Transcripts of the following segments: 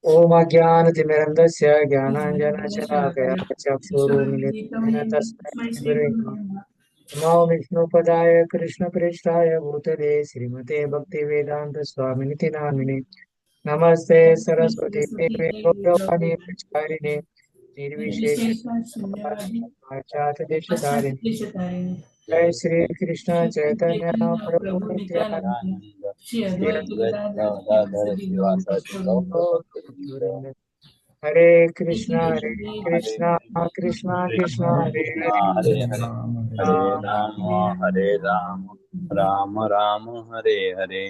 ओम अज्ञानतिमिरन्धस्य ज्ञानाञ्जनशलाकया चक्षुरुन्मिलितं तस्मै श्रीगुरुवे नमः। नमो विष्णुपदाय कृष्णप्रेष्ठाय भूतले श्रीमते भक्तिवेदान्तस्वामिनिति नामिने। नमस्ते सरस्वती देवे गौरवाणी प्रचारिणे निर्विशेष देशधारिणे। जय श्री कृष्ण चैतन्य प्रभु नित्यानंद नित्यानंद श्री श्री अद्वैत गदाधर श्रीवासादि गौरभक्त हरे कृष्णा हरे कृष्णा कृष्णा कृष्णा हरे हरे कृष्णा हरे हरे हरे हरे राम राम हरे राम राम राम हरे हरे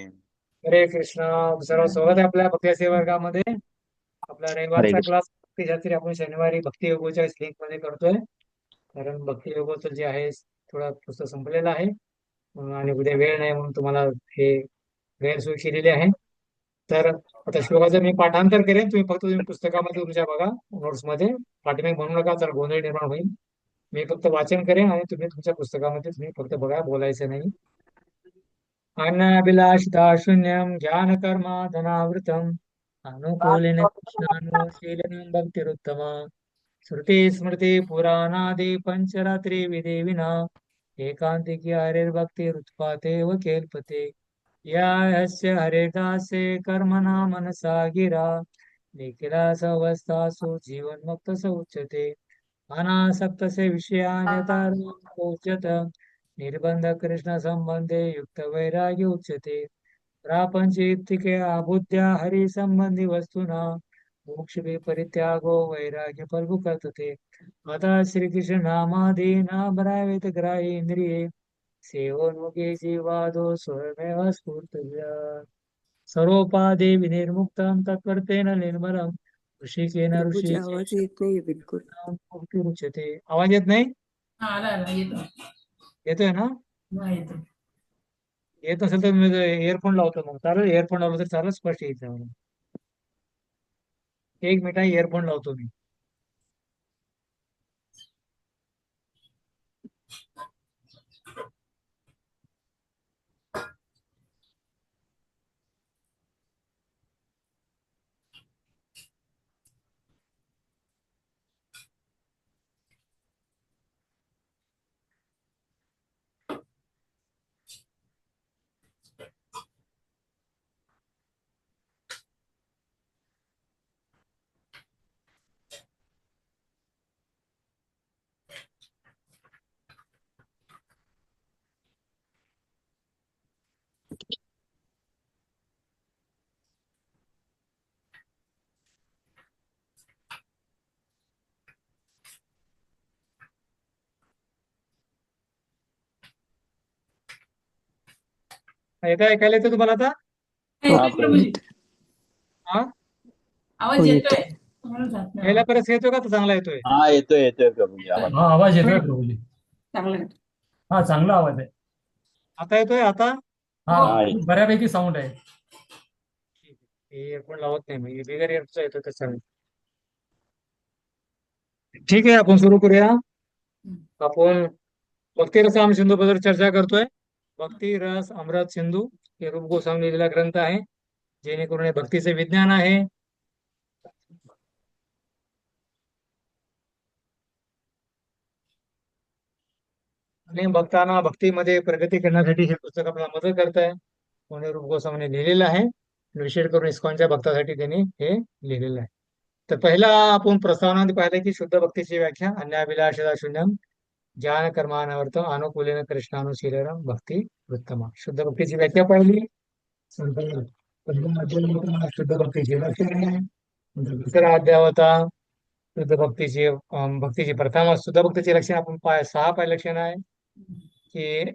हरे कृष्णा। सर्व स्वागत आहे आपल्या भक्ती सेवा वर्गामध्ये. आपला हरे रविवारचा कृष्ण क्लास शास्त्री आपण शनिवारी भक्ती योगाच्या लिंक मध्ये करतोय. कारण भक्ती योगाचं जे आहे थोडा पुस्तक संपलेलं आहे. आणि उद्या वेळ नाही म्हणून तुम्हाला हे गैरसोय केलेली आहे. तर आता श्लोकाचं मी पाठांतर करेन, तुम्ही पुस्तकामध्ये तुमच्या बघा, नोट्स मध्ये पाठीमागे म्हणू नका, तर गोंधळ निर्माण होईल. मी फक्त वाचन करेन आणि तुम्ही तुमच्या पुस्तकामध्ये तुम्ही फक्त बघा, बोलायचं नाही. अनाभिलाषिता शून्यं ज्ञानकर्माधनावृतम् अनुकूलेन कृष्णानुशीलनं भक्तिरुत्तमा श्रुती स्मृती पुराणादि पंचरात्रि विदेविना एकांतिकी हरिर्भक्तिरुत्पातेव केल्पते या यस्य हरिदासे कर्मणा मनसा गिरा निखिला सवस्थासु जीवन्मुक्त स उच्यते अनासक्तसे विषयान्यथा निर्बंध कृष्ण संबंधे युक्त वैराग्य उच्यते प्रापंचिके अबुद्ध्या हरि संबंधी वस्तुना मोक्ष परित्यागो वैराग्य फलभु कल्पते अतः श्रीकृष्ण नामादीना भरावेत ग्राही इंद्रिये सेवोन्मुखे जीवादो स्वयमेव स्फूर्तव्या सर्वोपाधि विनिर्मुक्तं तत्वर्तेन निर्मलम् ऋषिकेन प्रभूजी ऋषी आवाज येत नाही बिलकुल. उच्यते. आवाज येत नाही? आला आला येतो. येतोय ना? हा येतो. येत असेल तर मी इयरफोन लावतो, मग चालेल. इयरफोन लावलं तर चालेल, स्पष्ट येईल मला. एक मिनिट, इयरफोन लावतो मी. येतं, ऐकायला येतं तुम्हाला आता? येतोय प्रभूजी, हा, आवाज येतोय. तुम्हाला जात नाही पहिला आवाज. परत येतोय का? तर चांगला येतोय? हा येतोय येतोय प्रभूजी आवाज येतोय. हा आवाज येतोय प्रभूजी. चांगलं आहे. हा चांगला आवाज आहे. आता येतोय आता? हा हो. हा येतोय. बऱ्यापैकी साऊंड आहे. ठीक आहे, इयरफोन लावत नाही मी, बिगर इयरफोनचा येतोय तर चालेल. ठीक आहे, आपण सुरू करूया. आपण भक्ती रस आम सिंधू बद्दल चर्चा करतोय. भक्ती रस अमृत सिंधू हे रूप गोस्वामी लिहिलेला ग्रंथ आहे, जेणेकरून हे भक्तीचे विज्ञान आहे. आणि भक्तांना भक्तीमध्ये प्रगती करण्यासाठी हे पुस्तक आपल्याला मदत करत आहे, म्हणून रूप गोस्वामीने लिहिलेलं आहे. विशेष करून इस्कॉनच्या भक्तासाठी त्यांनी हे लिहिलेलं आहे. तर पहिला आपण प्रस्तावनामध्ये पाहिलं की शुद्ध भक्तीची व्याख्या अन्याभिलाषदा शून्यम ज्ञान कर्मानवर्त अनुकूलेन कृष्णानुशीलनम भक्ती उत्तमा. शुद्ध भक्तीची व्याख्या पाहिली. पहिल्या अध्यायामध्ये शुद्ध भक्तीची लक्षणे आहे. दुसरा अध्याय होता शुद्ध भक्तीची भक्तीची प्रथम शुद्ध भक्तीची लक्षणे आपण सहा पाय लक्षण आहे की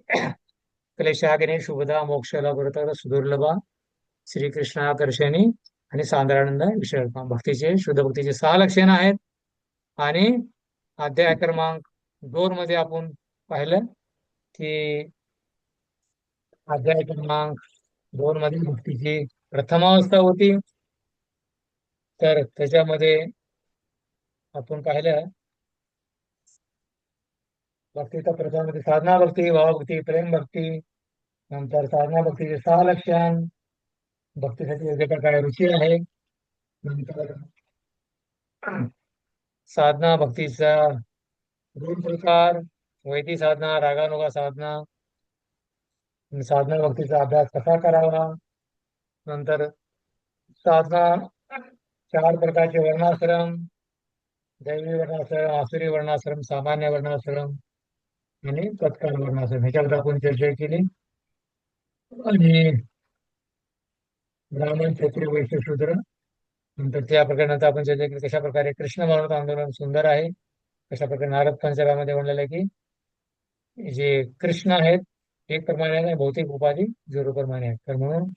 क्लेशाग्नी शुभदा मोक्षला गुरुता सुदुर्लभा श्रीकृष्णाकर्षणी आणि सांद्रानंद विषयल्पा. भक्तीचे शुद्ध भक्तीचे सहा लक्षण आहेत. आणि अध्याय क्रमांक 2 मध्ये आपण पाहिलं की अध्याय क्रमांक 2 मध्ये भक्तीची प्रथम अवस्था होती. तर त्याच्यामध्ये आपण पाहिलं भक्तीचा प्रथम मध्ये साधना भक्ती, भावभक्ती, प्रेम भक्ती. नंतर साधना भक्तीचे सहा लक्षण, भक्तीसाठी योग्य प्रकारे रुची आहे. नंतर साधना भक्तीचा दोन प्रकार, वैदिक साधना, रागानुगा साधना. साधना भक्तीचा अभ्यास कसा करावा. नंतर साधना चार प्रकारचे वर्णाश्रम, दैवी वर्णाश्रम, आसुरी वर्णाश्रम, सामान्य वर्णाश्रम आणि तत्काल वर्णाश्रम ह्याच्याबद्दल आपण चर्चा केली. आणि ब्राह्मण, क्षत्रिय, वैश्य, शूद्र. नंतर त्या प्रकरणात आपण चर्चा केली कशा प्रकारे कृष्ण मानव आंदोलन सुंदर आहे. कशा प्रकारे नारद पंचकामध्ये म्हणलेलं आहे की जे कृष्ण आहेत एक प्रमाणे आहे, भौतिक उपाधी झिरो प्रमाणे आहेत. तर म्हणून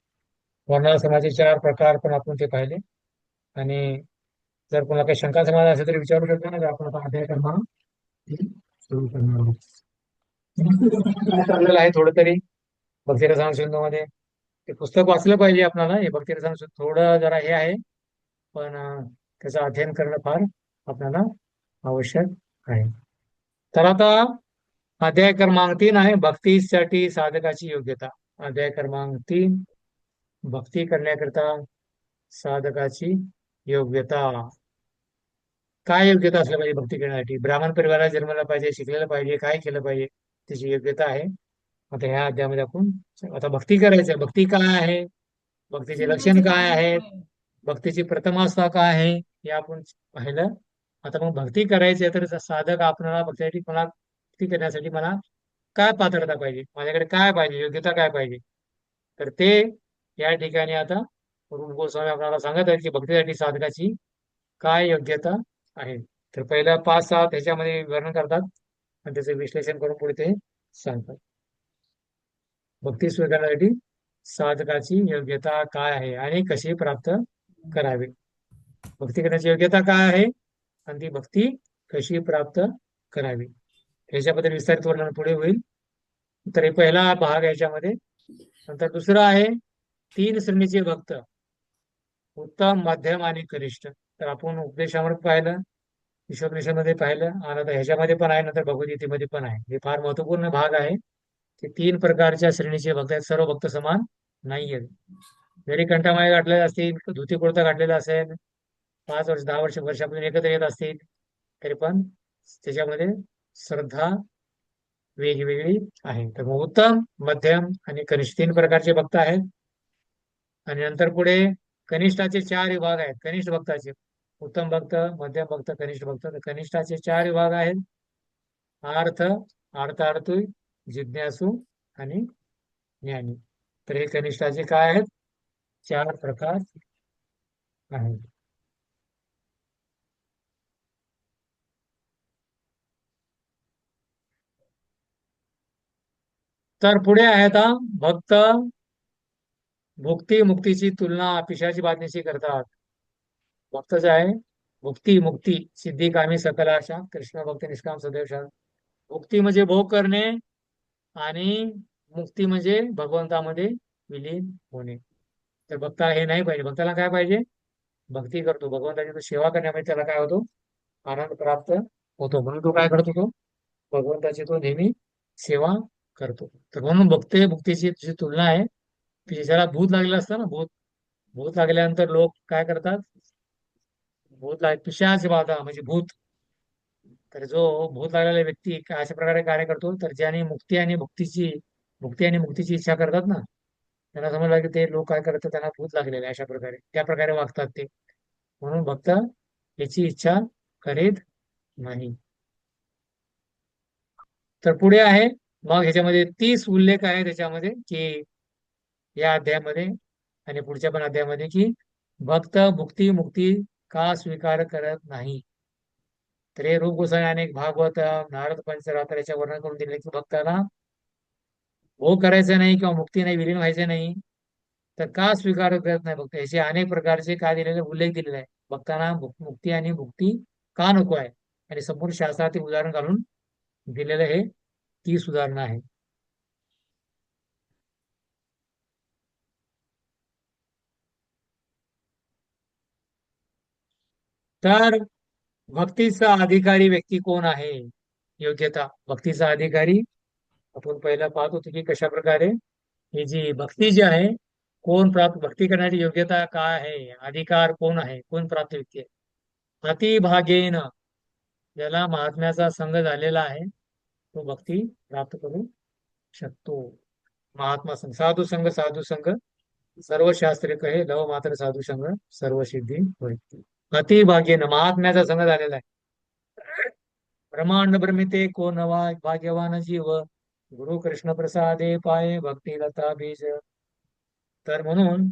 वर्णाश्रमाचे चार प्रकार पण आपण ते पाहिले. आणि जर कोणाला काही शंका समाधान असेल तरी विचारू शकतो ना. आपण आता अध्याय क्रमांक सुरू करणार आहोत. काय चाललेलं आहे थोडं तरी भक्तिरसायन सिंधूमध्ये ते पुस्तक वाचलं पाहिजे आपल्याला. हे भक्तिरसायन सिंधू थोडं जरा हे आहे, पण त्याचं अध्ययन करणं फार आपल्याला आवश्यक आहे. तर आता अध्याय क्रमांक 3 आहे भक्तीसाठी साधकाची योग्यता. अध्याय क्रमांक 3 भक्ती करण्याकरिता साधकाची योग्यता. काय योग्यता असल्या पाहिजे भक्ती करण्यासाठी. ब्राह्मण परिवारात जन्माला पाहिजे, शिकलेलं पाहिजे, काय केलं पाहिजे त्याची योग्यता आहे. आता ह्या अध्यायामध्ये आपण आता भक्ती करायचं. भक्ती काय आहे, भक्तीचे लक्षण काय आहेत, भक्तीची प्रथमावस्था काय आहे हे आपण पाहिलं. आता मग भक्ती करायची आहे तर साधक आपल्याला भक्तीसाठी मला भक्ती करण्यासाठी मला काय पात्रता पाहिजे, माझ्याकडे काय पाहिजे, योग्यता काय पाहिजे. तर ते या ठिकाणी आता रूप गोस्वामी आपल्याला सांगत आहेत की भक्तीसाठी साधकाची काय योग्यता आहे. तर पहिल्या 5-6 ह्याच्यामध्ये वर्णन करतात आणि त्याचे विश्लेषण करून पुढे ते सांगतात. भक्ती स्वीकारण्यासाठी साधकाची योग्यता काय आहे आणि कशी प्राप्त करावी. भक्ती करण्याची योग्यता काय आहे आणि ती भक्ती कशी प्राप्त करावी ह्याच्याबद्दल विस्तारित वर्णन पुढे होईल. तर हे पहिला भाग याच्यामध्ये. नंतर दुसरा आहे 3 श्रेणीचे भक्त, उत्तम, मध्यम आणि कनिष्ठ. तर आपण उपदेशावर पाहिलं, ईश्वरनिषेमध्ये पाहिलं आणि आता ह्याच्यामध्ये पण आहे, नंतर भगवद्गीतेमध्ये पण आहे. हे फार महत्वपूर्ण भाग आहे की 3 प्रकारच्या श्रेणीचे भक्त आहेत. सर्व भक्त समान नाही आहेत. जरी कंठामाळे घातलेले असतील, धुती कुर्ता घातलेला असेल, 5 वर्ष 10 वर्षापासून एकत्र येत असतील, तरी पण त्याच्यामध्ये श्रद्धा वेगवेगळी आहे. तर मग उत्तम, मध्यम आणि कनिष्ठ 3 प्रकारचे भक्त आहेत. आणि नंतर पुढे कनिष्ठाचे 4 विभाग आहेत. कनिष्ठ भक्ताचे उत्तम भक्त, मध्यम भक्त, कनिष्ठ भक्त. तर कनिष्ठाचे 4 विभाग आहेत. आर्थ, अर्थार्थी, जिज्ञासू आणि ज्ञानी. तर हे कनिष्ठाचे काय आहेत, 4 प्रकार आहेत. तर पुढे आहे आता भक्त भुक्ती मुक्तीची तुलना पिशाची बातमीशी करतात. भक्त जे आहे भुक्ती मुक्ती सिद्धी कामी सकल आशा कृष्ण भक्त निष्काम सदैव शांत. भुक्ती म्हणजे भोग करणे आणि मुक्ती म्हणजे भगवंतामध्ये विलीन होणे. तर भक्ताला हे नाही पाहिजे. भक्ताला काय पाहिजे, भक्ती करतो भगवंताची तो सेवा करण्यामध्ये त्याला काय होतो, आनंद प्राप्त होतो. म्हणून तो काय करतो, तो भगवंताची तो नेहमी सेवा करतो. तर म्हणून भक्ती मुक्तीची जी तुलना आहे की ज्याला भूत लागलेलं असतं ना, भूत भूत लागल्यानंतर लोक काय करतात, पिशाच बाधा म्हणजे भूत. तर जो भूत लागलेला व्यक्ती अशा प्रकारे कार्य करतो, तर ज्याने मुक्ती आणि मुक्तीची इच्छा करतात ना, त्यांना समजलं की ते लोक काय करतात, त्यांना भूत लागलेले अशा प्रकारे त्या प्रकारे वागतात ते. म्हणून भक्त याची इच्छा करीत नाही. तर पुढे आहे मग ह्याच्यामध्ये 30 उल्लेख आहे त्याच्यामध्ये की या अध्यायामध्ये आणि पुढच्या पण अध्यायामध्ये की भक्त भुक्ती मुक्ती का स्वीकार करत नाही. तर हे रूप गोसावी अनेक भागवत नारद पंचरात्र याच्या वर्णन करून दिले की भक्ताला भोग करायचा नाही किंवा मुक्ती नाही, विलीन व्हायचे नाही, तर का स्वीकार करत नाही भक्त, याचे अनेक प्रकारचे काय दिलेले उल्लेख दिलेला आहे. भक्तांना मुक्ती आणि भुक्ती का नको आहे आणि संपूर्ण शास्त्रातील उदाहरण घालून दिलेलं हे ती सुधारणा आहे. तर भक्तीचा अधिकारी व्यक्ती कोण आहे, योग्यता. भक्तीचा अधिकारी आपण पहिला पाहत होतो की कशा प्रकारे ही जी भक्ती जी आहे कोण प्राप्त भक्ती करण्याची योग्यता काय आहे, अधिकार कोण आहे, कोण प्राप्त व्यक्ती आहे. अतिभागेन, ज्याला महात्म्याचा संग झालेला आहे तो भक्ती प्राप्त करू शकतो. महात्मा संघ, साधू संघ, साधू संघ सर्व शास्त्रे कहे, लव मात्र साधू संघ सर्व सिद्धी होय. अतिभाग्येन, महात्म्याचा संघ झालेला आहे. ब्रह्मांड भ्रमिते को नवा भाग्यवान जीव, गुरु कृष्ण प्रसादे पाये भक्ती लता बीज. तर म्हणून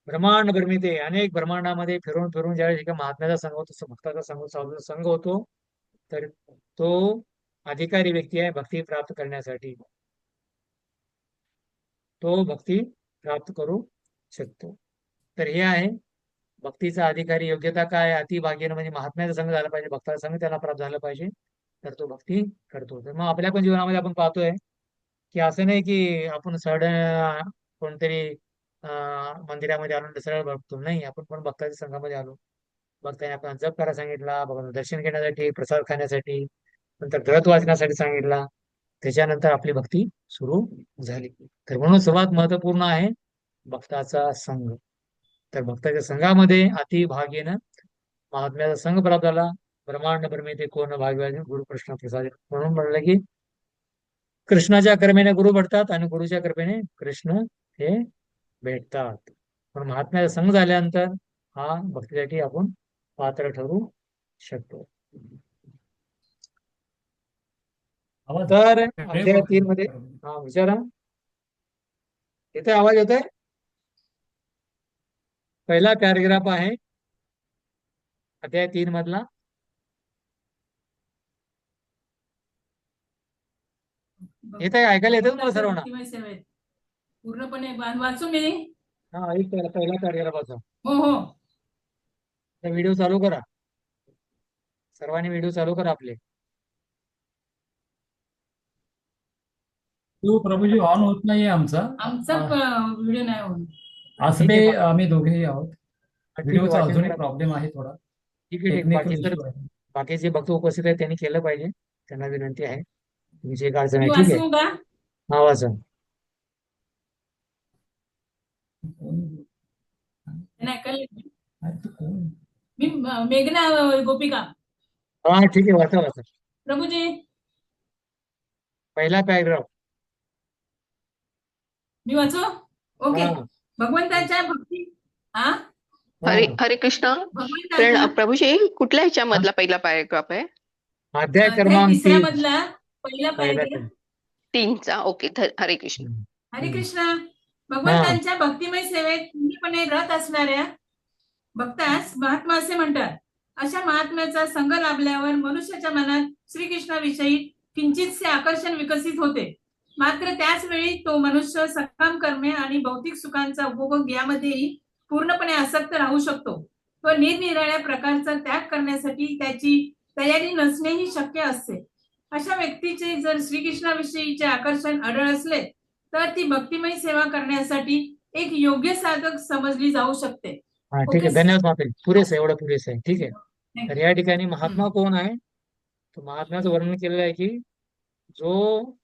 ब्रह्मांड भ्रमिते, अनेक ब्रह्मांडामध्ये फिरून फिरून ज्यावेळेस एका महात्म्याचा संघ होतो, भक्ताचा संघ, साधूचा संघ होतो, तर तो अधिकारी व्यक्ती आहे भक्ती प्राप्त करण्यासाठी. तो भक्ती प्राप्त करू शकतो. तर हे आहे भक्तीचा अधिकारी योग्यता काय. अतिभाग्यानं म्हणजे महात्म्याचा संघ झाला पाहिजे, भक्ताचा संघ त्याला प्राप्त झाला पाहिजे, तर तो भक्ती करतो. तर मग आपल्या पण जीवनामध्ये आपण पाहतोय की असं नाही की आपण सड कोणतरी मंदिरामध्ये आलो सरळ बघतो, नाही, आपण पण भक्ताच्या संघामध्ये आलो. भक्ताने आपण जप करायला सांगितला, भगवान दर्शन घेण्यासाठी, प्रसाद खाण्यासाठी, नंतर ग्रंथ वाचण्यासाठी सांगितला, त्याच्यानंतर आपली भक्ती सुरू झाली. तर म्हणून सर्वात महत्वपूर्ण आहे भक्ताचा संघ. तर भक्ताच्या संघामध्ये अतिभाग्येनं महात्म्याचा संघ प्राप्त झाला. ब्रह्मांड ब्रह्मेते कोण भाग्यवान गुरु कृष्ण प्रसाद, म्हणून म्हणलं की कृष्णाच्या कृपेने गुरु भेटतात आणि गुरुच्या कृपेने कृष्ण हे भेटतात. पण महात्म्याचा संघ झाल्यानंतर हा भक्तीसाठी आपण पात्र ठरू शकतो. आवाज तर ब्रेक अध्याय होतोय 3 मध्ये, प्रभूजी. हा विचारा, येतोय आवाज येतोय? पहिला पॅराग्राफ आहे अध्याय 3 मधला. येतंय, ऐकायला येतं तुम्हाला सर्वांना? भक्तिमय सेवेत पूर्णपणे वाचू मी. हा, एक पहिला पॅराग्राफ वाचा. हो हो. व्हिडिओ चालू करा, सर्वांनी व्हिडिओ चालू करा आपले. तो प्रभूजी ऑन होत नाहीये आमचा. आमचा व्हिडिओ नाही होऊन. आसबे आम्ही दोघेही आहोत. ठीक आहे, व्हिडिओचा वाचन अजूनही करा. प्रॉब्लेम आहे थोडा. ठीक आहे, ठीक आहे. टेक्निकल बाकी जर इश्यू आहे. बाकीचे भक्त उपस्थित आहेत त्यांनी केलं पाहिजे, त्यांना विनंती आहे. तुमची एक अडचण मी आहे, ठीक आहे. वाचू का? हा, वाचा. नाही ऐकायला येत नाही. अरे तू कोण? मी मेघना गोपिका. हा, ठीक आहे, वाचा वाचा. प्रभूजी पहिला पॅराग्राफ. मी वाचू. ओके. हा, भगवंताच्या भक्ती, हा, हरे हा. हरे कृष्ण. भगवंताच्या प्रभूजी कुठल्या ह्याच्यामधला पहिला पॅराग्राफ आहे? अध्याय अध्याय क्रमांक 3. तिसऱ्या मधला पहिला पहिला पॅराग्राफ. 3चा. ओके. हरे कृष्ण. हरे कृष्ण. भगवंतांच्या भक्तिमय सेवेत पूर्णपणे रत असणाऱ्या भक्तास महात्मा असे म्हणतात. अशा महात्म्याचा संग लाभल्यावर मनुष्याच्या मनात श्रीकृष्णाविषयी किंचितसे आकर्षण विकसित होते. मात्र त्याच वेळी तो मनुष्य सकाम कर्मे आणि भौतिक सुखांचा उपभोग यामध्येही पूर्णपणे आसक्त राहू शकतो व निरनिराळ्या प्रकारचा त्याग करण्यासाठी त्याची तयारी नसणेही शक्य असते. अशा व्यक्तीचे जर श्रीकृष्णाविषयीचे आकर्षण अढळ असले तर ती भक्तिमय सेवा करण्यासाठी एक योग्य साधक समजली जाऊ शकते. हा, ठीक आहे, ओके. धन्यवाद माते. पुरेसे, एवढं पुरेसे आहे, ठीक आहे. Thank तर you. या ठिकाणी महात्मा कोण आहे, तो महात्म्याचं वर्णन केलेलं आहे की जो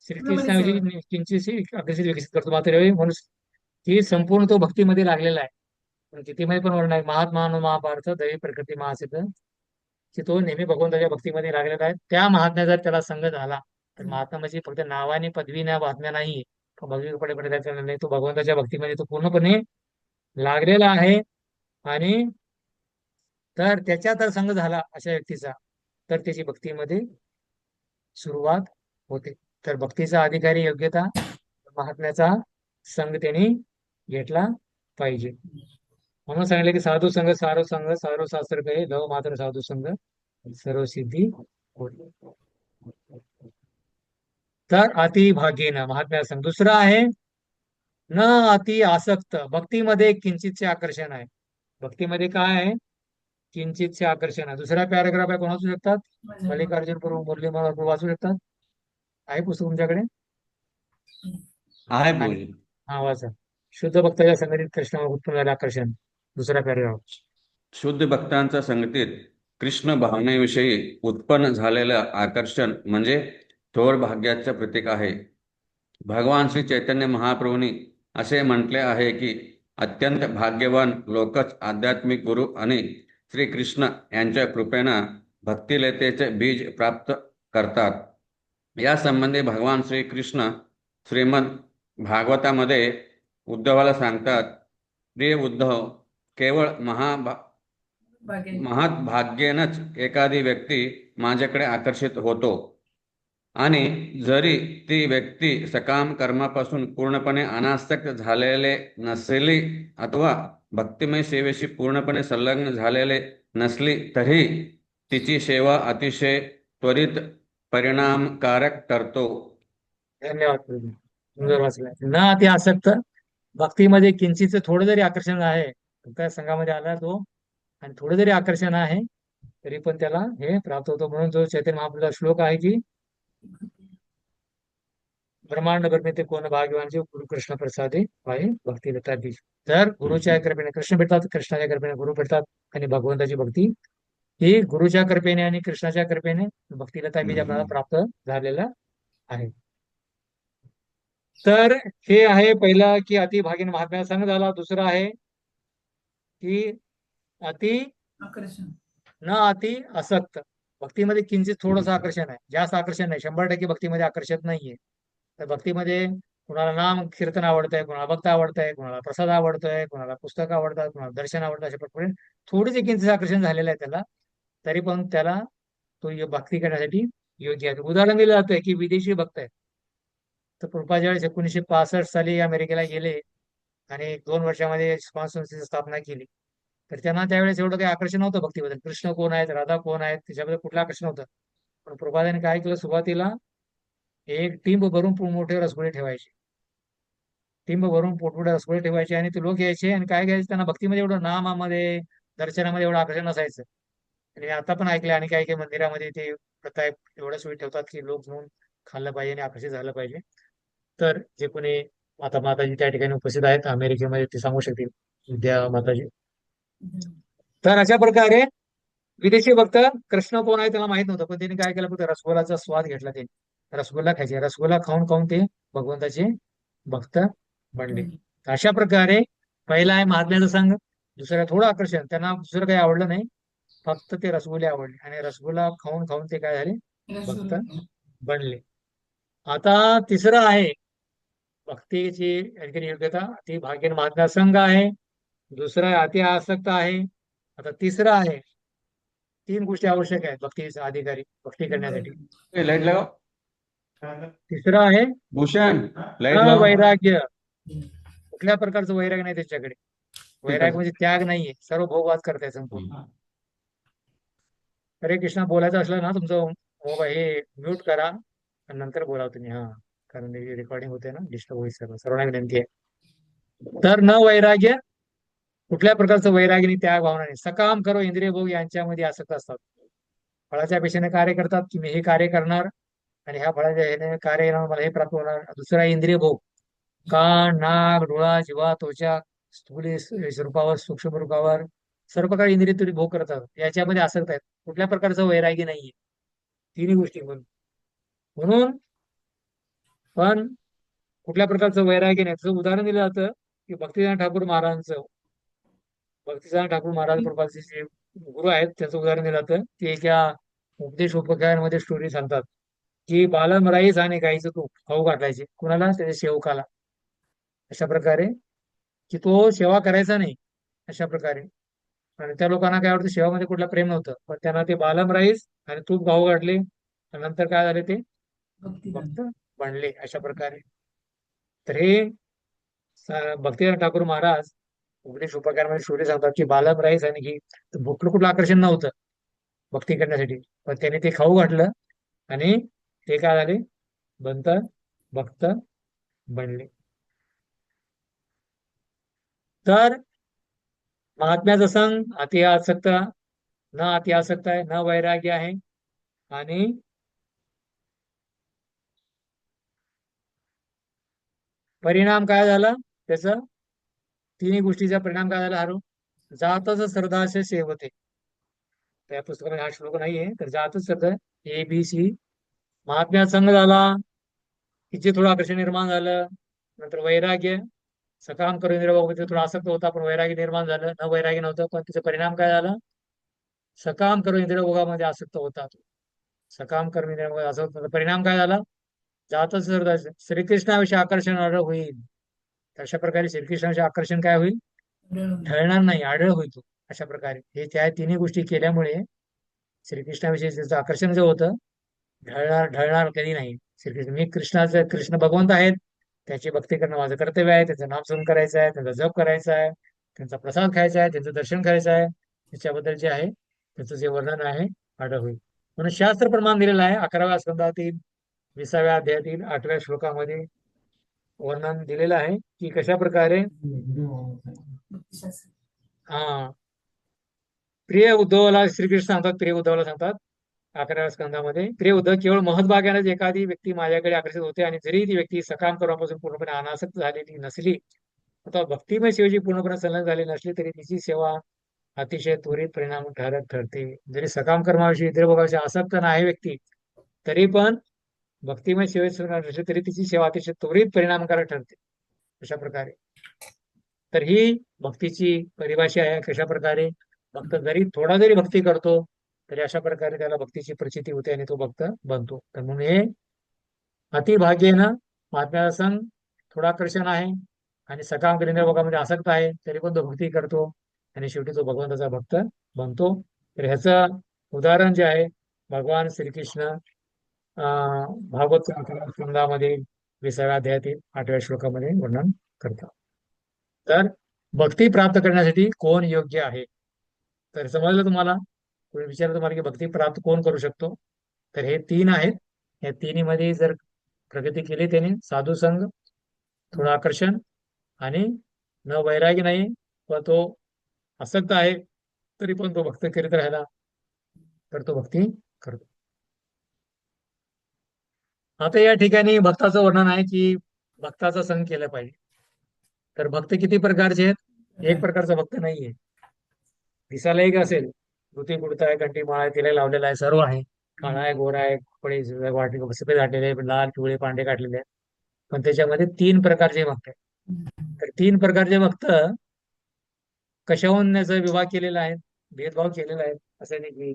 श्रीकृष्णाविषयी किंचितशी आकर्षित विकसित करतो. मात्र मनुष्य की संपूर्ण तो भक्तीमध्ये लागलेला आहे. पण तिथेमध्ये पण वर्णन आहे, महात्मा महापार्थ दैवी प्रकृती महासिद्ध, की तो नेहमी भगवंताच्या भक्तीमध्ये लागलेला आहे. त्या महात्म्या जर त्याला संग झाला तर महात्मा म्हणजे फक्त नावाने पदवी महात्म्या नाही, भगवीकडे त्याचा नाही, तो भगवंताच्या भक्तीमध्ये तो पूर्णपणे लागलेला आहे. आणि तर त्याच्या तर संग झाला अशा व्यक्तीचा, तर त्याची भक्तीमध्ये सुरुवात होते. तर भक्तीचा अधिकारी योग्यता महात्म्याचा संघ त्यांनी घेतला पाहिजे. म्हणून सांगितलं की साधू संघ सारो संघ सारो शास्त्र कहे, लव मात्र साधू संघ सर्व सिद्धी होते. तर अति भाग्येनं महात्म्या संघ. दुसरा आहे न अति आसक्त, भक्तीमध्ये किंचितचे आकर्षण आहे. भक्तीमध्ये काय आहे, किंचितचे आकर्षण आहे. दुसरा पॅराग्राफ आहे, कोण वाचू शकतात? मल्लिकार्जुन पूर्व मुरली वाचू शकतात? आहे पुस्तक तुमच्याकडे? आहे प्रभूजी. हा, वाचा. शुद्ध भक्ताच्या संगतीत कृष्ण उत्पन्न झाले आकर्षण. दुसरा पॅराग्राफ. शुद्ध भक्तांच्या संगतीत कृष्ण भावनेविषयी उत्पन्न झालेलं आकर्षण म्हणजे थोर भाग्याचं प्रतीक आहे. भगवान श्री चैतन्य महाप्रभूंनी असे म्हटले आहे की अत्यंत भाग्यवान लोकच आध्यात्मिक गुरु आणि श्रीकृष्ण यांच्या कृपेनं भक्तिलतेचे बीज प्राप्त करतात. या संबंधी भगवान श्रीकृष्ण श्रीमद भागवतामध्ये उद्धवाला सांगतात, प्रिय उद्धव, केवळ भाग्य महत्भाग्येनच एखादी व्यक्ती माझ्याकडे आकर्षित होतो आणि जरी ती व्यक्ती सकाम कर्मापासून पूर्णपणे अनासक्त झालेले नसली अथवा भक्तिमय सेवेशी पूर्णपणे संलग्न झालेले नसली तरी तिची सेवा अतिशय त्वरित परिणामकारक ठरतो. धन्यवाद प्रभू. सुंदर वाचलाय. ना अति आसक्त, भक्तीमध्ये किंचित थोडं जरी आकर्षण आहे, त्या संघामध्ये आला तो आणि थोडं जरी आकर्षण आहे तरी पण त्याला हे प्राप्त होतं. म्हणून जो चैतन्य महाप्रभूचा श्लोक आहे की ब्रह्मांड निर्मिते कोण भाग्यवान जे गुरु कृष्ण प्रसादे आहे भक्ती देतात बीज. तर गुरुच्या कृपेने कृष्ण भेटतात, कृष्णाच्या कृपेने गुरु भेटतात आणि भगवंताची भक्ती ही गुरुच्या कृपेने आणि कृष्णाच्या कृपेने भक्तिलता बीज आपल्याला प्राप्त झालेला आहे. तर हे आहे पहिला की अति भागीन महात्म्या संघ झाला. दुसरा आहे की अति आकर्षण न अति आसक्त, भक्तीमध्ये किंचित थोडंसं आकर्षण आहे, जास्त आकर्षण नाही. 100% भक्तीमध्ये आकर्षित नाहीये. तर भक्तीमध्ये कुणाला नाम कीर्तन आवडतंय, कुणाला भक्त आवडतंय, कुणाला प्रसाद आवडतोय, कुणाला पुस्तक आवडतात, कुणाला दर्शन आवडतं, अशा प्रकारे थोडेसे किंचित आकर्षण झालेलं आहे त्याला. तरी पण त्याला तो भक्ती करण्यासाठी योग्य आहे. उदाहरण दिलं जातंय की विदेशी भक्त आहेत. तर प्रभुपाद ज्यावेळेस 1965 साली अमेरिकेला गेले आणि 2 वर्षामध्ये इस्कॉन संस्थेची स्थापना केली, तर त्यांना त्यावेळेस एवढं काही आकर्षण नव्हतं भक्तीबद्दल. कृष्ण कोण आहेत, राधा कोण आहेत, त्याच्याबद्दल कुठलं आकर्षण होतं. पण प्रभुपादांनी काय केलं, सुरुवातीला एक टिंब भरून मोठे रसगुल्ले ठेवायचे. टिंब भरून पोटपुडे रसगुल्ले ठेवायचे आणि ते लोक यायचे आणि काय घ्यायचे, त्यांना भक्तीमध्ये एवढं नामामध्ये दर्शनामध्ये एवढं आकर्षण नसायचं. आणि आता पण ऐकलं आणि काही काही मंदिरामध्ये ते प्रथा आहे, एवढं सोयी ठेवतात की लोक घेऊन खाल्लं पाहिजे आणि आकर्षित झालं पाहिजे. तर जे कोणी आता माताजी त्या ठिकाणी उपस्थित आहेत अमेरिकेमध्ये, ते सांगू शकतील, विद्या माताजी. तर अशा प्रकारे विदेशी भक्त कृष्ण कोण आहे त्याला माहित नव्हतं, पण त्यांनी काय केलं, फक्त रसगुल्लाचा स्वाद घेतला. त्यांनी रसगुल्ला खायचे, रसगुल्ला खाऊन खाऊन ते भगवंताचे भक्त बनले. तर अशा प्रकारे पहिला आहे महात्म्याचा संघ, दुसरा थोडं आकर्षण, त्यांना दुसरं काही आवडलं नाही, फक्त ते रसगुल्ले आवडले आणि रसगुल्ला खाऊन खाऊन ते काय झाले, भक्त बनले. आता तिसरं आहे भक्तीची आणखी योग्यता, ती भाग्यन महात्म्या संघ आहे. दुसरा आहे अति आसक्त आहे. आता तिसरं आहे, 3 गोष्टी आवश्यक आहेत भक्तीचा अधिकारी भक्ती करण्यासाठी. लाईट लगाव तिसरं आहे भूषण, लाईट लाव. वैराग्य. कुठल्या प्रकारचं वैराग्य नाही त्याच्याकडे. वैराग्य म्हणजे त्याग नाहीये, सर्व भोगवाद करताय संपूर्ण. हरे कृष्ण बोलायचं असलं ना, तुमचं मोबाईल हे म्यूट करा आणि नंतर बोला तुम्ही. हा, कारण रेकॉर्डिंग होते ना, डिस्टर्ब होईल सगळं. सर्वांना विनंती आहे. तर न वैराग्य, कुठल्या प्रकारचं वैराग्य आणि त्याग भावना नाही. सकाम करो इंद्रिय भोग यांच्यामध्ये आसक्त असतात. फळाच्या पेक्षेने कार्य करतात की मी हे कार्य करणार आणि ह्या फळाच्या ह्याने कार्य येणार, मला हे प्राप्त होणार. दुसरा इंद्रिय भोग, कान, नाक, डोळा, जिव्हा, त्वचा, स्थूल रूपावर, सूक्ष्म रूपावर, सर्व प्रकार इंद्रिय तरी भोग करतात. याच्यामध्ये आसक्त आहेत. कुठल्या प्रकारचं वैराग्य नाहीये. तिन्ही गोष्टी म्हणून पण कुठल्या प्रकारचं वैराग्य नाही. त्याचं उदाहरण दिलं जातं की भक्तिनाथ ठाकूर महाराजांचं. भक्तिनाथ ठाकूर महाराज प्रभुपादचे जे गुरु आहेत त्याचं उदाहरण दिलं जातं. ते एका उपदेश उपक्रमामध्ये स्टोरी सांगतात की बालम राईस आणि गाईचं तूप खाऊ घालायचे कुणाला, त्याच्या सेवकाला. अशा प्रकारे की तो सेवा करायचा नाही, अशा प्रकारे. आणि त्या लोकांना काय वाटतं, सेवामध्ये कुठलं प्रेम नव्हतं, पण त्यांना ते बालम राईस आणि तूप खाऊ घातले आणि नंतर काय झाले, ते भक्त बनले. अशा प्रकारे. तर हे भक्तिनाथ ठाकूर महाराज उपदेश उपक्रमामध्ये स्टोरी सांगतात की बालम राईस आणि घी, कुठलं आकर्षण नव्हतं भक्ती करण्यासाठी, पण त्याने ते खाऊ घातलं आणि ते काय झाले, भक्त बनले. तर महात्म्याचा संघ अति आसक्त, न अति आसक्त आहे, न वैराग्य आहे आणि परिणाम काय झाला त्याचा, तिन्ही गोष्टीचा परिणाम काय झाला, हरो जातच श्रद्धाचे सेवते. त्या पुस्तकामध्ये हा श्लोक नाहीये. तर जातच श्रद्धा, ABC. महात्म्या संघ झाला की जे थोडं आकर्षण निर्माण झालं, नंतर वैराग्य सकाम करून इंद्रिय भोगामध्ये थोडा आसक्त होता, पण वैरागी निर्माण झालं. न वैरागी नव्हतं, पण त्याचा परिणाम काय झाला? सकाम कर्म इंद्रिय भोगामध्ये आसक्त होता तो. सकाम कर्म इंद्रिय भोगामध्ये आसक्त होता. परिणाम काय झाला? जातच श्रीकृष्णाविषयी आकर्षण आढळ होईल. अशा प्रकारे श्रीकृष्णाविषयी आकर्षण काय होईल? ढळणार नाही, आढळ होईल तो. अशा प्रकारे हे त्या तिन्ही गोष्टी केल्यामुळे श्रीकृष्णाविषयी त्याचं आकर्षण जे होतं, ढळणार ढळणार कधी नाही. श्रीकृष्ण मी कृष्णाचं कृष्ण भगवंत आहेत, त्याची भक्ती करणं माझं कर्तव्य आहे. त्यांचं नामस्मरण करायचं आहे, त्यांचा जप करायचा आहे, त्यांचा प्रसाद खायचा आहे, त्यांचं दर्शन करायचं आहे. त्याच्याबद्दल जे आहे त्याचं जे वर्णन आहे आढळ होईल. म्हणून शास्त्र प्रमाण दिलेलं आहे 11व्या स्कंदातील 20व्या अध्यायातील 8व्या श्लोकामध्ये वर्णन दिलेलं आहे की कशा प्रकारे हा प्रिय उद्धवला श्रीकृष्ण सांगतात, प्रिय उद्धवला सांगतात 11व्या स्कंदामध्ये, प्रिय उद्धव, केवळ महत्भाग्यानेच एखादी व्यक्ती माझ्याकडे आकर्षित होते, आणि जरी ती व्यक्ती सकाम कर्मापासून पूर्णपणे अनासक्त झालेली नसली अथवा भक्तिमय सेवेची पूर्णपणे संलग्न झाली नसली तरी तिची सेवा अतिशय त्वरित परिणाम ठरते. जरी सकाम कर्माविषयी इतर भोगाविषयी आसक्त नाही व्यक्ती, तरी पण भक्तिमय सेवेत संलग्न नसली तरी तिची सेवा अतिशय त्वरित परिणामकारक ठरते. अशा प्रकारे तर ही भक्तीची परिभाषा आहे. कशा प्रकारे भक्त जरी थोडा जरी भक्ती करतो तरी अशा प्रकारे त्याला भक्तीची प्रचिती होते आणि तो भक्त बनतो. तर म्हणून हे अतिभाग्येनं महात्म्याला संग थोडा आकर्षण आहे आणि सकाम केंद्र भोगामध्ये आसक्त आहे, तरी पण तो भक्ती करतो आणि शेवटी तो भगवंताचा भक्त बनतो. तर ह्याचं उदाहरण जे आहे भगवान श्रीकृष्ण भागवत 11व्या स्कंदामध्ये 20व्या अध्यायातील 8व्या श्लोकामध्ये वर्णन करतात. तर भक्ती प्राप्त करण्यासाठी कोण योग्य आहे? तर समजलं तुम्हाला? कोणी विचारलं तुम्हाला की भक्ती प्राप्त कोण करू शकतो? तर हे 3 आहेत. या तिन्हीमध्ये जर प्रगती केली त्याने, साधू संघ, थोडं आकर्षण आणि न वैरागी नाही, व तो आसक्त आहे तरी पण तो भक्त करीत राहिला तर तो भक्ती करतो. आता या ठिकाणी भक्ताचं वर्णन आहे की भक्ताचा संग केला पाहिजे. तर भक्त किती प्रकारचे आहेत? एक प्रकारचा भक्त नाहीये. दिसायला एक असेल, धुती कुर्ता आहे, कंठी माळ आहे, तिला लावलेला आहे, सर्व आहे, काळा आहे, गोरा आहे, कपडे सफेद घातलेले आहे, लाल पिवळे पांढरे काढलेले आहेत, पण त्याच्यामध्ये 3 प्रकारचे भक्त आहेत. तर 3 प्रकारचे भक्त कशाहून याचा विभाग केलेला आहे, भेदभाव केलेला आहे. असं नाही की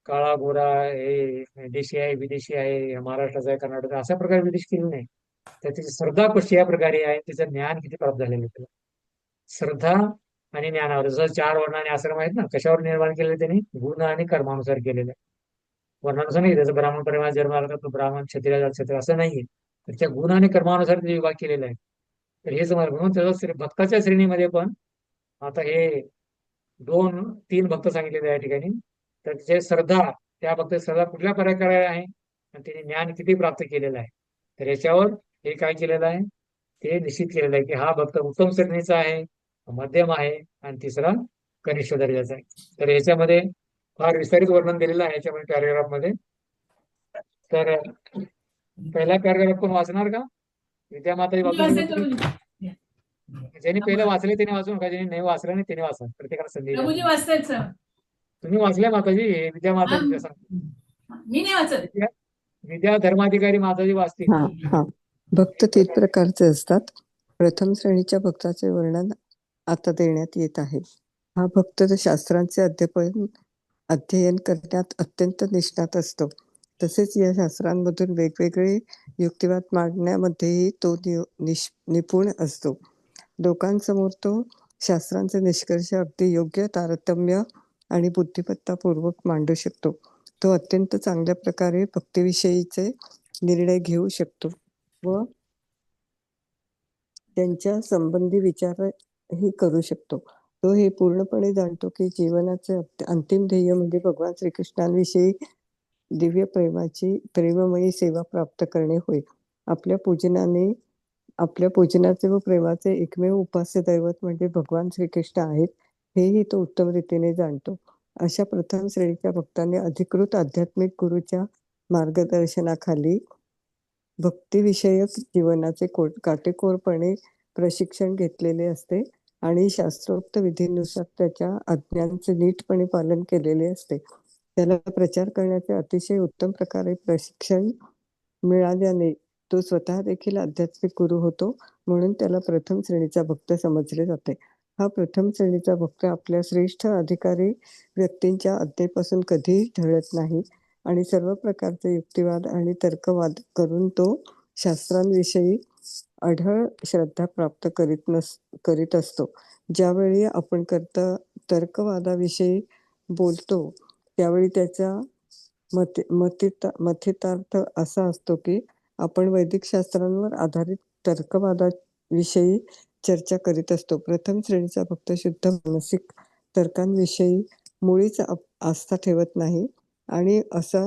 काळा गोरा हे देशी आहे, विदेशी आहे, महाराष्ट्राचा आहे, कर्नाटक, अशा प्रकारे विदेश केले नाही. तर त्याची श्रद्धा कशी या प्रकारे आहे, त्याचं ज्ञान किती प्राप्त झालेलं आहे त्याला. श्रद्धा आणि ज्ञानावर, जसं 4 वर्ण आणि आश्रम आहेत ना, कशावर निर्माण केले त्यांनी? गुण आणि कर्मानुसार केलेले. वर्णानुसार नाही, त्याचं ब्राह्मण परिवार जन्म आला तर ब्राह्मण, क्षत्रिय क्षत्रिय असं नाहीये. तर त्या गुण आणि कर्मानुसार ते विभाग केलेला आहे. तर हे समज म्हणून त्याचा भक्ताच्या श्रेणीमध्ये पण आता हे 2-3 भक्त सांगितलेले या ठिकाणी. तर त्याची श्रद्धा, त्या भक्त श्रद्धा कुठल्या प्रकारे आहे आणि त्याने ज्ञान किती प्राप्त केलेलं आहे, तर याच्यावर हे काय केलेलं आहे ते निश्चित केलेलं आहे की हा भक्त उत्तम श्रेणीचा आहे, मध्यम आहे आणि तिसरा कनिष्ठ दर्जाचा आहे. तर याच्यामध्ये फार विस्तारित वर्णन दिलेलं आहे याच्यामध्ये पॅरेग्राफ मध्ये. तर पहिला पॅरेग्राफ कोण वाचणार का? विद्या माताजी वाचून, ज्यांनी पहिलं वाचले त्याने वाचून का, ज्यांनी नाही वाचलं नाही त्याने वाचा. प्रत्येकाला संधी द्या. प्रभूजी वाचतायत सर. तुम्ही वाचल्या माताजी? विद्या माताजी मी नाही वाचत. विद्या धर्माधिकारी माताजी वाचतील. हा भक्त 3 प्रकारचे असतात. प्रथम श्रेणीच्या भक्ताचे वर्णन आता देण्यात येत आहे. हा भक्त शास्त्रांचे अध्ययन करण्यात अत्यंत निष्णात असतो. तसेच या शास्त्रांमधून वेगवेगळे युक्तिवाद मांडण्यामध्येही तो निपुण असतो. लोकांसमोर तो शास्त्रांचे निष्कर्ष अगदी योग्य तारतम्य आणि बुद्धिमत्तापूर्वक मांडू शकतो. तो अत्यंत चांगल्या प्रकारे भक्तीविषयीचे निर्णय घेऊ शकतो व त्यांच्या संबंधी विचारही करू शकतो. तो हे पूर्णपणे जाणतो की जीवनाचे अंतिम ध्येय म्हणजे भगवान श्रीकृष्णांविषयी दिव्य प्रेममयी सेवा प्राप्त करणे होय. आपल्या पूजनाचे व प्रेमाचे एकमेव उपास्य दैवत म्हणजे भगवान श्रीकृष्ण आहेत, हेही तो उत्तम रीतीने जाणतो. अशा प्रथम श्रेणीच्या भक्तांनी अधिकृत आध्यात्मिक गुरूच्या मार्गदर्शनाखाली भक्तिविषयक जीवनाचे काटेकोरपणे प्रशिक्षण घेतलेले असते आणि शास्त्रोक्त विधीनुसार त्याच्या आज्ञांचे नीटपणे पालन केलेले असते. त्याला प्रचार करण्याचे अतिशय उत्तम प्रकारे प्रशिक्षण मिळाल्याने तो स्वतः देखील आध्यात्मिक गुरु होतो म्हणून त्याला प्रथम श्रेणीचा भक्त समजले जाते. हा प्रथम श्रेणीचा भक्त आपल्या श्रेष्ठ अधिकारी व्यक्तींच्या आज्ञेपासून कधीही ढळत नाही आणि सर्व प्रकारचे युक्तिवाद आणि तर्कवाद करून तो शास्त्रांविषयी अढळ श्रद्धा प्राप्त करीत असतो. ज्यावेळी आपण तर्कवादाविषयी बोलतो त्यावेळी त्याचा मथितार्थ असा असतो की आपण वैदिक शास्त्रांवर आधारित तर्कवादाविषयी चर्चा करीत असतो. प्रथम श्रेणीचा भक्त शुद्ध मानसिक तर्कांविषयी मुळीच आस्था ठेवत नाही आणि असा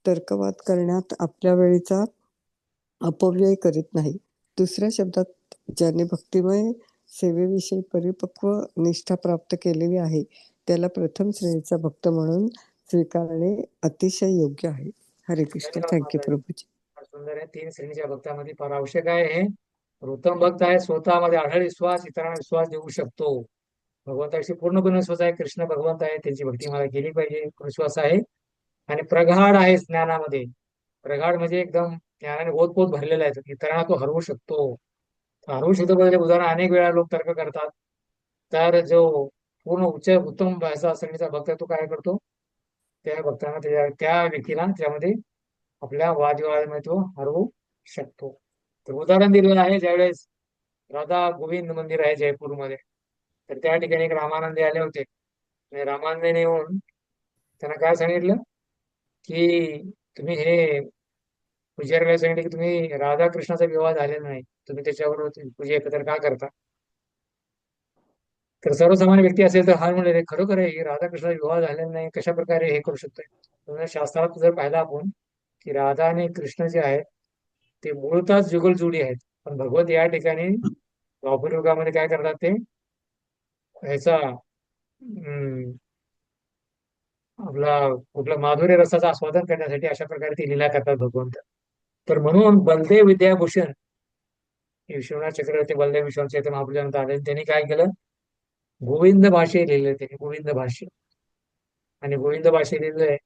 तर्कवाद करण्यात आपल्या वेळेचा अपव्यय करीत नाही. दुसऱ्या शब्दात ज्याने भक्तिमय सेवेविषयी परिपक्व निष्ठा प्राप्त केलेली आहे त्याला प्रथम श्रेणीचा भक्त म्हणून स्वीकारणे अतिशय योग्य आहे. हरे कृष्ण. थँक्यू प्रभूजी. फार सुंदर आहे. 3 श्रेणीच्या भक्तामध्ये फार आवश्यक आहे हे. उत्तम भक्त आहे, स्वतःमध्ये आढळ विश्वास, इतरांना विश्वास देऊ शकतो. भगवंताविषयी पूर्णपणे विश्वास आहे. कृष्ण भगवंत आहे, त्यांची भक्ती मला केली पाहिजे विश्वास आहे. आणि प्रगाढ आहे ज्ञानामध्ये. प्रगाढ म्हणजे एकदम ज्ञानाने ओतपोत भरलेला आहे. इतरांना तो हरवू शकतो. हरवू शकतो बदले उदाहरण अनेक वेळा लोक तर्क करतात. तर जो पूर्ण उत्तम श्रेणीचा भक्त आहे तो काय करतो, त्या भक्तांना त्या व्यक्तीला त्यामध्ये आपल्या वादविवादामध्ये तो हरवू शकतो. तर उदाहरण दिलेलं आहे, ज्यावेळेस राधा गोविंद मंदिर आहे जयपूरमध्ये, तर त्या ठिकाणी एक रामानंदी आले होते. आणि रामानंदीने येऊन त्यांना काय सांगितलं की तुम्ही हे पुजाऱ्याला सांगितलं की तुम्ही राधाकृष्णाचा विवाह झालेला नाही, तुम्ही त्याच्यावर पूजा एकत्र का करता. तर सर्वसामान्य व्यक्ती असेल तर हा म्हणले खरोखर आहे, राधाकृष्णाचा विवाह झालेला नाही, कशा प्रकारे हे करू शकतोय. शास्त्रात जर पाहिलं आपण की राधा आणि कृष्ण जे आहेत ते मूळतःच जुगल जोडी आहेत. पण भगवत या ठिकाणी द्वापर युगामध्ये काय करतात, ते ह्याचा आपला कुठला माधुर्य रसाचा आस्वादन करण्यासाठी अशा प्रकारे ती लीला करतात भगवंत. तर म्हणून बलदेव विद्याभूषण विश्वनाथ चक्रवर्ती बलदेव विश्वनाथ चैतन्य महाप्रभूंत आले, त्यांनी काय केलं, गोविंद भाषे लिहिले. त्यांनी गोविंद भाष्य आणि गोविंद भाष्य लिहिलंय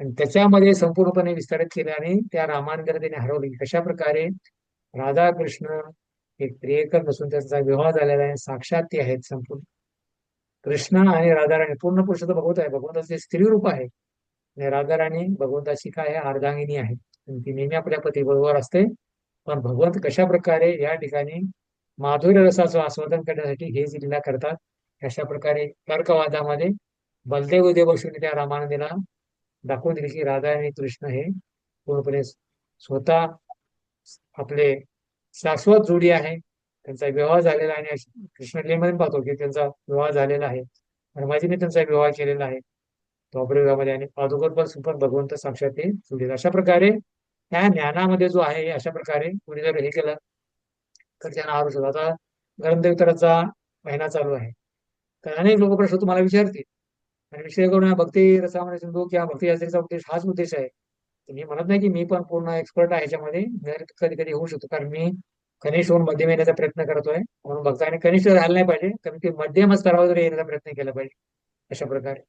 आणि त्याच्यामध्ये संपूर्णपणे विस्तारित केले आणि त्या रामानंदला त्यांनी हरवले. कशा प्रकारे राधा कृष्ण एक प्रियकर नसून त्यांचा विवाह झालेला आहे, साक्षात ते आहेत. संपूर्ण कृष्ण आणि राधाराणी पूर्ण पुरुष तर भगवंत आहे, भगवंताचे स्त्री रूप आहे. आणि राधाराणी भगवंताची काय आहे, अर्धांगिनी आहे. ती नेहमी आपल्या पती बरोबर असते. पण भगवंत कशा प्रकारे या ठिकाणी माधुर्य रसाचं आस्वादन करण्यासाठी हे जी लीला करतात, अशा प्रकारे तर्कवादामध्ये बलदेव विद्याभूषण त्या रामानंदीला दाखवून दिले की राधा आणि कृष्ण हे पूर्णपणे स्वतः आपले शाश्वत जोडी आहे. त्यांचा विवाह झालेला आहे आणि कृष्ण लीलेमध्ये पाहतो की त्यांचा विवाह झालेला आहे. धर्माजीने त्यांचा विवाह केलेला आहे द्वापर युगामध्ये आणि पादुकर पण भगवंत साक्षात ते जोडले. अशा प्रकारे त्या ज्ञानामध्ये जो आहे अशा प्रकारे कोणी जर हे केलं तर त्यांना आरू शकतो. आता ग्रंथवितराचा महिना चालू आहे, तर अनेक लोक प्रश्न तुम्हाला विचारतील आणि विषय करून भक्ती रसामध्ये सिंधू किंवा भक्ती यात्रेचा उद्देश हाच उद्देश आहे. मी म्हणत नाही की मी पण पूर्ण एक्सपर्ट आहे ह्याच्यामध्ये, कधी कधी होऊ शकतो, कारण मी कनिष्ठ होऊन मध्यम येण्याचा प्रयत्न करतोय. म्हणून भक्ताने कनिष्ठ राहायला नाही पाहिजे, कमी ते मध्यम स्तरावर तरी येण्याचा प्रयत्न केला पाहिजे. अशा प्रकारे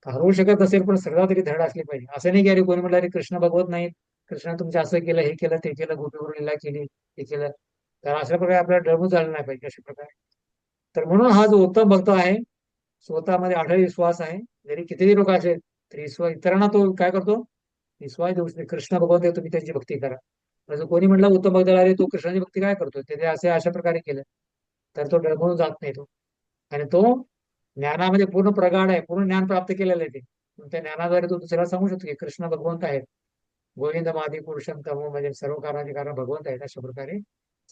हरवू शकत असेल पण श्रद्धा तरी धड असली पाहिजे. असं नाही की अरे कोणी म्हटलं अरे कृष्ण भगवत नाही, कृष्ण तुमचं असं केलं, हे केलं, ते केलं, गोपीवर लीला केली, हे केलं, तर अशा प्रकारे आपल्याला डळमून चाललं नाही पाहिजे अशा प्रकारे. तर म्हणून हा जो उत्तम भक्त आहे, स्वतःमध्ये आढळ विश्वास आहे, जरी कितीही लोक असेल तरी इतरांना तो काय करतो, विश्वास देऊ शकतो. कृष्ण भगवंत तुम्ही त्यांची भक्ती करा. जर कोणी म्हटलं उत्तम भक्ताला अरे तो कृष्णाची भक्ती काय करतो, त्याने अशा प्रकारे केलं, तर तो डळमळून जात नाही तो. आणि तो ज्ञानामध्ये पूर्ण प्रगाढ आहे, पूर्ण ज्ञान प्राप्त केलेलं आहे ते. त्या ज्ञानाद्वारे तो दुसऱ्याला सांगू शकतो की कृष्ण भगवंत आहेत, गोविंद मादी पुरुषम तमो म्हणजे सर्व कारणाचे कारण भगवंत आहेत. अशा प्रकारे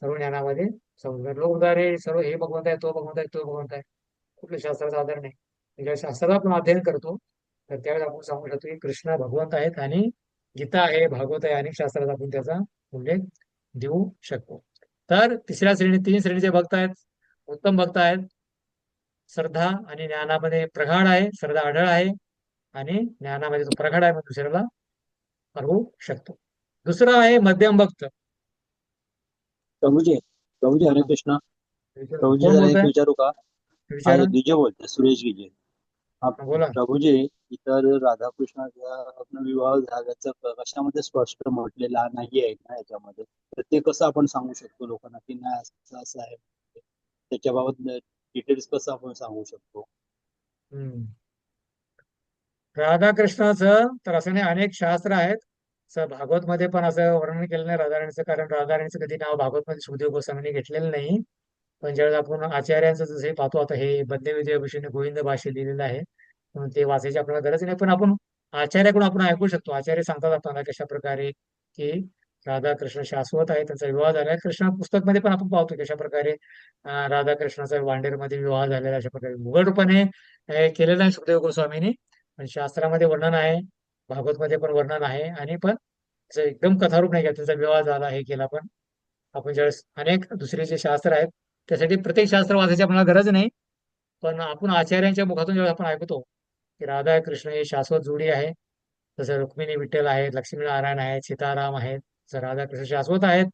सर्व ज्ञानामध्ये समजणार. लोक उदाहरण सर्व हे भगवंत आहे, तो भगवंत आहे, तो भगवंत आहे, कुठल्या शास्त्राचा आधार नाही. ज्या शास्त्राचा आपण अध्ययन करतो तर त्यावेळेस आपण सांगू शकतो की कृष्ण भगवंत आहेत आणि गीता आहे, भागवत आहे, अनेक शास्त्रात आपण त्याचा उल्लेख देऊ शकतो. तर तिसऱ्या श्रेणी 3 श्रेणीचे भक्त आहेत, उत्तम भक्त आहेत. श्रद्धा आणि ज्ञानामध्ये प्रगाढ आहे, श्रद्धा आढळ आहे आणि ज्ञानामध्ये तो प्रगाढ आहे, म्हणजे दुसऱ्याला हरवू शकतो. दुसरा आहे मध्यम भक्त. प्रभुजी प्रभुजी हरे कृष्ण. प्रभुजी कोण जरा एक बोलताय? विचारू का? हा विचारा. गिजे बोलतोय, सुरेश गिजे. हा बोला. प्रभुजी, इतर राधाकृष्णाचा विवाह झाल्याचं कशामध्ये स्पष्ट म्हटलेला नाहीये ना याच्यामध्ये, तर ते कसं आपण सांगू शकतो लोकांना की नाही असं असं आहे, त्याच्याबाबत डिटेल्स कसं आपण सांगू शकतो? हम्म. राधाकृष्णाचं तर असं नाही, अनेक शास्त्र आहेत. भागवत मध्ये पण असं वर्णन केलं नाही राधाराणीचं, कारण राधाराणीचं कधी नाव भागवत मध्ये सुखदेव गोस्वामींनी घेतलेलं नाही. पण ज्यावेळेस आपण आचार्यांचं जसं हे पाहतो, आता हे बद्यविजयभूषण गोविंद भाषे लिहिलेलं आहे, म्हणून ते वाचायची आपल्याला गरज नाही. पण आपण आचार्याकडून आपण ऐकू शकतो. आचार्य सांगतात आपल्याला कशा प्रकारे की राधाकृष्ण शाश्वत आहे, त्यांचा विवाह झाला. कृष्ण पुस्तक मध्ये पण आपण पाहतो कशा प्रकारे राधाकृष्णाचा वांडेरमध्ये विवाह झालेला, अशा प्रकारे उघड रूपाने केलेला आहे सुखदेव गोस्वामींनी. पण शास्त्रामध्ये वर्णन आहे, भागवत मध्ये पण वर्णन आहे, आणि पण असं एकदम कथारूप नाही का त्यांचा विवाह झाला हे केला. पण आपण ज्यावेळेस अनेक दुसरे जे शास्त्र आहेत, त्यासाठी प्रत्येक शास्त्र वाचायची आपल्याला गरज नाही. पण आपण आचार्यांच्या मुखातून जेव्हा आपण ऐकतो की राधा कृष्ण ही शाश्वत जोडी आहे, जसं रुक्मिणी विठ्ठल आहेत, लक्ष्मीनारायण आहेत, सीताराम आहेत, जसं राधा कृष्ण शाश्वत आहेत,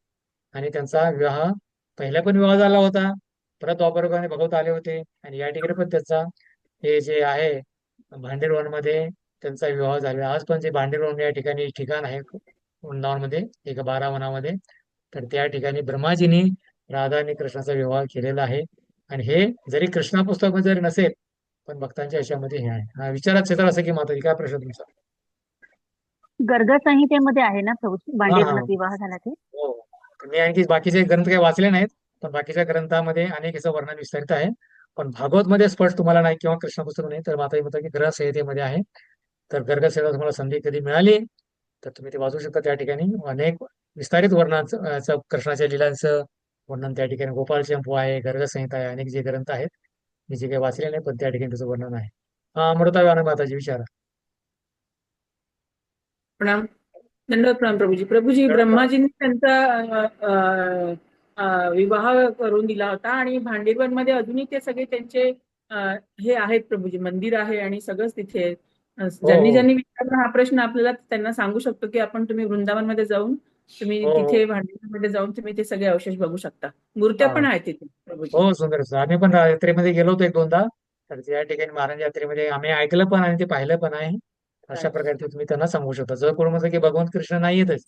आणि त्यांचा विवाह पहिला पण विवाह झाला होता, परत द्वापरयुगाने भगवत आले होते, आणि या ठिकाणी पण त्याचा हे जे आहे भांडेरवनमध्ये त्यांचा विवाह झालेला. आज पण जे भांडेरवन या ठिकाणी ठिकाण आहे वृंदावनमध्ये, एका 12 वनामध्ये, तर त्या ठिकाणी ब्रह्माजींनी राधा आणि कृष्णाचा विवाह केलेला आहे. आणि हे जरी कृष्णा पुस्तकामध्ये जरी नसेल, पण भक्तांच्या याच्यामध्ये हे आहे. हा विचारात क्षेत्र असं की माताजी, काय प्रश्न तुमचा? गर्ग संहितेमध्ये आहे ना प्रभू, हा हा भांडेरवनात विवाह झाला ते? हो. मी आणखी बाकीचे ग्रंथ काही वाचले नाहीत, पण बाकीच्या ग्रंथामध्ये अनेक याचं वर्णन विस्तारित आहे. पण भागवत मध्ये स्पष्ट तुम्हाला नाही, किंवा कृष्ण पुस्तक नाही, तर माताजी म्हणतात की ग्रह संहितेमध्ये आहे. तर गर्ग संहिता तुम्हाला संधी कधी मिळाली तर तुम्ही ते वाचू शकता. त्या ठिकाणी अनेक विस्तारित वर्णनाचं कृष्णाच्या लीलांचं वर्णन त्या ठिकाणी, गोपाल चंपू आहे, गर्ग संहिता आहे, अनेक जे ग्रंथ आहेत, मी जे काही वाचले नाही, पण त्या ठिकाणी त्याचं वर्णन आहे. हा, अमृता माताजी विचारा. प्रणाम. दंडवत प्रणाम प्रभूजी. प्रभूजी, ब्रह्माजींनी त्यांचा विवाह करून दिला होता, आणि भांडेरवन मध्ये अजूनही ते सगळे त्यांचे हे आहेत प्रभूजी, मंदिर आहे आणि सगळंच तिथे आहे. ज्यांनी ज्यांनी विचारला हा प्रश्न आपल्याला त्यांना सांगू शकतो की तुम्ही वृंदावन मध्ये जाऊन तुम्ही हो, तिथे हो. भांडेरवन मध्ये जाऊन तुम्ही ते सगळे अवशेष बघू शकता. मूर्त्या हा. पण आहेत तिथे प्रभूजी. हो, सुंदर. आम्ही पण यात्रेमध्ये गेलो होतो 1-2दा. तर त्या ठिकाणी महाराज यात्रेमध्ये आम्ही ऐकलं पण आणि ते पाहिलं पण आहे. अशा प्रकारे ते तुम्ही त्यांना सांगू शकता. जर कोण म्हणतं की भगवंत कृष्ण नाही येतच,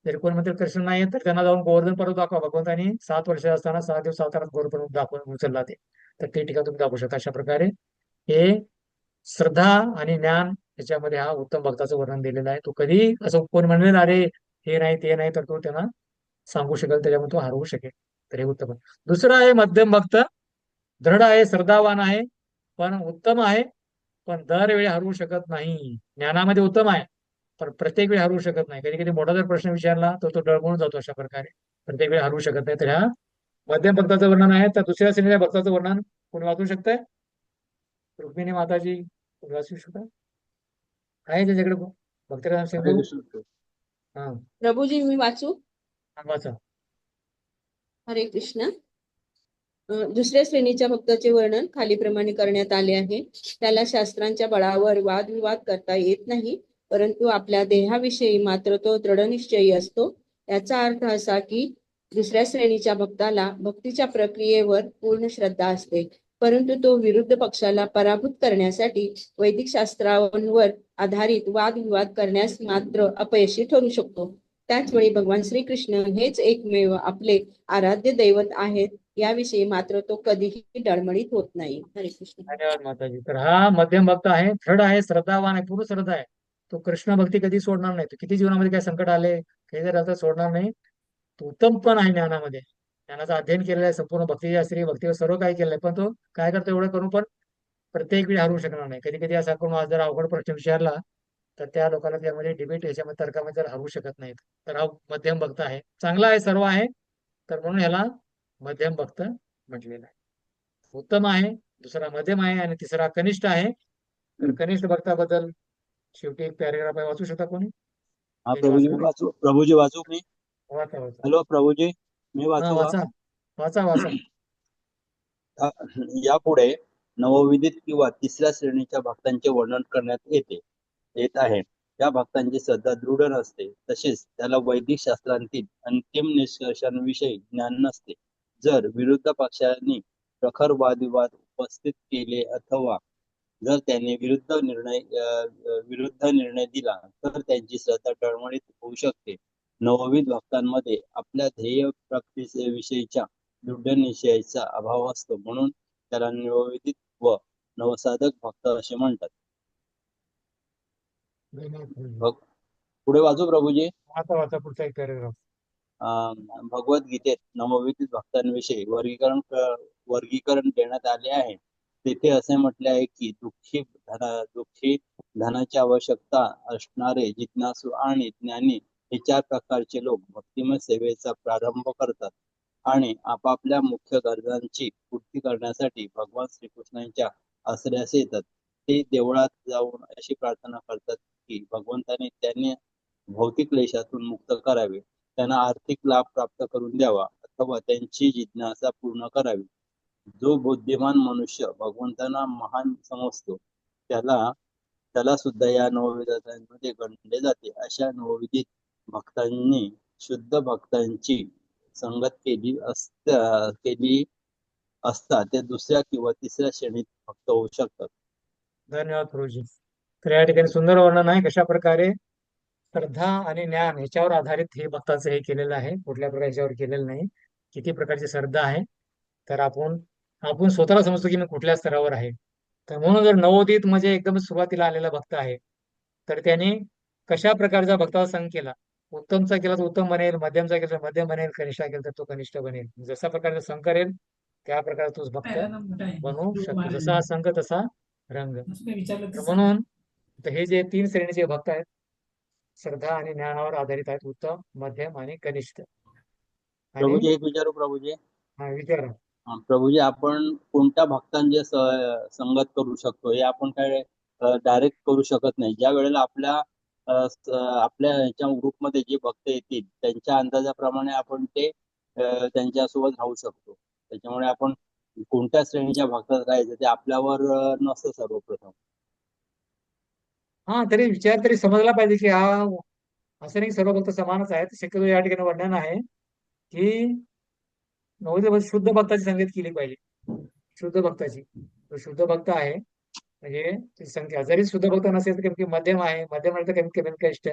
जर कोण म्हणतं कृष्ण नाही येत, तर त्यांना जाऊन गोवर्धन पर्वत दाखवा. भगवंतानी 7 वर्ष असताना 6 दिवस अवतारात गोवर्धन पर्वत दाखवून उचलला ते, तर ते ठिकाण तुम्ही दाखवू शकता. अशा प्रकारे हे श्रद्धा आणि ज्ञान याच्यामध्ये हा उत्तम भक्ताचं वर्णन दिलेलं आहे. तो कधी असं कोण म्हणेल अरे हे नाही ते नाही, तर तो त्यांना सांगू शकेल, त्याच्यामध्ये तो हरवू शकेल. तर हे उत्तम आहे. दुसरं आहे मध्यम भक्त. दृढ आहे, श्रद्धावान आहे, पण उत्तम आहे, पण दरवेळी हरवू शकत नाही. ज्ञानामध्ये उत्तम आहे, पण प्रत्येक वेळी हरवू शकत नाही. कधी कधी मोठा जर प्रश्न विचारला तर तो डळमळून जातो. अशा प्रकारे प्रत्येक वेळी हरवू शकत नाही. तर ह्या मध्यम भक्ताचं वर्णन आहे. तर दुसऱ्या श्रेणीच्या भक्ताचं वर्णन कोणी वाचू शकतंय? रुक्मिणी माताजी कोणी वाचू शकता? आहे त्याच्याकडे भक्तराम सिंधू? हा, प्रभूजी, मी वाचू? वाचा. हरे कृष्ण. दुसऱ्या श्रेणीच्या भक्ताचे वर्णन खालीप्रमाणे करण्यात आले आहे. त्याला शास्त्रांच्या बळावर वादविवाद करता येत नाही, परंतु आपल्या देहाविषयी मात्र तो दृढनिश्चयी असतो. याचा अर्थ असा की दुसऱ्या श्रेणीच्या भक्ताला भक्तीच्या प्रक्रियेवर पूर्ण श्रद्धा असते, परंतु तो विरुद्ध पक्षाला पराभूत करण्यासाठी वैदिक शास्त्रांवर आधारित वादविवाद करण्यास मात्र अपयशी ठरू शकतो. त्याचवेळी भगवान श्रीकृष्ण हेच एकमेव आपले आराध्य दैवत आहेत, याविषयी मात्र तो कधीही डळमळीत होत नाही. हरे कृष्ण. धन्यवाद माताजी. तर हा मध्यम भक्त आहे, दृढ आहे, श्रद्धावान आहे, पूर्ण श्रद्धा आहे. तो कृष्ण भक्ती कधी सोडणार नाही. तो किती जीवनामध्ये काय संकट आले, काही जर आता सोडणार नाही. तो उत्तम पण आहे ज्ञानामध्ये, ज्ञानाचं अध्ययन केलेलं आहे, संपूर्ण भक्तीशास्त्री भक्तीवर सर्व काही केलेलं आहे. पण तो काय करतो, एवढं करून पण प्रत्येक वेळी हरवू शकणार नाही. कधी कधी असा करून जर अवघड प्रश्न विचारला तर त्या लोकांना त्यामध्ये डिबेट याच्यामध्ये तर्कामध्ये जर हरवू शकत नाहीत. तर हा मध्यम भक्त आहे, चांगला आहे, सर्व आहे. तर म्हणून ह्याला मध्यम भक्त म्हटलेलं आहे. उत्तम आहे, दुसरा मध्यम आहे, आणि तिसरा कनिष्ठ आहे. तर कनिष्ठ भक्ताबद्दल शेवटी एक पॅरेग्राफ आहे, वाचू शकता कोणी? हा प्रभूजी, मी वाचू? प्रभूजी वाचू मी? वाचा वाचा. हॅलो प्रभूजी, मी हा, वाचू? वाचा वाचा वाचा. यापुढे नवविदित किंवा तिसऱ्या श्रेणीच्या भक्तांचे वर्णन करण्यात येत आहे. या भक्तांची श्रद्धा दृढ नसते, तसेच त्याला वैदिक शास्त्रांतील अंतिम निष्कर्षांविषयी ज्ञान नसते. जर विरुद्ध पक्षांनी प्रखर वादविवाद उपस्थित केले अथवा जर त्याने विरुद्ध निर्णय दिला तर त्यांची श्रद्धा डळमळीत होऊ शकते. नवविध भक्तांमध्ये आपल्या ध्येय प्राप्तीविषयीच्या दृढ निश्चयाचा अभाव असतो, म्हणून त्याला नवविदित व नवसाधक भक्त असे म्हणतात. भग- पुढे वाचू प्रभूजी. आता वाचा पुढचा एक पॅरेग्राफ. भगवद्गीतेत नवविदित भक्तांविषयी वर्गीकरण देण्यात आले आहे. तेथे असे म्हटले आहे की दुःखी धनाची आवश्यकता असणारे जिज्ञासू आणि ज्ञानी हे 4 प्रकारचे लोक भक्तिमय सेवेचा प्रारंभ करतात आणि आपापल्या मुख्य गरजांची पूर्ती करण्यासाठी भगवान श्रीकृष्णांच्या आश्रयास येतात. ते देवळात जाऊन अशी प्रार्थना करतात की भगवंताने त्यांनी भौतिक क्लेशातून मुक्त करावे, त्यांना आर्थिक लाभ प्राप्त करून द्यावा अथवा त्यांची जिज्ञासा पूर्ण करावी. जो बुद्धिमान मनुष्य भगवंतांना महान समजतो त्याला सुद्धा या नवविधांमध्ये गणले जाते. अशा नवविदित भक्तांनी शुद्ध भक्तांची संगत केली असता ते दुसऱ्या किंवा तिसऱ्या श्रेणीत भक्त होऊ शकतात. धन्यवाद प्रभूजी. तर या ठिकाणी सुंदर वर्णन आहे कशा प्रकारे श्रद्धा आणि ज्ञान ह्याच्यावर आधारित हे भक्ताचं हे केलेलं आहे. कुठल्या प्रकारे ह्याच्यावर केलेलं नाही. किती प्रकारची श्रद्धा आहे तर आपण स्वतःला समजतो की मी कुठल्या स्तरावर आहे. तर म्हणून जर नवोदित म्हणजे एकदम सुरुवातीला आलेला भक्त आहे तर त्याने कशा प्रकारचा भक्ताचा संग केला, उत्तमचा केला तर उत्तम बनेल, मध्यमचा केला तर मध्यम बनेल, कनिष्ठ केला तर तो कनिष्ठ बनेल. जसा प्रकारचा संग करेल त्या प्रकारे तोच भक्त बनवू शकतो. जसा संघ तसा रंग. तर म्हणून तर हे जे 3 श्रेणीचे भक्त आहेत श्रद्धा आणि ज्ञानावर आधारित आहेत, उत्तम, मध्यम आणि कनिष्ठ. आणि प्रभूजी एक विचारू प्रभूजी. विचारा. प्रभूजी आपण कोणत्या भक्तांचे संगत करू शकतो हे आपण काय डायरेक्ट करू शकत नाही. ज्या वेळेला आपल्या ह्याच्या ग्रुपमध्ये जे भक्त येतील त्यांच्या अंदाजाप्रमाणे आपण ते त्यांच्यासोबत राहू शकतो. त्याच्यामुळे आपण कोणत्या श्रेणीच्या भक्तात राहायचं ते आपल्यावर नसतं सर्वप्रथम. तरी विचार तरी समजला पाहिजे की हा असं नाही सर्व भक्त समानच आहेत. शक्यतो या ठिकाणी वर्णन आहे की नवोदित शुद्ध भक्ताची संगत केली पाहिजे. शुद्ध भक्ताची जो शुद्ध भक्त आहे म्हणजे ती संख्या जरी शुद्ध भक्त नसेल तर कमी मध्यम आहे, मध्यम म्हणजे कमीत कमी कनिष्ठ.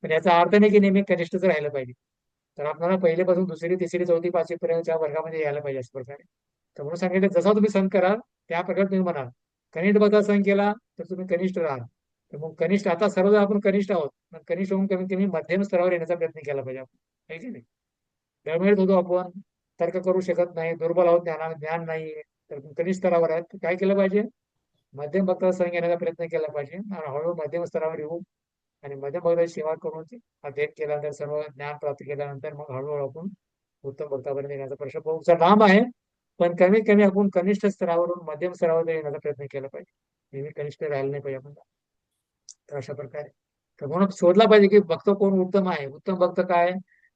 पण याचा अर्थ नाही की नेहमी कनिष्ठच राहिलं पाहिजे. तर आपल्याला पहिलेपासून दुसरी तिसरी चौथी पाचवी पर्यंतच्या वर्गामध्ये यायला पाहिजे अशा प्रकारे. तर म्हणून सांगितलं जसा तुम्ही संघ कराल त्या प्रकारे तुम्ही म्हणाल. कनिष्ठ भक्ता संघ केला तर तुम्ही कनिष्ठ राहाल. तर मग कनिष्ठ आता सर्वजण आपण कनिष्ठ आहोत, पण कनिष्ठ होऊन कमीत कमी मध्यम स्तरावर येण्याचा प्रयत्न केला पाहिजे आपण, आहे की नाही. डळमळीत होतो आपण, तर्क करू शकत नाही, दुर्बल आहोत, ज्ञान नाहीये, तर कनिष्ठ स्तरावर आहेत तर काय केलं पाहिजे, मध्यम भक्ताचा संघ घेण्याचा प्रयत्न केला पाहिजे. आणि हळूहळू मध्यम स्तरावर येऊ आणि मध्यम भक्ताची सेवा करून अध्ययन केल्यानंतर सर्व ज्ञान प्राप्त केल्यानंतर मग हळूहळू आपण उत्तम भक्तापर्यंत येण्याचा प्रश्न बहुसा लांब आहे. पण कमीत कमी आपण कनिष्ठ स्तरावरून मध्यम स्तरावर येण्याचा प्रयत्न केला पाहिजे. नेहमी कनिष्ठ राहिलं नाही पाहिजे आपण. तर अशा प्रकारे तर म्हणून शोधला पाहिजे की भक्त कोण उत्तम आहे. उत्तम भक्त काय,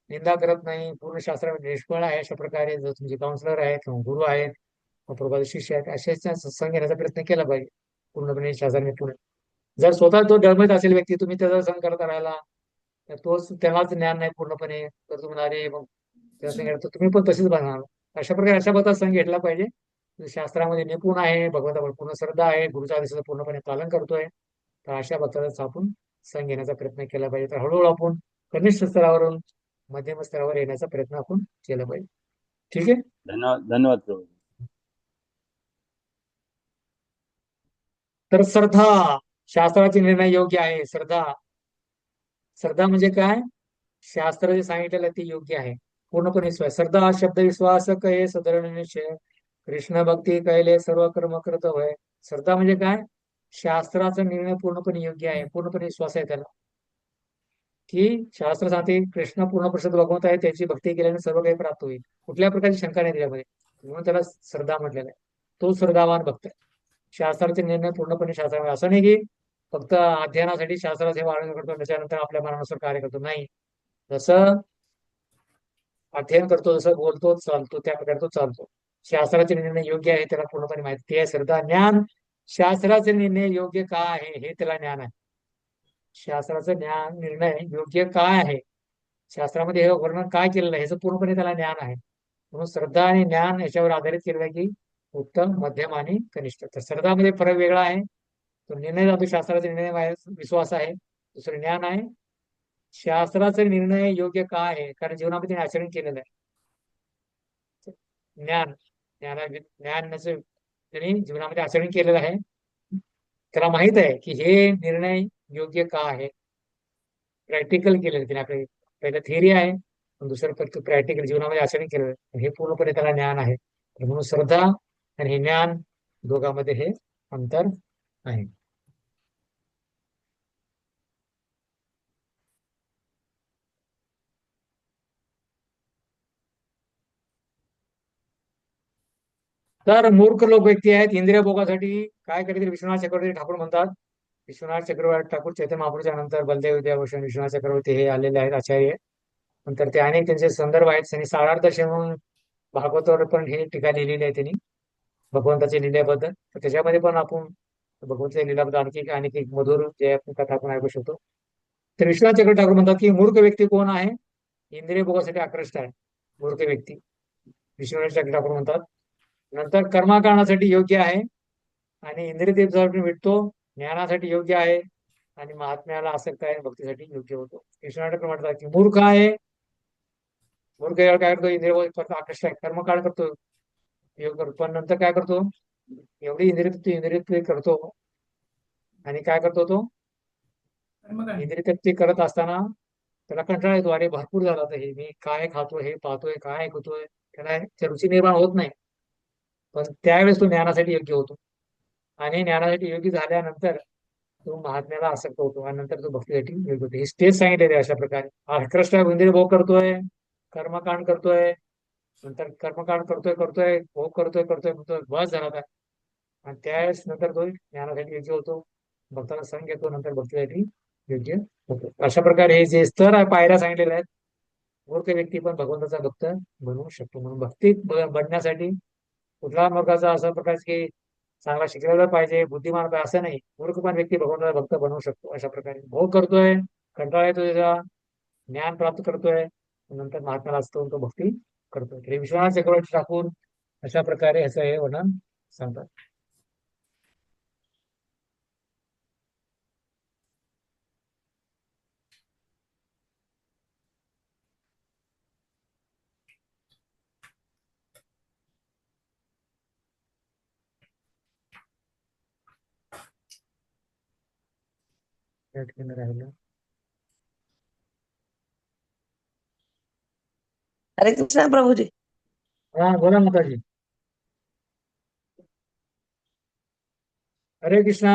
निंदा करत नाही, पूर्ण शास्त्रामध्ये निष्फळ आहे. अशा प्रकारे जर तुमचे काउन्सिलर आहेत किंवा गुरु आहेत प्रभात शिष्य आहेत अशाच सत्संग घेण्याचा प्रयत्न केला पाहिजे पूर्णपणे शास्त्राने पुढे. जर स्वतः तो डळमळीत असेल व्यक्ती, तुम्ही त्याचा संग करता राहिला तर तोच त्यालाच ज्ञान नाही पूर्णपणे, तर तुम्हाला अरे मग त्या संग तर तुम्ही पण तसेच बनणार. अशा प्रकारे अशा भक्ताचा संघ घेतला पाहिजे. शास्त्रामध्ये निपुण आहे, भगवंतावर पूर्ण श्रद्धा आहे, गुरुच्या आदेशाचं पूर्णपणे पालन करतोय, तर अशा भक्ताचा आपण संघ घेण्याचा प्रयत्न केला पाहिजे. तर हळूहळू आपण कनिष्ठ स्तरावरून मध्यम स्तरावर येण्याचा प्रयत्न आपण केला पाहिजे. ठीक आहे. धन्यवाद प्रभू. तर श्रद्धा शास्त्राचे निर्णय योग्य आहे. श्रद्धा म्हणजे काय, शास्त्र जे सांगितलेलं ते योग्य आहे, पूर्णपणे विश्वास. श्रद्धा हा शब्द विश्वास कहे सदृढ निश्चय, कृष्ण भक्ती कहले सर्व कर्म करत होय. श्रद्धा म्हणजे काय, शास्त्राचा निर्णय पूर्णपणे योग्य आहे, पूर्णपणे विश्वास आहे त्याला की शास्त्र सांगते कृष्ण पूर्ण प्रसिद्ध भगवंत आहे, त्याची भक्ती केल्याने सर्व काही प्राप्त होईल, कुठल्या प्रकारची शंका नाही त्याच्यामध्ये. म्हणून त्याला श्रद्धा म्हटलेला आहे. तो श्रद्धावान भक्त आहे. शास्त्राचे निर्णय पूर्णपणे शास्त्रावर, असं नाही की फक्त अध्ययनासाठी शास्त्राचे वाढवून करतो त्याच्यानंतर आपल्या मनानुसार कार्य करतो, नाही. जसं अध्ययन करतो, जसं बोलतो चालतो त्या प्रकारे तो चालतो. शास्त्राचे निर्णय योग्य आहे त्याला पूर्णपणे माहिती आहे. श्रद्धा ज्ञान, शास्त्राचे निर्णय योग्य का आहे हे त्याला ज्ञान आहे. शास्त्राचा ज्ञान निर्णय योग्य काय आहे, शास्त्रामध्ये हे वर्णन काय केलेलं आहे ह्याचं पूर्णपणे त्याला ज्ञान आहे. म्हणून श्रद्धा आणि ज्ञान याच्यावर आधारित केलेलं आहे की उत्तम, मध्यम आणि कनिष्ठ. तर श्रद्धामध्ये फरक वेगळा आहे. तो निर्णय जातो, शास्त्राचा निर्णय विश्वास आहे. दुसरं ज्ञान आहे, शास्त्राचा निर्णय योग्य का आहे? कारण जीवनामध्ये त्याने आचरण केलेलं आहे. ज्ञानाचं त्यांनी जीवनामध्ये आचरण केलेलं आहे. त्याला माहित आहे की हे निर्णय योग्य का आहे. प्रॅक्टिकल केलेलं त्याने. आपले पहिलं थिअरी आहे, पण दुसरं फक्त प्रॅक्टिकल जीवनामध्ये आचरण केलेलं आहे. हे पूर्णपणे त्याला ज्ञान आहे. तर म्हणून श्रद्धा आणि हे ज्ञान दोघांमध्ये हे अंतर आहे. तर मूर्ख लोक व्यक्ती आहेत इंद्रिय भोगासाठी काय करतील? विश्वनाथ चक्रवर्ती ठाकूर म्हणतात. विश्वनाथ चक्रवर्ती ठाकूर चैतन्य महाप्रभूच्या नंतर बलदेव विद्याभूषण विश्वनाथ चक्रवर्ती हे आलेले आहेत आचार्य. नंतर ते अनेक त्यांचे संदर्भ आहेत. त्यांनी सारार्थ दर्शन म्हणून भागवतावर पण हे टीका लिहिलेली आहे त्यांनी भगवंताच्या लिहिल्याबद्दल. तर त्याच्यामध्ये पण आपण भगवंताच्या लिहिल्याबद्दल आणखी एक मधुर जे आपण कथा आपण ऐकू शकतो. तर विश्वनाथ चक्रवर्ती ठाकूर म्हणतात की मूर्ख व्यक्ती कोण आहे? इंद्रिय भोगासाठी आकृष्ट आहे मूर्ख व्यक्ती, विश्वनाथ चक्रवर्ती ठाकूर म्हणतात. नंतर कर्माकरणासाठी योग्य आहे आणि इंद्रिय देवतासाठी भेटतो, ज्ञानासाठी योग्य आहे आणि महात्म्याला आसक्त आहे, भक्तीसाठी योग्य होतो. विश्वनाथ ठाकूर म्हणतात की मूर्ख आहे. मूर्ख काय करतो? इंद्रिय भोग आकृष्ट आहे, कर्मकांड करतो, योग करतो, पण नंतर काय करतो? एवढी इंद्रिय करतो आणि काय करतो तो? कर्मकांड. इंद्रिय तृप्ती करत असताना त्याला कंटाळा येतो. अरे भरपूर झाला तर हे मी काय खातोय, हे पाहतोय, काय ऐकतोय, त्याला रुची निर्माण होत नाही. पण त्यावेळेस तो ज्ञानासाठी योग्य होतो आणि ज्ञानासाठी योग्य झाल्यानंतर तो महात्म्याला आसक्त होतो आणि नंतर तो भक्तीसाठी योग्य होतो. हे स्टेज सांगितलेले अशा प्रकारे. आकृष्ट इंद्रिय भोग करतोय, कर्मकांड करतोय, नंतर कर्मकांड करतोय भोग करतोय बस झाला काय. आणि त्यावेळेस नंतर तो ज्ञानासाठी योग्य होतो, भक्ताला संग घेतो, नंतर भक्तीसाठी योग्य होतो. अशा प्रकारे हे जे स्तर पायऱ्या सांगितलेल्या आहेत, मूर्ख व्यक्ती पण भगवंताचा भक्त बनवू शकतो. म्हणून भक्तीत बनण्यासाठी कुठला मार्गाचा असा प्रकार की चांगला शिकलेला पाहिजे, बुद्धिमान पाहिजे असं नाही. मूर्ख पण व्यक्ती भगवंताचा भक्त बनवू शकतो. अशा प्रकारे भोग करतोय, कंटाळा येतो त्याचा, ज्ञान प्राप्त करतोय, नंतर महात्म्याला असतो तो भक्ती करतोय. हे विश्वनाथ चक्रवर्ती ठाकूर अशा प्रकारे ह्याचं हे वर्णन सांगतात. या ठिकाणी राहिलं. हरे कृष्णा प्रभुजी. हा बोला माताजी. हरे कृष्णा.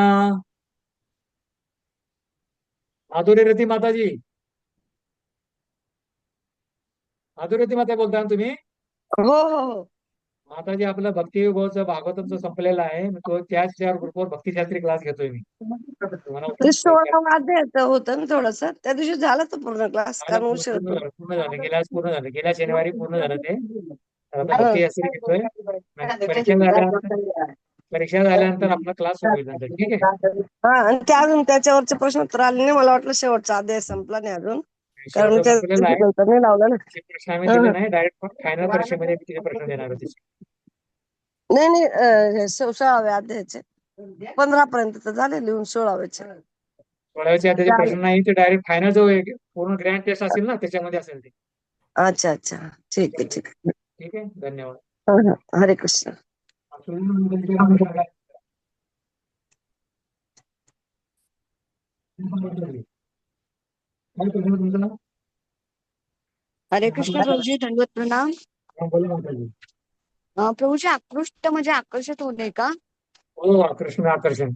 माधुरी रती माताजी, माधुरी रती माता बोलता ना तुम्ही? हो हो हो. माताजी आपलं भक्ती विभागचं भागवतमचं संपलेलं आहे. तो त्याच ग्रुपवर भक्तिशास्त्री क्लास घेतोय मी. तुम्हाला ते 16 अध्यायाचं होतं ना थोडस, त्या दिवशी झाला तो पूर्ण क्लास कारण उशीर होतो. पूर्ण झालं पूर्ण झालं गेल्या शनिवारी पूर्ण झालं ते. आता भक्तिशास्त्री घेतोय. परीक्षा झाल्यानंतर आपला क्लास सुरू होईल नंतर. ठीक आहे. हा, आणि त्या अजून त्याच्यावरचे प्रश्न उत्तर आले नाही. मला वाटलं शेवटचा अध्याय संपला नाही अजून, कारण मी संपलेला आहे. नाही लावला ना. प्रश्न आम्ही दिले नाही, डायरेक्ट फायनल परीक्षेमध्ये तिथे प्रश्न देणार होते. नाही नाही, 16व्या अध्यायाचे 15 पर्यंत तर झाले लिहून. 16व्याचे 16व्याचे अध्यायाचे प्रश्न नाही, ते डायरेक्ट फायनल जो पूर्ण ग्रँड टेस्ट असेल ना त्याच्यामध्ये असेल ते. अच्छा अच्छा, ठीक आहे ठीक आहे. ठीक आहे, धन्यवाद. हरे कृष्ण. हरे कृष्ण प्रभूजी, दंडवत प्रणाम. प्रभूजी, आकृष्ट म्हणजे आकर्षित होणे का? हो, आकर्षण आकर्षण.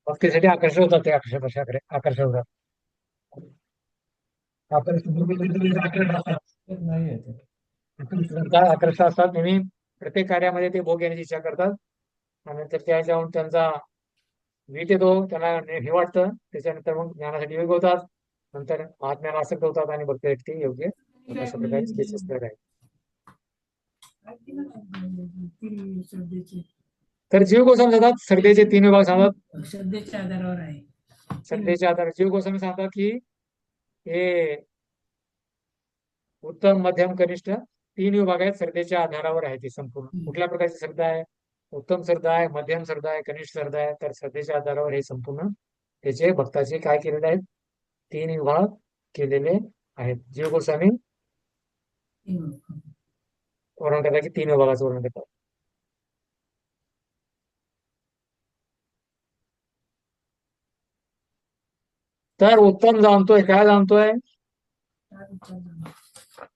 भक्तीसाठी आकर्षण होतात ते आकर्षण होतात. आकर्षण असतात नेहमी. प्रत्येक कार्यामध्ये ते भोग घेण्याची इच्छा करतात आणि नंतर त्या जाऊन त्यांचा वीट येतो, त्यांना हे वाटतं, त्याच्यानंतर मग ज्ञानासाठी योग्य होतात, नंतर महात्म्याला आसक्त होतात आणि भक्तीसाठी ते योग्य होतात. अशा प्रकारे स्पेसेस आहे. तर जीव गोस्वामी सांगतात श्रद्धेचे 3 विभाग सांगतात. श्रद्धेच्या आधारावर आहे. श्रद्धेच्या आधारावर जीव गोस्वामी सांगतात की हे उत्तम, मध्यम, कनिष्ठ 3 विभाग आहेत. श्रद्धेच्या आधारावर आहे ती संपूर्ण. कुठल्या प्रकारची श्रद्धा आहे? उत्तम श्रद्धा आहे, मध्यम श्रद्धा आहे, कनिष्ठ श्रद्धा आहे. तर श्रद्धेच्या आधारावर हे संपूर्ण त्याचे भक्ताचे काय केलेले आहेत, 3 विभाग केलेले आहेत. जीव गोस्वामी वर्णन करतात की 3 विभागाचं वर्णन करतात. तर उत्तम जाणतोय, काय जाणतोय,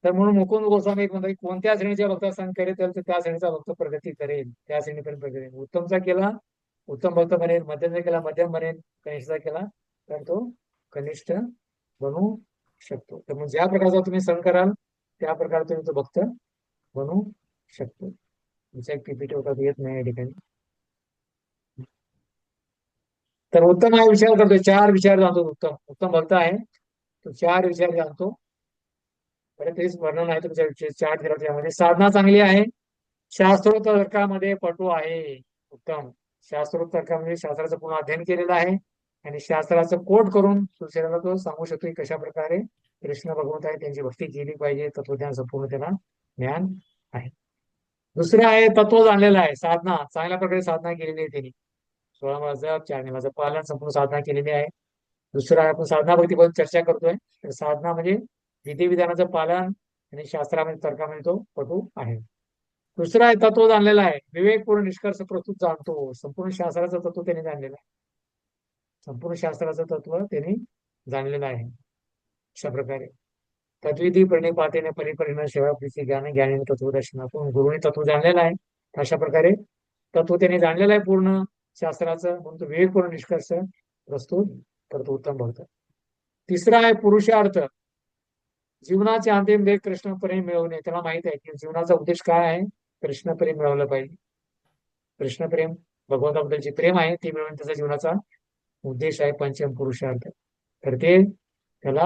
तर म्हणून मुकुंद गोस्वामी एक म्हणतात की कोणत्या श्रेणीच्या भक्ता संग करेल तर त्या श्रेणीचा भक्त प्रगती करेल, त्या श्रेणीपर्यंत प्रगती करेल. उत्तमचा केला उत्तम भक्त बनेल, मध्यमचा केला मध्यम बनेल, कनिष्ठचा केला तर तो कनिष्ठ बनू शकतो. तर मग ज्या प्रकारचा तुम्ही संग कराल त्या प्रकारे तुम्ही तो भक्त बनू शकतो. तुमचा एक पीपीटी होता तो येत नाही या ठिकाणी. तर उत्तम हा विचार करतोय, 4 विचार जाणतो. उत्तम उत्तम भक्त आहे तो 4 विचार जाणतो. बरं तेच वर्णन आहे तुमच्या 4 दिला त्यामध्ये. साधना चांगली आहे, शास्त्रोक्त तर्कामध्ये पटू आहे. उत्तम शास्त्रोक्त तर्कामध्ये शास्त्राचं पूर्ण अध्ययन केलेलं आहे आणि शास्त्राचं कोट करून दुसऱ्याला तो सांगू शकतो की कशा प्रकारे कृष्ण भगवंत आहे त्यांची भक्ती केली पाहिजे. तत्वज्ञान संपूर्ण त्याला ज्ञान आहे. दुसरं आहे तत्व जाणलेलं आहे. साधना चांगल्या प्रकारे साधना केलेली आहे त्यांनी. 16 माळा जप, 4 नियमाचं पालन, संपूर्ण साधना केलेली आहे. दुसरं आहे आपण साधना भक्तीबद्दल चर्चा करतोय. तर साधना म्हणजे विधिविधानाचं पालन आणि शास्त्रामध्ये तर्कामध्ये तो पटू आहे. दुसरा आहे तत्व जाणलेला आहे, विवेकपूर्ण निष्कर्ष प्रस्तुत जाणतो. संपूर्ण शास्त्राचं तत्व त्याने जाणलेलं आहे. संपूर्ण शास्त्राचं तत्व त्यांनी जाणलेलं आहे. अशा प्रकारे तद्विधी प्रणिपातेने परिपरिण सेवाप्रीती ज्ञान ज्ञानी तत्वदर्शनातून गुरुने तत्व जाणलेलं आहे. अशा प्रकारे तत्व त्याने जाणलेलं आहे पूर्ण शास्त्राचं, म्हणून तो विवेकपूर्ण निष्कर्ष प्रस्तुत करतो उत्तम भक्त. तिसरा आहे पुरुषार्थ, जीवनाचे अंतिम ध्येय कृष्णप्रेम मिळवणे. त्याला माहित आहे की जीवनाचा उद्देश काय आहे, कृष्णप्रेम मिळवलं पाहिजे. कृष्णप्रेम भगवंताबद्दलचे प्रेम आहे ते मिळवणे त्याचा जीवनाचा उद्देश आहे, पंचम पुरुषार्थ. तर ते त्याला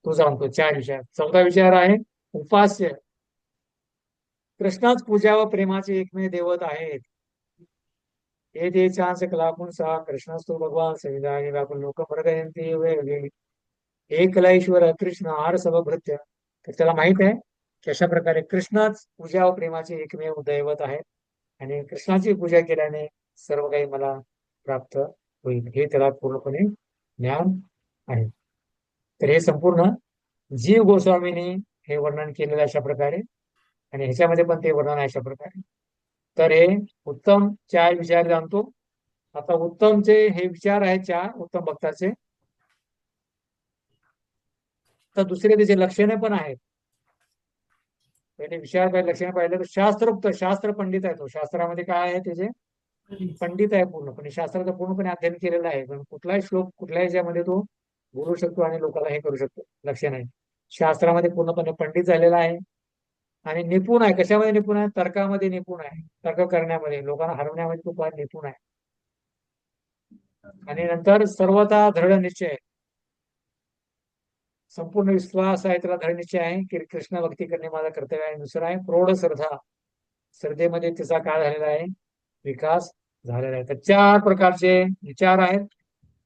तो जाणतो. 4 विचार. 14 विचार आहे उपास्य, कृष्णाच पूजा व प्रेमाचे एकमेव देवत आहेत. हे ते चांस कलापून सा कृष्णस्तो भगवान संविधानी व्याकुल लोक प्रगयंती वेगळे एकला ईश्वर कृष्ण आर भृत्य. तर त्याला माहित आहे की अशा प्रकारे कृष्णाच पूजा व प्रेमाचे एकमेव दैवत आहेत आणि कृष्णाची पूजा केल्याने सर्व काही मला प्राप्त होईल, हे त्याला पूर्णपणे ज्ञान आहे. तर हे संपूर्ण जीव गोस्वामींनी हे वर्णन केलेलं अशा प्रकारे आणि ह्याच्यामध्ये पण ते वर्णन आहे अशा प्रकारे. तर हे उत्तम 4 विचार जाणतो. आता उत्तमचे हे विचार आहेत 4 उत्तम भक्ताचे. तर दुसरे त्याचे लक्षणे पण आहेत. पहिले विचार पाहिजे, लक्षणे पाहिलं तर शास्त्रोक्त, शास्त्र पंडित आहे तो. शास्त्रामध्ये काय आहे त्याचे पंडित आहे पूर्णपणे, शास्त्राचं पूर्णपणे अध्ययन केलेलं आहे. पण कुठलाही श्लोक कुठल्याही याच्यामध्ये तो बोलू शकतो आणि लोकांना हे करू शकतो. लक्षण आहे शास्त्रामध्ये पूर्णपणे पंडित झालेला आहे आणि निपुण आहे. कशामध्ये निपुण आहे, तर्कामध्ये निपुण आहे. तर्क करण्यामध्ये, लोकांना हरवण्यामध्ये तो फार निपुण आहे. आणि नंतर सर्वथा दृढ निश्चय, संपूर्ण विश्वास आहे त्याला, दृढ निश्चय आहे की कृष्ण भक्ती करणे माझा कर्तव्य आहे. दुसरा आहे प्रौढ श्रद्धा, श्रद्धेमध्ये त्याचा काय झालेला आहे, विकास झालेला आहे. तर 4 प्रकारचे विचार आहेत,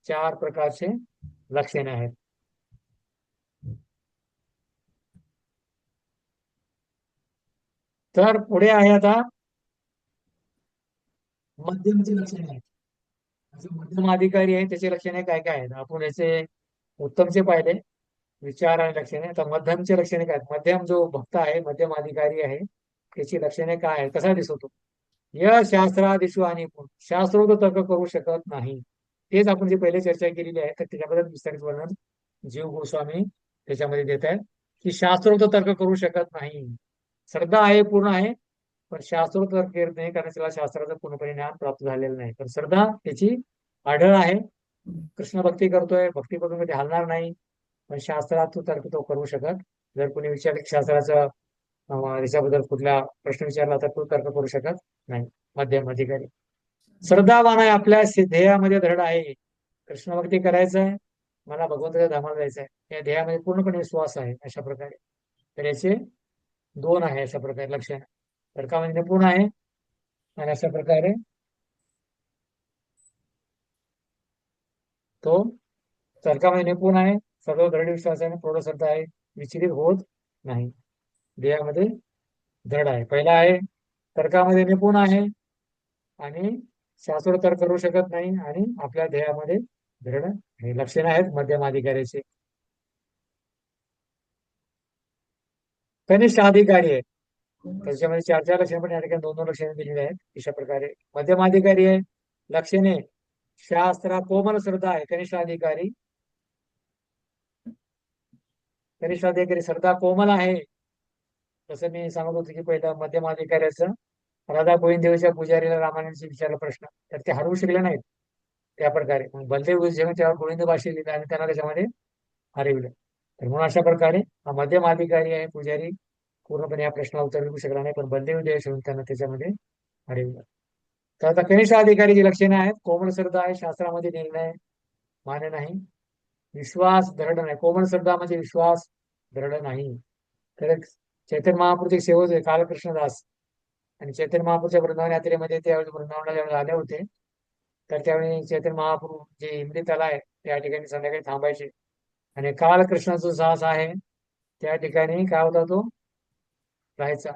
4 प्रकारचे लक्षणे आहेत. तर पुढे आहे आता मध्यमचे लक्षणे आहेत. मध्यम अधिकारी आहे त्याचे लक्षणे काय काय आहेत. आपण याचे उत्तमचे पाहिले विचार आणि लक्षणे. आता मध्यमचे लक्षणे काय आहेत. मध्यम जो भक्त आहे, मध्यम अधिकारी आहे, त्याची लक्षणे काय आहे, कसा दिसतो. या शास्त्रादिशू आणि शास्त्रोक्त तर्क करू शकत नाही. तेच आपण जे पहिले चर्चा केलेली आहे. तर त्याच्याबद्दल विस्तारित वर्णन जीव गोस्वामी त्याच्यामध्ये देत आहेत की शास्त्रोक्त तर्क करू शकत नाही. श्रद्धा आहे, पूर्ण आहे, पण शास्त्रोक्त तर्क करत नाही कारण त्याला शास्त्राचं पूर्णपणे ज्ञान प्राप्त झालेलं नाही. तर श्रद्धा त्याची आढळ आहे, कृष्ण भक्ती करतोय, भक्ती करून मध्ये हलणार नाही, पण शास्त्रात तो तर्क तो करू शकत. जर कोणी विचारलं शास्त्राचं याच्याबद्दल कुठला प्रश्न विचारला तर तो तर्क करू शकत नाही. मध्यम अधिकारी श्रद्धावान आहे, आपल्या ध्येयामध्ये दृढ आहे. कृष्ण भक्ती करायचं आहे, मला भगवंताच्या धामाला जायचं आहे, या ध्येयामध्ये पूर्णपणे विश्वास आहे. अशा प्रकारे तर याचे 2 आहे अशा प्रकारे लक्षण. तर्कामध्ये निपुण आहे आणि अशा प्रकारे तो तर्कामध्ये निपुण आहे, सर्व दृढ विश्वास आहे, प्रौढ श्रद्धा आहे, विचलित होत नाही, ध्येयामध्ये दृढ आहे. पहिला आहे तर्कामध्ये निपुण आहे आणि शास्त्रोत्तर करू शकत नाही आणि आपल्या ध्येयामध्ये दृढ आहे. लक्षणे आहेत मध्यम अधिकाऱ्याचे. कनिष्ठ अधिकारी आहे, त्याच्यामध्ये 4 लक्षणे, पण या ठिकाणी 2 लक्षणे दिलेली आहेत. अशा प्रकारे मध्यम अधिकारी आहे. लक्षणे शास्त्रा कोमल श्रद्धा आहे कनिष्ठ अधिकारी. कनिष्ठ अधिकारी श्रद्धा कोमल आहे. जसं मी सांगत होतो की पहिलं मध्यम अधिकाऱ्याचं राधा गोविंदेवीच्या पुजारीला रामायणाशी विचारला प्रश्न, तर ते हरवू शकले नाहीत. त्या प्रकारे मग बलदेव जेव्हा त्यावर गोविंद भाषे लिहिलं आणि त्यांना त्याच्यामध्ये हरविलं. तर म्हणून अशा प्रकारे हा मध्यम अधिकारी आहे पुजारी, पूर्णपणे या प्रश्नाला उत्तर देऊ शकला नाही, पण बलदेव देव शोधून त्यांना त्याच्यामध्ये हरविलं. तर आता कनिष्ठ अधिकारीची लक्षणे आहेत. कोमल श्रद्धा आहे, शास्त्रामध्ये निर्णय मान्य नाही. विश्वास दृढ नाही. कोमल श्रद्धा म्हणजे विश्वास दृढ नाही. तर चैतन्य महाप्रभूचे सेवक होते कालकृष्णदास, आणि चैतन्य महाप्रभूच्या वृंदावन यात्रेमध्ये त्यावेळी वृंदावनला ज्यावेळी आले होते, तर त्यावेळी चैतन्य महाप्रभू जे इमली तला आहे त्या ठिकाणी संध्याकाळी थांबायचे, आणि कालकृष्णाचा साहस आहे त्या ठिकाणी काय होता तो राहायचा.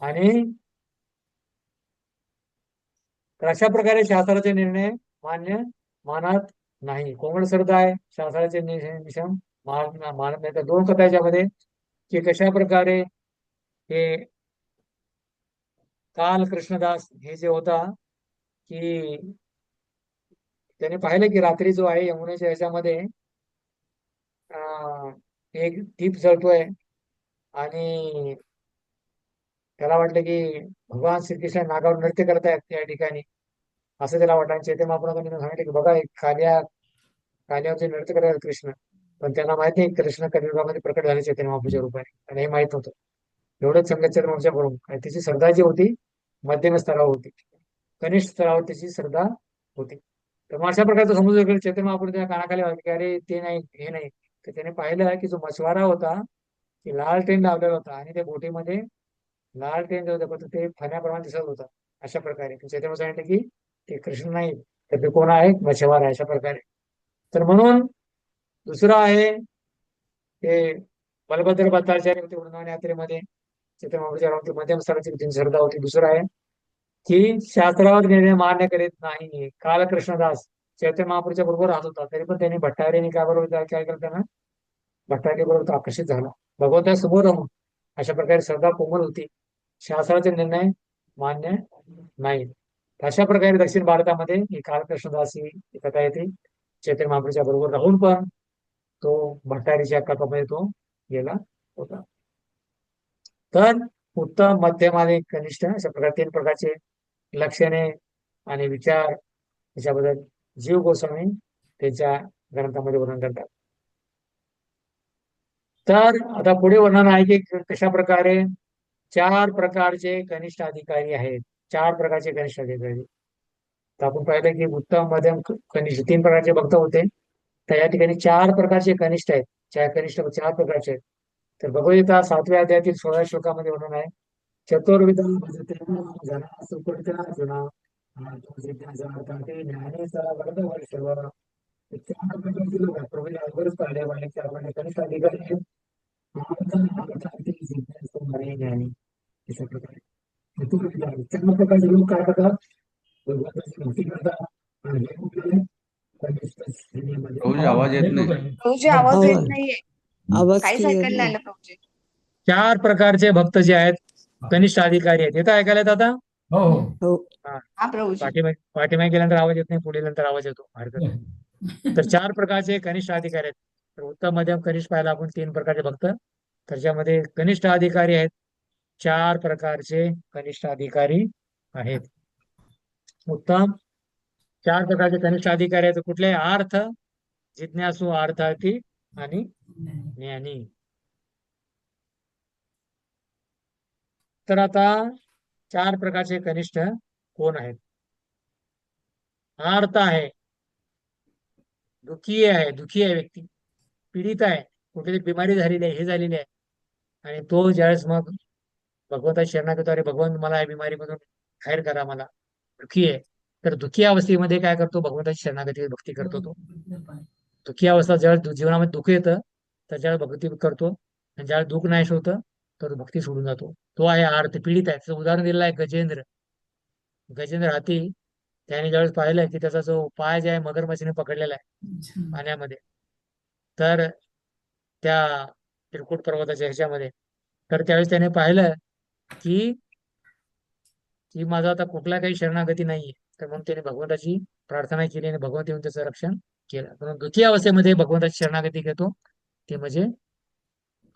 आणि तर अशा प्रकारे शास्त्राचे निर्णय मान्य मानत नाही. कोमल श्रद्धा आहे, शास्त्राचे नियम मानत नाही. तर 2 कथा याच्यामध्ये की कशा प्रकारे हे काल कृष्णदास हे जे होता की त्याने पाहिलं की रात्री जो आहे यमुनेच्या ह्याच्यामध्ये एक दीप जळतोय, आणि त्याला वाटलं की भगवान श्रीकृष्ण नागावर नृत्य करतायत त्या ठिकाणी, असं त्याला वाटलं. आणि चैतन्य महाप्रभूंनी सांगितलं की बघा एक काल्यावर जे नृत्य करतात कृष्ण, पण त्यांना माहिती नाही कृष्ण कलियुगामध्ये प्रकट झाले चैतन्य महाप्रभूच्या रूपाने, आणि हे माहित नव्हतं. एवढंच संगत वंशाकडून त्याची श्रद्धा जी होती मध्यम स्तरावर होती, कनिष्ठ स्तरावर त्याची श्रद्धा होती. तर मग अशा प्रकारचं समजू शकलं चैतन्य महाप्रभू त्या कानाखाली वाटले की अरे ते नाही हे नाही. तर त्याने पाहिलं की जो मछवारा होता की लाल टेन लावलेला होता, आणि त्या बोटीमध्ये लाल टेन जो होता ते फण्याप्रमाणे दिसत होता. अशा प्रकारे चैतन्य सांगितलं की ते कृष्ण नाही, तर ते कोण आहे, मछवारा आहे. अशा प्रकारे तर म्हणून दुसरं आहे ते बलभद्र भट्टाचार्य होते वृंदावन यात्रेमध्ये, चैतन्य महाप्रभूच्या मध्यम स्तराची त्यांची श्रद्धा होती. दुसरं आहे की शास्त्रावर निर्णय मान्य करीत नाही कालकृष्णदास चैतन्य महाप्रभूच्या बरोबर राहत होता, तरी पण त्यांनी भट्टाचार्यांनी काय बरोबर काय केलं, त्यांना भट्टाचार्य बरोबर आकर्षित झाला भगवंता समोर राहून. अशा प्रकारे श्रद्धा कोमल होती, शास्त्राचे निर्णय मान्य नाही. अशा प्रकारे दक्षिण भारतामध्ये ही कालकृष्णदास ही कथा येते. चैतन्य महाप्रभूच्या बरोबर राहून पण तो भट्टारीच्या कथामध्ये तो गेला होता. तर उत्तम, मध्यम आणि कनिष्ठ अशा प्रकारे 3 प्रकारचे लक्षणे आणि विचार याच्याबद्दल जीव गोस्वामी त्यांच्या ग्रंथामध्ये वर्णन करतात. तर आता पुढे वर्णन आहे की कशा प्रकारे 4 प्रकारचे कनिष्ठ अधिकारी आहेत. 4 प्रकारचे कनिष्ठ अधिकारी. तर आपण पाहिलं की उत्तम, मध्यम, कनिष्ठ 3 प्रकारचे भक्त होते. तर या ठिकाणी 4 प्रकारचे कनिष्ठ आहेत. कनिष्ठ 4 प्रकारचे आहेत. तर भगवद्गीता 7व्या अध्यायातील 16व्या श्लोकामध्ये वर्णन आहे. चतुर्विध भजते जना सुकृता जुना ज्ञाने सरा वर्ग वर्षव. 4 प्रकारचे लोक आहेत. प्रभूने अगोदरच पाहिले आहे 4 प्रकारचे कनिष्ठ अधिकारी आहेत. ज्ञानी अशा प्रकारे चतुर्विध 4 प्रकारचे लोक काय करतात, भगवंताची भक्ती करतात. आणि हे कुठले कनिष्ठ श्रेणीमध्ये प्रभूजी आवाज येत नाही. प्रभूजी आवाज येत नाहीये, आवाज काहीच clear ऐकायला नाही. नाही आलं प्रभूजी. 4 प्रकारचे भक्त जे आहेत कनिष्ठ अधिकारी आहेत. येतं ऐकायला येत आता? हो हो हो. हा प्रभूजी. पाठीमागे गेल्यानंतर आवाज येत नाही, पुढे नंतर आवाज येतो, हरकत नाही. तर 4 प्रकारचे कनिष्ठ अधिकारी आहेत. तर उत्तम, मध्यम, कनिष्ठ पाहिला आपण 3 प्रकारचे भक्त. त्याच्यामध्ये कनिष्ठ अधिकारी आहेत 4 प्रकारचे कनिष्ठ अधिकारी आहेत. उत्तम 4 प्रकारचे कनिष्ठ अधिकारी आहेत. कुठले? अर्थ, जिज्ञासू, अर्थार्थी आणि ज्ञानी. तर आता 4 प्रकारचे कनिष्ठ कोण आहेत? अर्थ आहे, दुःखी आहे व्यक्ती, पीडित आहे, कुठेतरी बिमारी झालेली आहे, हे झालेली आहे, आणि तो ज्यावेळेस मग भगवंता शरणागत होतो, अरे भगवान मला या बिमारीमधून बाहेर करा, मला दुःखी आहे. तर दुःखी अवस्थेमध्ये काय करतो, भगवंताची शरणागती भक्ती करतो. तो दुःखी अवस्था ज्यावेळेस जीवनामध्ये दुःख येतं तर ज्यावेळेस भक्ती करतो, आणि ज्यावेळेस दुःख नाही होतं तर भक्ती सोडून जातो. तो आहे अर्थ, पीडित आहे. त्याचं उदाहरण दिलेलं आहे गजेंद्र. गजेंद्र हाती, त्याने ज्यावेळेस पाहिलं की त्याचा जो पाय जे आहे मगरमच्छीने पकडलेला आहे अच्छा. पाण्यामध्ये, तर त्या त्रिकुट पर्वताच्या ह्याच्यामध्ये, तर त्यावेळेस त्याने पाहिलं की की माझा आता कुठला काही शरणागती नाहीये. तर म्हणून त्याने भगवंताची प्रार्थना केली आणि भगवंत येऊन त्याचं रक्षण केलं. म्हणून दुःखी अवस्थेमध्ये भगवंताची शरणागती घेतो ते म्हणजे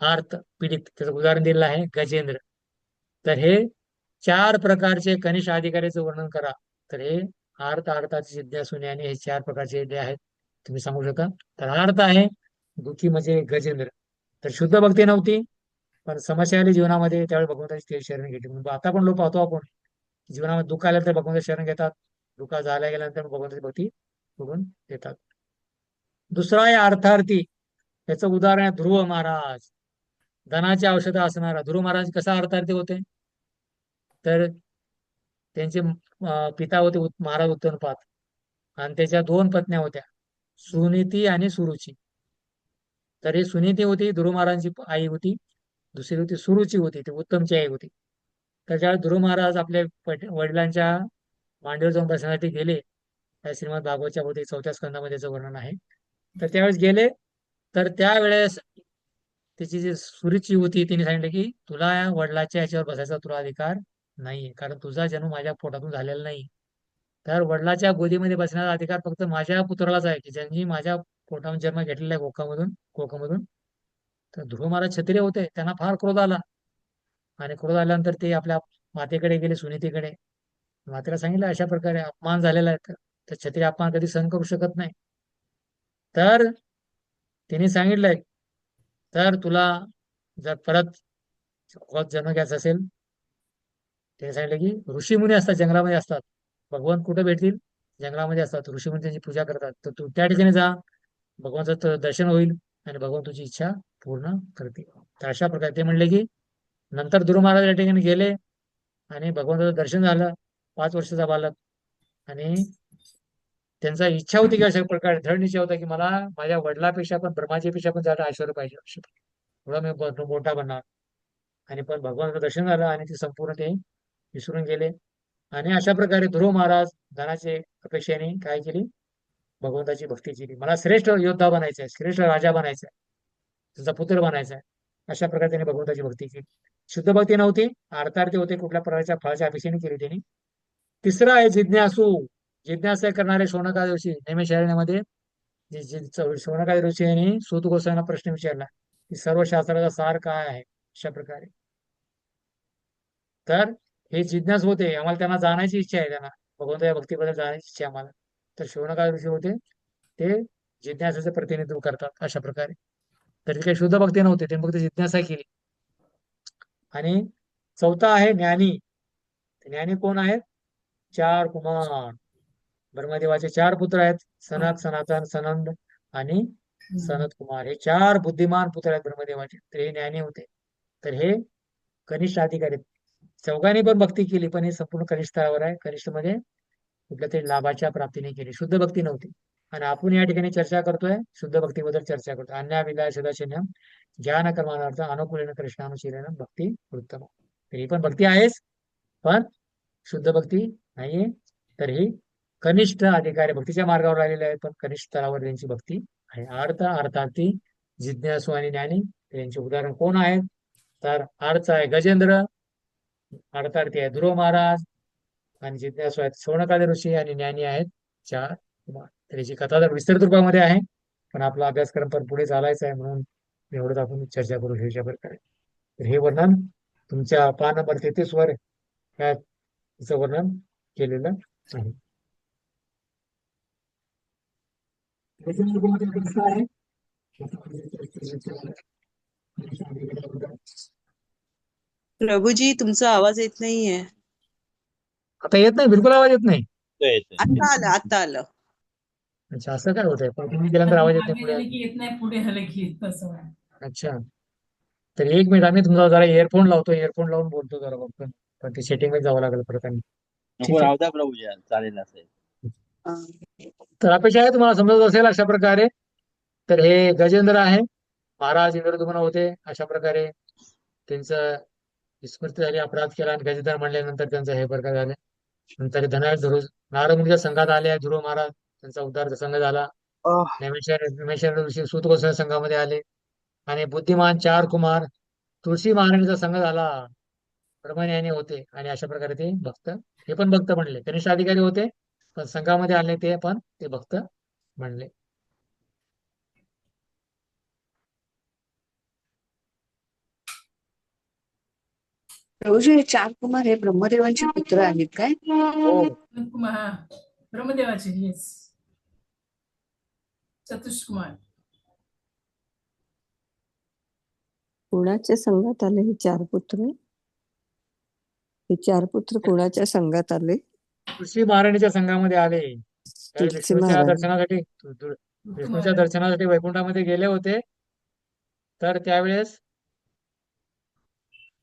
आर्त पीडित. त्याचं उदाहरण दिलेलं आहे गजेंद्र. तर हे 4 प्रकारचे कनिष्ठ अधिकाऱ्याचं वर्णन करा. तर हे आर्त, अर्थाची जिज्ञासुने आणि हे 4 प्रकारचे जे आहेत तुम्ही सांगू शका. तर आर्त आहे दुःखी म्हणजे गजेंद्र. तर शुद्ध भक्ती नव्हती, पण समस्या आली जीवनामध्ये त्यावेळी भगवंताची ते शरण घेतली. म्हणून आता पण लोक पाहतो आपण जीवनामध्ये दुःख आलं तर भगवंताची शरण घेतात, दुःख झाल्या गेल्यानंतर भगवंताची भक्ती सोडून देतात. दुसरा आहे अर्थार्थी. याचं उदाहरण आहे ध्रुव महाराज. धनाची औषधं असणारा ध्रुव महाराज कसा अर्थार्थी होते, तर त्यांचे पिता होते महाराज उत्तमपाद, आणि त्याच्या 2 पत्न्या होत्या, सुनीती आणि सुरुची. तर ही सुनीती होती ध्रुव महाराजांची आई होती, दुसरी होती सुरुची होती, ती उत्तमची आई होती. त्याच्यावेळेस ध्रुव महाराज आपल्या वडिलांच्या मांडीवर जाऊन बसण्यासाठी गेले. त्या श्रीमद भागवतच्या बहुतेक 4थ्या स्कंदामध्ये त्याचं वर्णन आहे. तर त्यावेळेस गेले, तर त्यावेळेस त्याची जी सुरुची होती तिने सांगितलं की तुला या वडिलाच्या याच्यावर बसायचा तुला अधिकार नाहीये, कारण तुझा जन्म माझ्या पोटातून झालेला नाही. तर वडिलाच्या गोदीमध्ये बसण्याचा अधिकार फक्त माझ्या पुत्रालाच आहे, की ज्यांनी माझ्या पोटातून जन्म घेतलेला आहे कोकामधून. तर ध्रुव महाराज क्षत्रिय होते, त्यांना फार क्रोध आला, आणि क्रोध आल्यानंतर ते आपल्या मातेकडे गेले, सुनीतीकडे. मातेला सांगितलं अशा प्रकारे अपमान झालेला आहे, तर क्षत्रिय अपमान कधी सहन करू शकत नाही. तर तिने सांगितलंय, तर तुला जर परत जन्म घ्यायचा असेल, त्याने सांगितलं की ऋषीमुनी असतात, जंगलामध्ये असतात. भगवान कुठे भेटतील? जंगलामध्ये असतात. ऋषीमुनी त्यांची पूजा करतात. तर तू त्या ठिकाणी जा, भगवानचं दर्शन होईल आणि भगवान तुझी इच्छा पूर्ण करतील. तर अशा प्रकारे ते म्हणले की नंतर ध्रुव महाराज या ठिकाणी गेले आणि भगवंताचं दर्शन झालं. 5 वर्षाचा बालक, आणि त्यांचा इच्छा होती की अशा प्रकारे दृढ निश्चय होता की मला माझ्या वडिलापेक्षा पण ब्रह्माजीपेक्षा पण ज्यादा ऐश्वर्य पाहिजे, थोडा मी मोठा बनणार. आणि पण भगवानचं दर्शन झालं आणि ते संपूर्ण ते विसरून गेले. आणि अशा प्रकारे ध्रुव महाराज धनाचे अपेक्षेने काय केली, भगवंताची भक्ती केली. मला श्रेष्ठ योद्धा बनायचं आहे, श्रेष्ठ राजा बनायचा आहे, तुझा पुत्र बनायचा आहे. अशा प्रकारे त्याने भगवंताची भक्ती केली. शुद्ध भक्ती नव्हती, अर्थार्थी होते, कुठल्या प्रकारच्या फळाच्या अपेक्षेने केली त्यांनी. तिसरा आहे जिज्ञासू. जिज्ञासा करणारे शौनकादी ऋषी. नेहमी शहरामध्ये शौनकादी ऋषी यांनी सूत गोस्वामींना प्रश्न विचारला की सर्व शास्त्राचा सार काय आहे, अशा प्रकारे. तर हे जिज्ञास होते, आम्हाला त्यांना जाण्याची इच्छा आहे, त्यांना भगवंताच्या भक्तीबद्दल जाण्याची इच्छा आहे आम्हाला. तर शौनकादी ऋषी होते, ते जिज्ञासाचं प्रतिनिधित्व करतात अशा प्रकारे. तर काही शुद्ध भक्ती नव्हते, त्यांनी फक्त जिज्ञासा केली. आणि चौथा आहे ज्ञानी. ज्ञानी कोण आहेत? 4 कुमार. ब्रह्मदेवाचे 4 पुत्र आहेत, सनत, सनातन, सनंद आणि सनत कुमार. हे 4 बुद्धिमान पुत्र आहेत ब्रह्मदेवाचे. तर हे ज्ञानी होते. तर हे कनिष्ठ अधिकारी. चौघांनी पण भक्ती केली, पण हे संपूर्ण कनिष्ठ स्तरावर आहे. कनिष्ठ मध्ये कुठल्या तरी लाभाच्या प्राप्तीने केली, शुद्ध भक्ती नव्हती. आणि आपण या ठिकाणी चर्चा करतोय शुद्ध भक्तीबद्दल चर्चा करतोय. अन्या विलय सदाशिन्यम ज्ञान कर्मानार्थ अनुकूलन कृष्णानुशीलन भक्ती उत्तम. तर ही पण भक्ती आहेच, पण शुद्ध भक्ती नाहीये. तर ही कनिष्ठ अधिकारी भक्तीच्या मार्गावर राहिलेले आहेत, पण कनिष्ठ स्तरावर त्यांची भक्ती आहे. अर्थार्थी, जिज्ञासू आणि ज्ञानी. यांचे उदाहरण कोण आहेत? तर अर्थ आहे गजेंद्र, अर्थार्थी आहे ध्रुव महाराज, आणि जिज्ञासू आहेत शौनकादी ऋषी, आणि ज्ञानी आहेत 4 कुमार. तर याची कथा तर विस्तृत रूपामध्ये आहे, पण आपला अभ्यासक्रम पण पुढे चालायचा आहे, म्हणून एवढंच आपण चर्चा करू ह्याच्या प्रकारे. तर हे वर्णन तुमच्या पान नंबर 33 वर याचं वर्णन केलेलं आहे. प्रभूजी तुमचा आवाज येत नाहीये. आता येत नाही, बिलकुल आवाज येत नाही. आता आलं, आता आलं. अच्छा, असं काय होतंय? पण तुम्ही गेल्यानंतर आवाज येत नाही, पुढे मागे गेले की येत नाही, पुढे आलं की येत, तसं आहे. अच्छा. तर 1 मिनिट, आम्ही तुमचा जरा इयरफोन लावतो, इयरफोन लावून बोलतो जरा बघतो. पण ते सेटिंग मध्ये जावं लागेल परत. आणि नको राहू द्या प्रभूजी, चालेल असेल. तर अपेक्षा आहे तुम्हाला समजत असेल अशा प्रकारे. तर हे गजेंद्र आहे, महाराज इंद्रदुम्न होते. अशा प्रकारे त्यांचं विस्मृती झाली, अपराध केला, आणि गजेंद्र म्हणल्यानंतर त्यांचं हे प्रकार झाले. नंतर नारद मुनीच्या संघात आले ध्रुव महाराज, त्यांचा उद्धार संघ झाला. ज्ञानेश्वर ऋषी सूत गोस्वामी संघामध्ये आले आणि बुद्धिमान चार कुमार तुळशी महाराणीचा संघ झाला, ब्रह्मज्ञानी होते आणि अशा प्रकारे ते भक्त, हे पण भक्त म्हणले. कनिष्ठ अधिकारी होते पण संघामध्ये आले ते पण ते भक्त म्हणले. प्रभूजी हे चार कुमार हे ब्रह्मदेवांचे पुत्र आहेत काय? हो हा, ब्रह्मदेवाचे येस, चतुष्कुमार. कोणाच्या संघात आले हे चार पुत्र? हे चार पुत्र कोणाच्या संघात आले? तुळशी महाराणीच्या संघामध्ये आले. त्या तुलसी विष्णूच्या महाराणी. दर्शनासाठी विष्णूच्या दर्शनासाठी वैकुंठामध्ये गेले होते. तर त्यावेळेस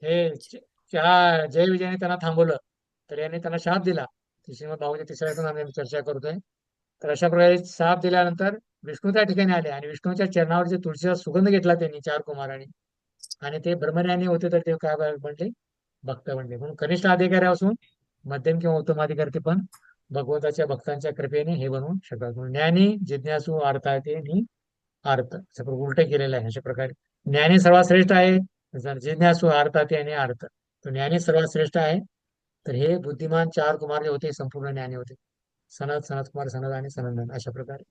हे जय विजयने त्यांना थांबवलं, तर याने त्यांना शाप दिला. श्रीमद भागवत तिसऱ्यातून आम्ही चर्चा करतोय. तर अशा प्रकारे शाप दिल्यानंतर विष्णू त्या ठिकाणी आले आणि विष्णूच्या चरणावरचे तुळशीचा सुगंध घेतला त्यांनी चार कुमारांनी, आणि ते ब्रह्मज्ञानी होते. तर ते काय म्हणले? भक्त म्हणले. म्हणून कनिष्ठ अधिकारी असून मध्यम किंवा उत्तम अधिकारी पण भगवंताच्या भक्तांच्या कृपेने हे बनवू शकतात. म्हणून ज्ञानी, जिज्ञासू, अर्थार्थी आणि अर्थ असं उलट केलेलं आहे. अशा प्रकारे ज्ञानी सर्वात श्रेष्ठ आहे, जिज्ञासू, अर्थार्थी आणि अर्थ. तो ज्ञानी सर्वात श्रेष्ठ आहे. तर हे बुद्धिमान चार कुमार जे होते संपूर्ण ज्ञानी होते, सनद, सनत कुमार, सनद आणि सनंदन. अशा प्रकारे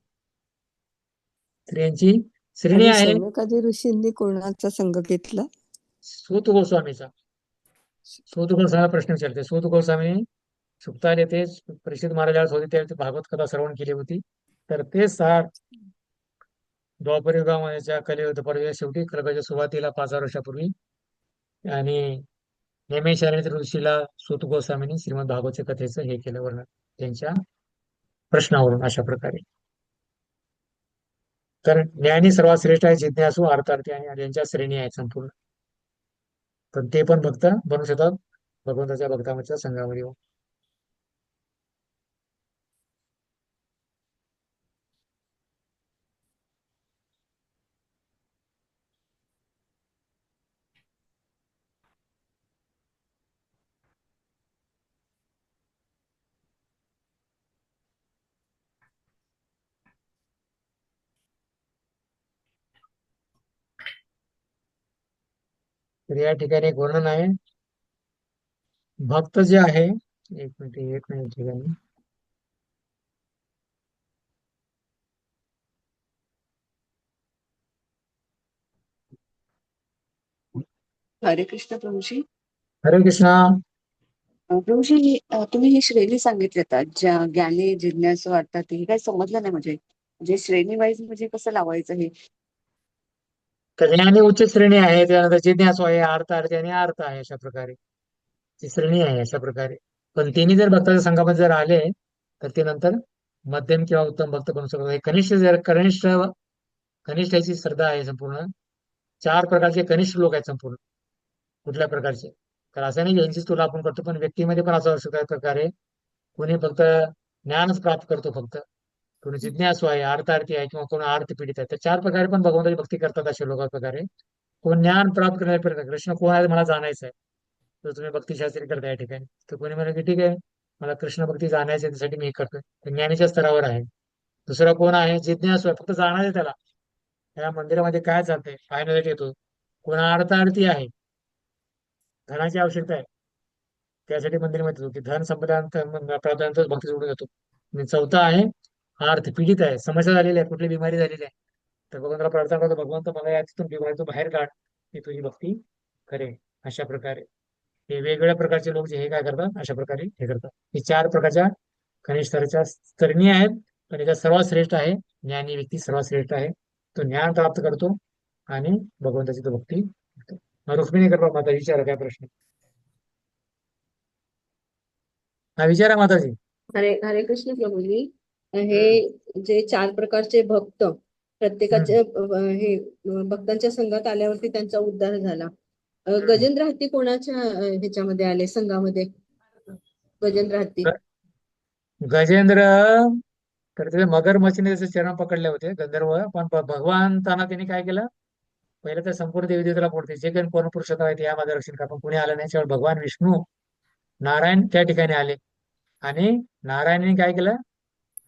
स्त्रियांची श्रेणी आणि आहे. शौनकादी ऋषींनी कोणाचा संघ घेतला? सूत गोस्वामीचा. सूत गोस्वामी प्रश्न विचारते. सूत गोस्वामी सुक्ताल येथे परीक्षित महाराजास होते त्यावेळी भागवत कथा श्रवण केली होती. तर ते सार द्वापर युगाच्या कलियुग पर्व शेवटी कलियुगाच्या सुरुवातीला 5,000 वर्षापूर्वी, आणि नेमिषारण्य ऋषीला सूत गोस्वामींनी श्रीमद भागवतच्या कथेचं हे केलं वर्णन त्यांच्या प्रश्नावरून. अशा प्रकारे तर ज्ञानी सर्वात श्रेष्ठ आहे, जिज्ञासू, अर्थार्थी आणि यांच्या श्रेणी आहेत संपूर्ण. पण ते पण भक्त बनू शकतात भगवंताच्या भक्तांच्या संघामध्ये. तर या ठिकाणी एक वर्णन आहे. भक्त जे आहे, एक मिनिट ठिकाणी हरे कृष्ण प्रभूजी. हरे कृष्णा. प्रभूजी तुम्ही ही श्रेणी सांगितली आता, ज्या ज्ञानी, जिज्ञासू, अर्थात हे काही समजलं नाही. म्हणजे श्रेणी वाईज म्हणजे कसं लावायचं हे? तर ज्ञानी उच्च श्रेणी आहे, त्यानंतर जिज्ञासू आहे, अर्थार्थी आणि अर्थ आहे. अशा प्रकारे ती श्रेणी आहे. अशा प्रकारे पण तिन्ही जर भक्ताच्या संघामध्ये जर आले तर ते नंतर मध्यम किंवा उत्तम भक्त बनू शकतात. कनिष्ठ कनिष्ठाची श्रद्धा आहे संपूर्ण. 4 प्रकारचे कनिष्ठ लोक आहेत संपूर्ण. कुठल्या प्रकारचे? तर असं नाही की यांचीच तुला आपण करतो, पण व्यक्तीमध्ये पण असं असू प्रकारे कोणी फक्त ज्ञानच प्राप्त करतो फक्त, कोणी जिज्ञासू आहे, अर्थार्थी आहे, किंवा कोणी अर्थ पीडित आहे. तर 4 प्रकारे पण भगवंताची भक्ती करतात असे लोक प्रकारे. कोण ज्ञान प्राप्त करण्याचा प्रयत्न, कृष्ण कोण आहे मला जाणायचं आहे, तर तुम्ही भक्तिशास्त्री करता या ठिकाणी. तर कोणी म्हणा की ठीक आहे मला कृष्ण भक्ती जाणायची त्यासाठी मी हे करतोय, तर ज्ञानीच्या स्तरावर आहे. दुसरा कोण आहे? जिज्ञासू आहे, फक्त जाणायचं त्याला या मंदिरामध्ये काय चालतंय पाहण्यासाठी येतो. कोणा अर्थार्थी आहे, धनाची आवश्यकता आहे त्यासाठी मंदिरामध्ये येतो, की धन संपदा प्राप्तानंतर भक्ती जोडून येतो. आणि चौथा आहे अर्थ पीडित आहे, समस्या झालेली आहे, कुठली बिमारी झालेली आहे, तर भगवंताला प्रार्थना करतो, भगवंत मला यातून बिमारीतून बाहेर काढ, मी तुझी भक्ती करेन. अशा प्रकारे हे वेगवेगळ्या प्रकारचे लोक जे हे काय करतात अशा प्रकारे हे करतात. हे 4 प्रकारच्या कनिष्ठाच्या स्तरणी आहेत. पण याच्यात सर्वात श्रेष्ठ आहे ज्ञानी व्यक्ती, सर्वात श्रेष्ठ आहे. तो ज्ञान प्राप्त करतो आणि भगवंताची तो भक्ती करतो. रुक्मिणी करतात. माता विचारा काय प्रश्न? हा विचारा माताजी. हरे हरे कृष्ण प्रभूजी. हे जे 4 प्रकारचे भक्त प्रत्येकाचे हे भक्तांच्या संघात आल्यावरती त्यांचा उद्धार झाला. गजेंद्र हत्ती कोणाच्या ह्याच्यामध्ये आले संघामध्ये? गजेंद्र हत्ती गजेंद्र तर ते मगरमच्छीने त्याचे चरण पकडले होते गंधर्व. पण भगवान त्यांना त्यांनी काय केलं, पहिले तर संपूर्ण देवी देवताला पोटते, जे काही पूर्ण पुरुषोत्तम आहे ते या माझं रक्षण करा. पण कोणी आलं नाही. त्यावेळी भगवान विष्णू नारायण त्या ठिकाणी आले आणि नारायणाने काय केलं,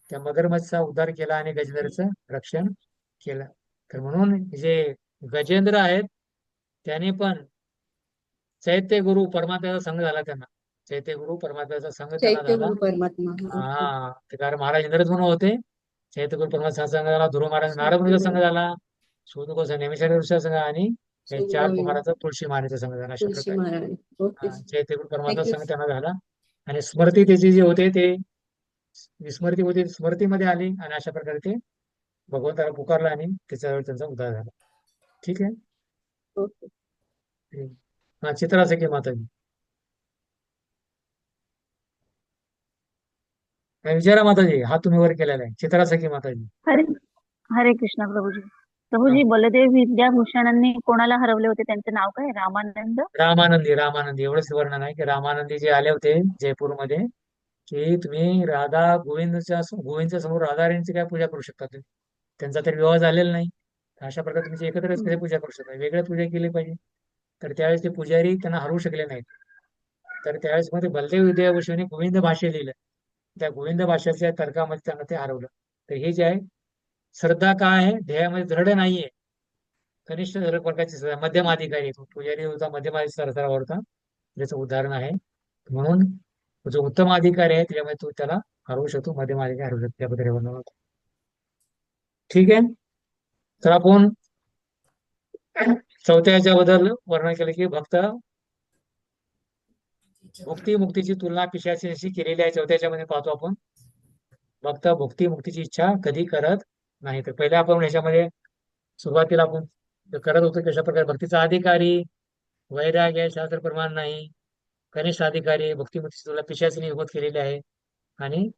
त्या मगरमच्छचा उद्धार केला आणि गजेंद्राचं रक्षण केलं. तर म्हणून जे गजेंद्र आहेत त्याने पण चैत्य गुरु परमात्म्याचा संघ झाला त्यांना. चैत्य गुरु परमात्म्याचा संघ त्यांना चैत्य झाला. गुरु परमात्मा. ओके. हा, ते कारण महाराज इंद्रच म्हणून होते. चैत्य गुरु परमात्म्याचा संघ झाला, ध्रुव महाराज नारद चैत्य मुनीचा गुरु संघ झाला, सूत गोसावी नेमिषारद ऋषीचा संघ, आणि हे श्री 4 गोविंद कुमाराचा तुळशी महाराजचा संघ झाला. अशा तुळशी प्रकारे महाराणी. ओके. चैत्य गुरु परमात्मा थँक्यू. संघ त्यांना झाला. आणि स्मृती त्याची जे होते ते विस्मृती होती, स्मृतीमध्ये आली, आणि अशा प्रकारे ते भगवंताला पुकारला आणि त्याच्यावर त्यांचा उद्धार झाला. ठीक आहे. ओके. हा, चित्रा सखी माताजी, काय विचारा माताजी. हा तुम्ही वर केलेला आहे. चित्रा सखी माताजी. हरे हरे कृष्ण प्रभूजी. हा. प्रभूजी, बलदेव विद्याभूषणांनी कोणाला हरवले होते? त्यांचं नाव काय? रामानंद? रामानंदी एवढंच वर्णन आहे की रामानंदी जे आले होते जयपूरमध्ये, की तुम्ही गोविंदच्या समोर राधाराणीची काय पूजा करू शकता तुम्ही? त्यांचा तर विवाह झालेला नाही. अशा प्रकारे तुम्ही एकत्रच कसे पूजा करू शकता? वेगळ्या पूजा केली पाहिजे. तर त्यावेळेस ते पुजारी त्यांना हरवू शकले नाहीत. तर त्यावेळेस मध्ये बलदेव विद्याभूषणी गोविंद भाष्य लिहिलं. त्या गोविंद भाष्याच्या तर्कामध्ये त्यांना ते हरवलं. तर हे जे आहे, श्रद्धा काय आहे, ध्येयामध्ये दृढ नाहीये. कनिष्ठ प्रकारची श्रद्धा, मध्यम अधिकारी आहे तो. पुजारी होता मध्यम स्तरावर होता, ज्याचं उदाहरण आहे. म्हणून जो उत्तम अधिकारी आहे त्याच्यामध्ये तो त्याला हरवू शकतो, मध्यम अधिकारी हरवू शकतो. त्याबद्दल वर्णन होतं. ठीक आहे. तर आपण चौथ्या याच्याबद्दल वर्णन केलं की भक्त भुक्ती मुक्तीची तुलना पिशाचाशी केलेली आहे. चौथ्या याच्यामध्ये पाहतो आपण, भक्त भुक्ती मुक्तीची इच्छा कधी करत नाही. तर पहिले आपण ह्याच्यामध्ये सुरुवातीला आपण करत होतो कशा प्रकारे भक्तीचा अधिकारी, वैराग्य आहे, शास्त्र प्रमाण नाही, कनिष्ठ अधिकारी, भक्ती मुक्तीची तुलना पिशाचीने विरोध केलेली आहे. आणि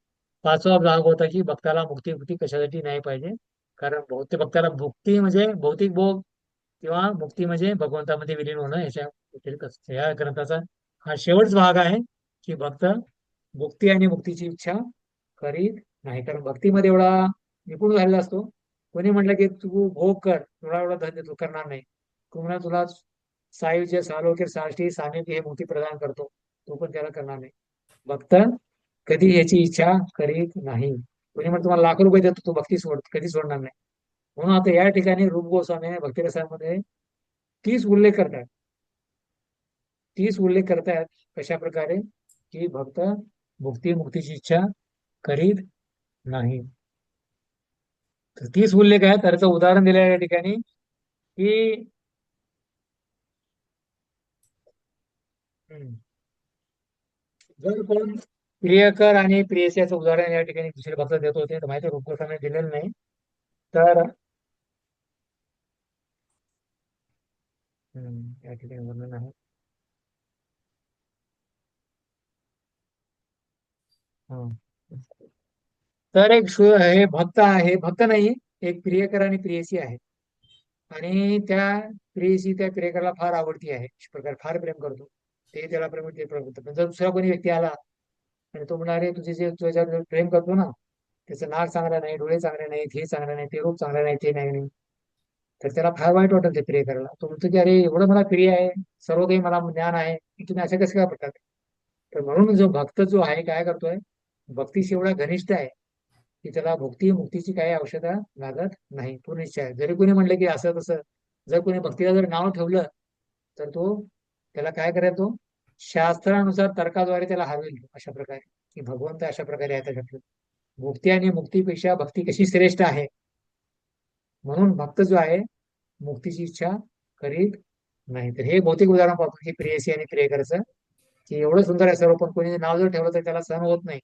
5वा भाग होता की भक्ताला मुक्ती मुक्ती कशासाठी नाही पाहिजे, कारण बहुतेक भक्ताला भुक्ती म्हणजे भौतिक भोग किंवा मुक्ती म्हणजे भगवंतामध्ये विलीन होणं, याच्या व्यतिरिक्त असतं. या ग्रंथाचा हा शेवटच भाग आहे की भक्त भुक्ती आणि मुक्तीची इच्छा करीत नाही. कारण भक्तीमध्ये एवढा निपुण झालेला असतो. कोणी म्हटलं की तू भोग कर, तुला एवढा धन देतो, करणार नाही. तुम्हाला तुला सायुज्य, सालोक्य, साष्टी, सानिध्य हे मुक्ती प्रदान करतो, तो पण त्याला करणार नाही. भक्त कधी याची इच्छा करीत नाही. कोणी म्हणतो तुम्हाला लाख रुपये देतो, तो भक्ती कधी सोडणार नाही. म्हणून आता या ठिकाणी रूप गोस्वामी भक्तिरसामध्ये 30 उल्लेख करतात. 30 उल्लेख करतायत कशा प्रकारे की भक्त भुक्ती मुक्तीची इच्छा करीत नाही. तर 30 उल्लेख आहेत. त्याचं उदाहरण दिलं आहे या ठिकाणी की जर कोण प्रियकर आणि प्रियसी याचं उदाहरण या ठिकाणी दुसरे भक्त देत होते, तर माहिती रूप गोस्वामी दिलेलं नाही. तर या ठिकाणी वर्णन आहे. हा, तर हे भक्त आहे, भक्त नाही, एक प्रियकर आणि प्रियसी आहे. आणि त्या प्रियसी त्या प्रियकराला फार आवडती आहे, अशा प्रकारे फार प्रेम करतो. ते त्याला प्रेम, ते प्रेम करतो. पण जर दुसरा कोणी व्यक्ती आला आणि तो म्हणाले तुझे जे तुझ्यावर प्रेम करतो ना, त्याचं नाक चांगलं नाही, डोळे चांगले नाहीत, हे चांगलं नाही, ते रूप चांगलं नाही, ते नाही, तर त्याला फार वाईट वाटत ते प्रिय करायला. तो म्हणतो की अरे एवढं मला प्रिय आहे, सर्व काही मला ज्ञान आहे, की तुम्ही असे कसे काय पडतात? तर म्हणून जो भक्त जो आहे काय करतोय, भक्तीशी एवढा घनिष्ठ आहे की त्याला भुक्ती मुक्तीची काही औषधा लागत नाही, तो निश्चय आहे. जरी कोणी म्हणलं की असं तसं, जर कोणी भक्तीला जर नाव ठेवलं तर तो त्याला काय करेल, तो शास्त्रानुसार तर्काद्वारे त्याला हरवेल. अशा प्रकारे की भगवंत अशा प्रकारे आहे त्याच्यातलं. मुक्ती आणि मुक्तीपेक्षा भक्ती कशी श्रेष्ठ आहे, म्हणून भक्त जो आहे मुक्तीची इच्छा करीत नाही. तर हे भौतिक उदाहरण पाहतो की प्रेयसी आणि प्रियकरचं, की एवढं सुंदर आहे सर्व, पण कोणी नाव जर ठेवलं तर त्याला सहन होत नाही,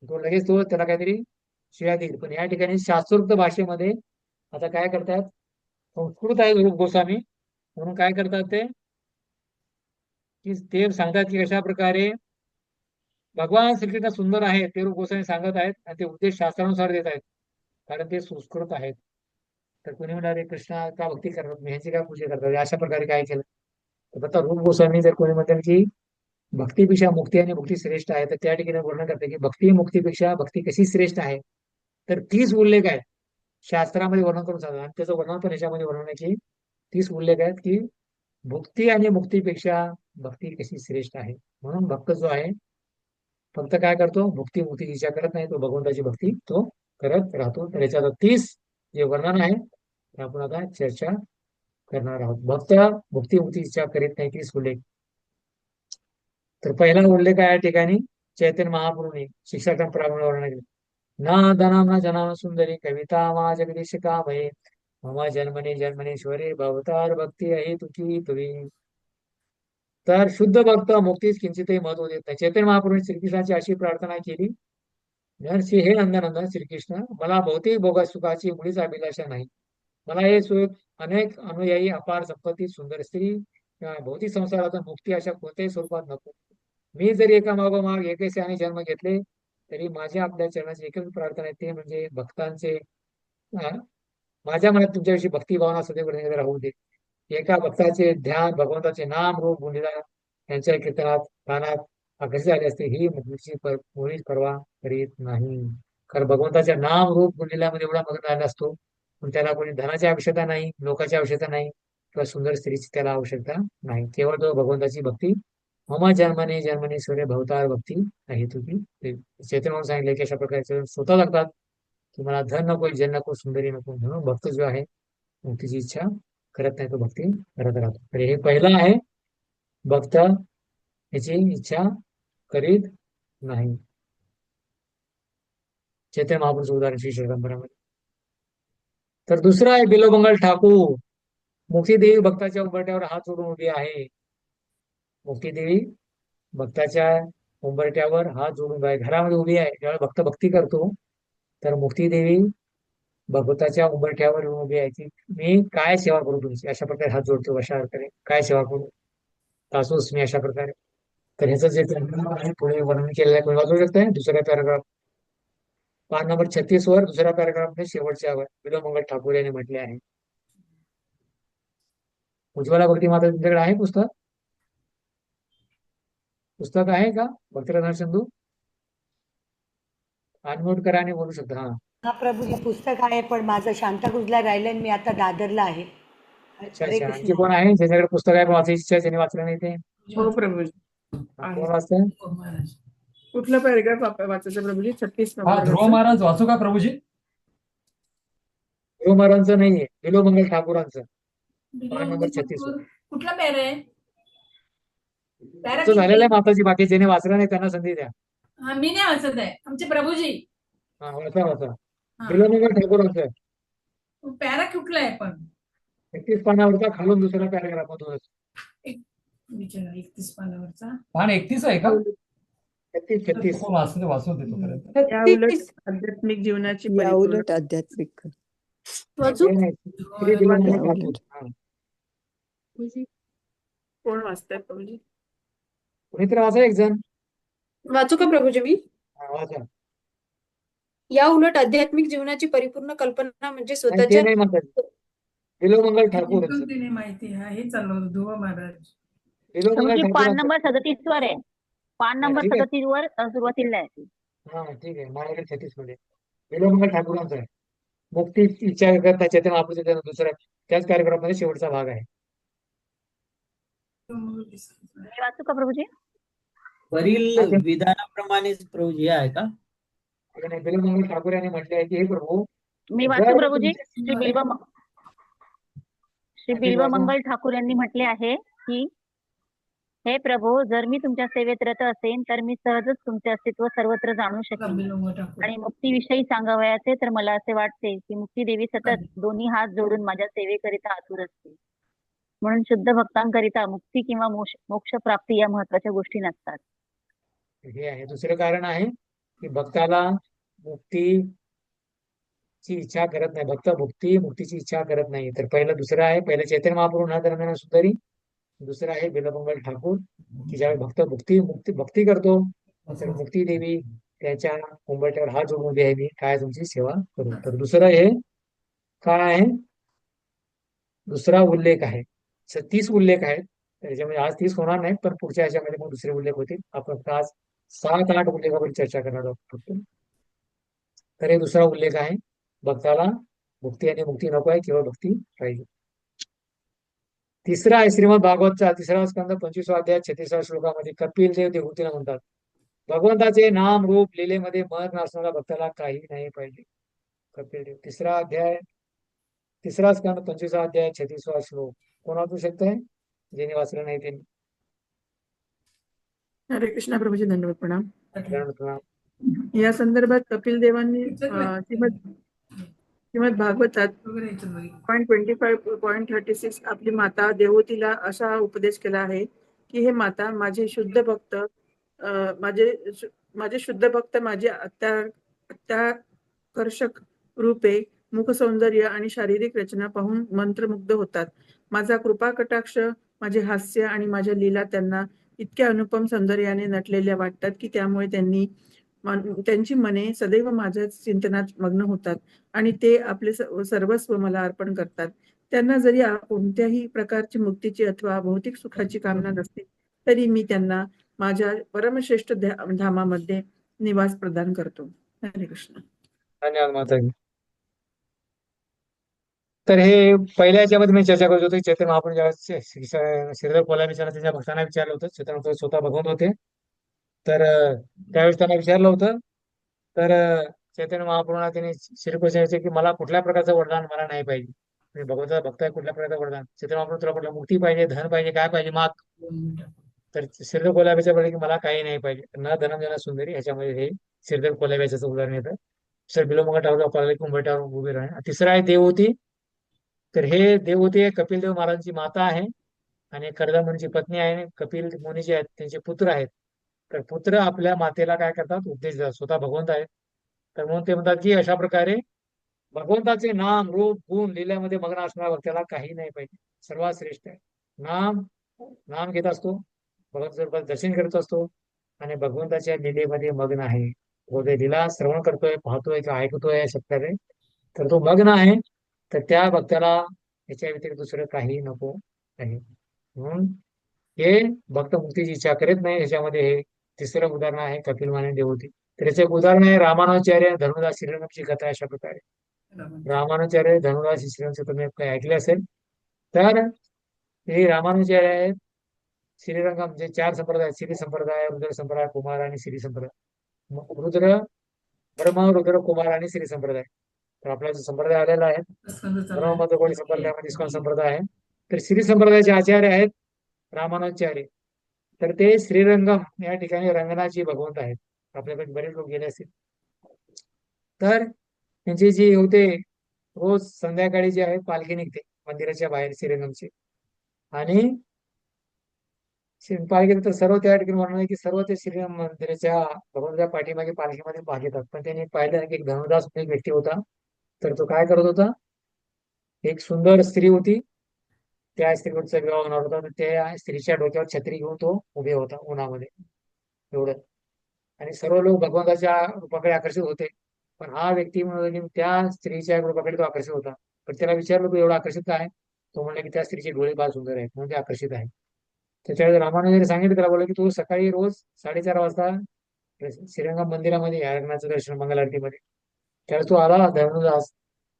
तो लगेच तो त्याला काहीतरी शिव्या देईल. पण या ठिकाणी शास्त्रोक्त भाषेमध्ये आता काय करतात, संस्कृत आहे रूप गोस्वामी, म्हणून काय करतात ते की ते सांगतात की कशा प्रकारे भगवान श्रीकृष्ण सुंदर आहे ते रूप गोस्वामी सांगत आहेत, आणि ते उपदेश शास्त्रानुसार देत आहेत, कारण ते सुस्कृत आहेत. तर कोणी म्हणणार कृष्णा का भक्ती करतात, मी ह्यांची काय पूजा करतात, अशा प्रकारे काय केलं. तर आता रूप गोस्वामी जर कोणी म्हणतात की भक्तीपेक्षा मुक्ती आणि मुक्ती श्रेष्ठ आहे, तर त्या ठिकाणी वर्णन करते की भक्ती मुक्तीपेक्षा भक्ती कशी श्रेष्ठ आहे. तर 30 उल्लेख आहेत शास्त्रामध्ये वर्णन करून सांगतात, आणि त्याचं वर्णन पण याच्यामध्ये वर्णन आहे की 30 उल्लेख आहेत की भुक्ती आणि मुक्तीपेक्षा भक्ती कशी श्रेष्ठ आहे. म्हणून भक्त जो आहे फक्त काय करतो, भुक्ती मुक्तीची इच्छा करत नाही, तो भगवंताची भक्ती तो करत राहतो. तर याच्यात 30 जे वर्णन आहे ते आपण आता चर्चा करणार आहोत. भक्त भुक्ती मुक्तीची इच्छा करीत नाही, 30 उल्लेख. तर पहिला उल्लेख आहे या ठिकाणी चैतन्य महाप्रभूने शिक्षाक्रम प्रमाणे वर्णन केले. ना धनम न जनाम सुंदरी कविता मा जगदीश का भये मम जन्मने जन्मनेश्वरे भवतार भक्ती आहे तुकी तुवी. तर शुद्ध भक्त मुक्तीस किंचितही महत्व देत नाही. चैतन्य महाप्रभूने श्रीकृष्णाची अशी प्रार्थना केली, नरसी हे नंदनंदन श्रीकृष्ण, मला भौतिक भोगा सुखाची मुळीच अभिलाषा नाही. मला हे सुख, अनेक अनुयायी, अपार संपत्ती, सुंदर स्त्री किंवा भौतिक संसारातून मुक्ती अशा कोणत्याही स्वरूपात नको. मी जरी एका मागोमाग एकेशाने जन्म घेतले तरी माझ्या आपल्या चरणाची एकच प्रार्थना आहे, ते म्हणजे भक्तांचे माझ्या मनात तुमच्याविषयी भक्ती भावना सदैव राहू दे. एका भक्ताचे ध्यान भगवंताचे नाम रूप गुणिला यांच्या कीर्तनात कानात आकर्षित झाले असते, ही मुक्तीची मुळीच परवा करीत नाही. कारण भगवंताच्या नाम रूप गुणिल्यामध्ये एवढा मग्न झाला असतो, पण त्याला कोणी धनाची आवश्यकता नाही, लोकांची आवश्यकता नाही, किंवा सुंदर स्त्रीची त्याला आवश्यकता नाही. केवळ तो भगवंताची भक्ती मम जन्मने जन्मने सूर्य भवतार भक्ती आहे तुझी. चैतन्य म्हणून सांगितलं की अशा प्रकारचे स्वतः लागतात की मला धन नको, जन नको, सुंदरी नको, म्हणून भक्त जो आहे मुक्तीची इच्छा करत नाही, तो भक्ती करत राहतो. तर हे पहिलं आहे, भक्त याची इच्छा करीत नाही. चैतन्य महापुरुष उदाहरण श्री श्रीरामपुरामध्ये. तर दुसरं आहे बिलोबंगल ठाकूर. मुक्तीदेवी भक्ताच्या उंबरट्यावर हात जोडून उभी आहे. मुक्तीदेवी भक्ताच्या उंबरट्यावर हात जोडून आहे, घरामध्ये उभी आहे. ज्यावेळेस भक्त भक्ती करतो तर मुक्तीदेवी भगवताच्या उंबरठ्यावर येऊन उभी आहे की मी काय सेवा करू तुमची, अशा प्रकारे हात जोडतो. अशा प्रकारे काय सेवा करू तासूस मी, अशा प्रकारे. तर ह्याचं जे आहे पुढे वर्णन केलेलं आहे, कोणी वाचू शकतंय दुसऱ्या पॅराग्राफ, पान नंबर 36 वर दुसऱ्या पॅराग्राफ मध्ये शेवटच्या वर बिलोमंगल ठाकूर यांनी म्हटले आहे. उज्ज्वला भक्ती माता तुमच्याकडे आहे पुस्तक? पुस्तक आहे का भक्तिरत्न चंदू? अनम्यूट करा आणि बोलू शकता. हा प्रभूजी पुस्तक आहे, पण माझं शांताक्रुजला राहिलंय, मी आता दादरला आहे. अच्छा हरे अच्छा. आणखी कृष्ण. कोण आहे ज्याच्याकडे पुस्तक आहे पण वाचायची इच्छा आहे, ज्याने वाचलं नाही ते? हो प्रभूजी. कोण वाचतंय? कुठला पॅरेग्राफ वाचायचा प्रभूजी? 36 हा ध्रुव महाराज वाचू का प्रभूजी? ध्रुव महाराजांचं नाहीये, बिलोमंगल ठाकूरांचं, पान नंबर 36 वर. कुठला पॅर आहे? तुमचं झालेलं आहे माताजी, बाकी ज्याने वाचलं नाही त्यांना संधी द्या. हा, मी नाही वाचत आहे, आमचे प्रभूजी. हा वाचा वाचा. बिलोमंगल ठाकूरांचं पॅरा कुठला आहे पण? 31 पानावरचा खालून दुसऱ्या पॅराग्राफ मधूनच. विचारा 31 पानावरचा. पान 31 आहे का? 33 वाचू देतो पर्यंत. या उलट आध्यात्मिक जीवनाची या उलट आध्यात्मिक वाचू? श्री बिलोमंगल ठाकूर. हा. कोण वाचताय प्रभूजी? कुणीतरी वाचा एक जण. वाचू का प्रभूजी मी? हा, वाचा. या उलट आध्यात्मिक जीवनाची परिपूर्ण कल्पना म्हणजे आणि ते स्वतःच्या नाही म्हणतात, बिलोमंगल ठाकूर. तिने माहिती आहे, हे चाललं होतं ध्रुव महाराज. बिलोमंगल प्रभूजी पान ठाकूरांचं. नंबर 37 वर आहे. पान नंबर ठीक आहे. 37 वर सुरुवातीला आहे. हा ठीक आहे, माझ्याकडे 36 मध्ये बिलोमंगल ठाकूरांचं आहे. मुक्ती इच्छा करता चैतन्य महापुरुष दुसऱ्या त्याच कार्यक्रम मध्ये शेवटचा भाग आहे. मी वाचू का प्रभूजी? वरील विधानाप्रमाणेच प्रभूजी आहे का? नाही, बिलोमंगल ठाकूर यांनी म्हटले आहे की हे प्रभू, मी वाचू प्रभूजी. श्री बिल्वमंगल ठाकूर यांनी म्हटले आहे की हे प्रभू, जर मी तुमच्या सेवेत रत असेन तर मी सहजच तुमचे अस्तित्व सर्वत्र जाणू शकेन. आणि मुक्तीविषयी सांगावयाचे तर मला असे वाटते की मुक्तीदेवी सतत दोन्ही हात जोडून माझ्या सेवेकरिता आतुर असते. म्हणून शुद्ध भक्तांकरिता मुक्ती किंवा मोक्ष प्राप्ती या महत्वाच्या गोष्टी नसतात. हे आहे. दुसरं कारण आहे की भक्ताला मुक्तीची इच्छा करत नाही, भक्त मुक्तीची इच्छा करत नाही. तर दुसरं आहे, पहिलं चैतन्य महाप्रभू ना दरम्यान सुंदरी, दुसरं आहे बिलोमंगल ठाकूर की ज्यावेळी भक्त भक्ती करतो तर मुक्ती देवी त्याच्या उंबरठ्यावर हात जोडून उभी आहे, मी काय तुमची सेवा करू. तर दुसरं हे काय आहे, दुसरा उल्लेख आहे. 30 उल्लेख आहेत. त्याच्यामध्ये आज 30 होणार नाहीत, पण पुढच्या ह्याच्यामध्ये मग दुसरे उल्लेख होतील. आपण आज 7-8 उल्लेखावर चर्चा करणार आहोत फक्त. तर हे दुसरा उल्लेख आहे, भक्ताला मुक्ती आणि मुक्ती नको आहे, केवळ भक्ती पाहिजे. तिसरा आहे श्रीमद भागवतचा 3रा स्कंद 25वा अध्याय 36व्या श्लोकामध्ये कपिल देव देवहूतीला म्हणतात भगवंताचे नाम रूप लीलेमध्ये मग्न असणाऱ्या भक्ताला काही नाही पाहिजे. कपिल देव तिसरा स्कंद 25 अध्याय 36 श्लोक. कोण वाचू शकतंय? ज्यांनी वाचलं नाही त्यांनी. हरे कृष्णा प्रभूजी, धन्यवाद, प्रणाम. प्रणाम. या संदर्भात कपिल देवांनी श्रीमद भागवतात 25.36 आपली माता देवहूतीला असा उपदेश केला आहे की, हे माता, माझे शुद्ध भक्त माझे शुद्ध भक्त माझे अत्याकर्षक रूपे, मुख सौंदर्य आणि शारीरिक रचना पाहून मंत्रमुग्ध होतात. माझा कृपा कटाक्ष, माझे हास्य आणि माझ्या लीला त्यांना इतक्या अनुपम सौंदर्याने नटलेल्या वाटतात की त्यामुळे त्यांची मने सदैव माझ्या चिंतनात मग्न होतात आणि ते आपले सर्वस्व मला अर्पण करतात. त्यांना जरी कोणत्याही प्रकारची मुक्तीची अथवा भौतिक सुखाची कामना नसते, तरी मी त्यांना माझ्या परमश्रेष्ठ धामामध्ये निवास प्रदान करतो. हरे कृष्ण. धन्यवाद माताजी. तर हे पहिल्या याच्यामध्ये मी चर्चा करत होतो. चैतन्य महाप्रभू ज्यावेळेस श्रीधर कोल्हाबीच्या त्यांच्या भक्तांना विचारलं होतं. चैतन्य महाप्रभू स्वतः भगवंत होते. तर त्यावेळेस त्यांना विचारलं होतं. तर चैतन्य महाप्रभूंना त्यांनी श्रीकृष्ण विचारले की मला कुठल्या प्रकारचं वरदान मला नाही पाहिजे. म्हणजे भगवंताचा भक्त आहे, कुठल्या प्रकारचं वरदान? चैतन्य महाप्रभू तुला कुठलं मुक्ती पाहिजे, धन पाहिजे, काय पाहिजे माग. तर श्रीधर कोल्हाबीच्या बोलले की मला काही नाही पाहिजे. न धनम जन सुंदरी, ह्याच्यामध्ये हे श्रीधर कोल्हाबीचं उदाहरण येतं. सर बिलोमंगल ठाकूर पाहिलं की उंबरठ्यावर उभे राहणे. तिसरा आहे देवहूती. तर हे देवहूती कपिल देव महाराजांची माता आहे आणि कर्दम मुनीची पत्नी आहे. कपिल मुनी जे आहेत त्यांचे पुत्र आहेत. तर पुत्र आपल्या मातेला काय करतात? उपदेश देतात. स्वतः भगवंत आहेत. तर म्हणून ते म्हणतात की अशा प्रकारे भगवंताचे नाम रूप गुण लील्यामध्ये मग्न असणाऱ्या भक्ताला काही नाही पाहिजे. सर्वात श्रेष्ठ आहे नाम घेत असतो, भगवंताचं दर्शन करत असतो आणि भगवंताच्या लीलेमध्ये मग्न आहे. लीला श्रवण करतोय, पाहतोय किंवा ऐकतोय शब्दाने, तर तो मग्न आहे. तर त्या भक्ताला याच्या व्यतिरिक्त दुसरं काही नको आहे. म्हणून हे भक्त मुक्तीची इच्छा करत नाही. याच्यामध्ये हे तिसरं उदाहरण आहे कपिल माने देवहूती. तर याचं एक उदाहरण आहे रामानुजाचार्य धनुदास श्रीरंगमची कथा. अशा प्रकारे रामानुजाचार्य धनुदास श्रीरंगचे तुम्ही काही ऐकले असेल. तर हे रामानुजाचार्य आहेत. श्रीरंगम म्हणजे 4 संप्रदाय, श्री संप्रदाय, रुद्र संप्रदाय, कुमार आणि श्री संप्रदाय. ब्रह्म, रुद्र, कुमार आणि श्री संप्रदाय. तर आपला जो संप्रदाय आलेला आहे ब्रह्ममतकोडी संप्रदायामध्ये इस्कॉन संप्रदाय आहे. तर श्री संप्रदायाचे आचार्य आहेत रामानुजाचार्य. तर ते श्रीरंगम या ठिकाणी रंगनाची भगवंत आहेत. आपल्याकडे बरेच लोक गेले असतील. तर त्यांची जी होते रोज संध्याकाळी जे आहे पालखी निघते मंदिराच्या बाहेर श्रीरंगमची. आणि पालखी तर सर्व त्या ठिकाणी वर्णन आहे की सर्व ते श्रीरंग मंदिराच्या भगवंताच्या पाठीमागे पालखीमध्ये भाग घेतात. पण त्यांनी पाहिलं की एक धनुदास एक व्यक्ती होता. तर तो काय करत होता? एक सुंदर स्त्री होती, त्या स्त्रीचा विवाह होणार होता. तर त्या स्त्रीच्या डोक्यावर छत्री घेऊन तो उभे होता उन्हामध्ये एवढं. आणि सर्व लोक भगवंताच्या रूपाकडे आकर्षित होते. पण हा व्यक्ती म्हणून त्या स्त्रीच्या रूपाकडे तो आकर्षित होता. पण त्याला विचारलं, तू एवढा आकर्षित का आहे? तो म्हणला की त्या स्त्रीचे डोळे फार सुंदर आहेत म्हणून ते आकर्षित आहे. त्याच्यावेळेस रामानुजाने सांगितलं त्याला, बोललं की तू सकाळी रोज 4:30 वाजता श्रीरंगम मंदिरामध्ये या रंगनाचं दर्शन मंगल आरतीमध्ये. त्यावेळेस तो आला धनुदास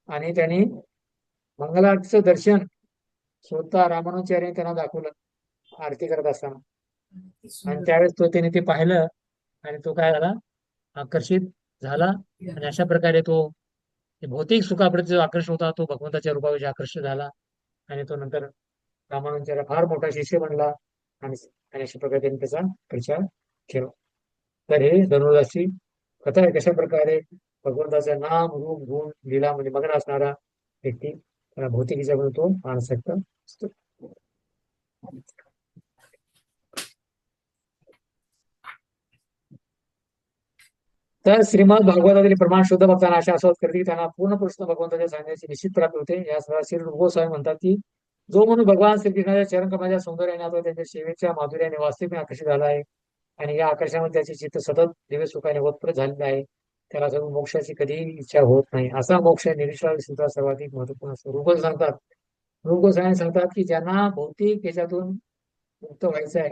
आणि त्यांनी मंगल आरतीचं दर्शन स्वतः रामानुजाचार्याने त्यांना दाखवलं आरती करत असताना. आणि त्यावेळेस त्याने ते पाहिलं आणि तो काय झाला? आकर्षित झाला. आणि अशा प्रकारे तो भौतिक सुखाप्रती जो आकर्षण होता तो भगवंताच्या रूपाविषयी आकर्षित झाला. आणि तो नंतर रामानुजाचार्य फार मोठा शिष्य बनला. आणि अशा प्रकारे त्यांनी त्याचा प्रचार केला. तर हे धनुदासची कथा आहे. कशा प्रकारे भगवंताचं नाम रूप गुण लीला म्हणजे मग्न असणारा व्यक्ती त्याला भौतिक हिच्यामध्ये तो आसक्त असतो. तर श्रीमद भागवतातील प्रमाण शुद्ध भक्तांना अशा आस्वाद करते की त्यांना पूर्ण कृष्ण भगवंताच्या सांगण्याची निश्चित प्राप्ती होते. या श्री रूप गोस्वामी म्हणतात की जो म्हणून भगवान श्रीकृष्णाच्या चरणकमलाच्या सौंदर्याने अथवा त्यांच्या सेवेच्या माधुर्याने वास्तविक आकर्षित झाला आहे आणि या आकर्षणामध्ये त्याचे चित्त सतत दिव्य सुखाने ओतप्रत झालेले आहे, त्याला सर्व मोक्षाची कधीही इच्छा होत नाही. असा मोक्ष निरीश्वर सिद्धा सर्वाधिक महत्वपूर्ण असतो. रूप गोस्वामी सांगतात की ज्यांना भौतिक ह्याच्यातून मुक्त व्हायचं आहे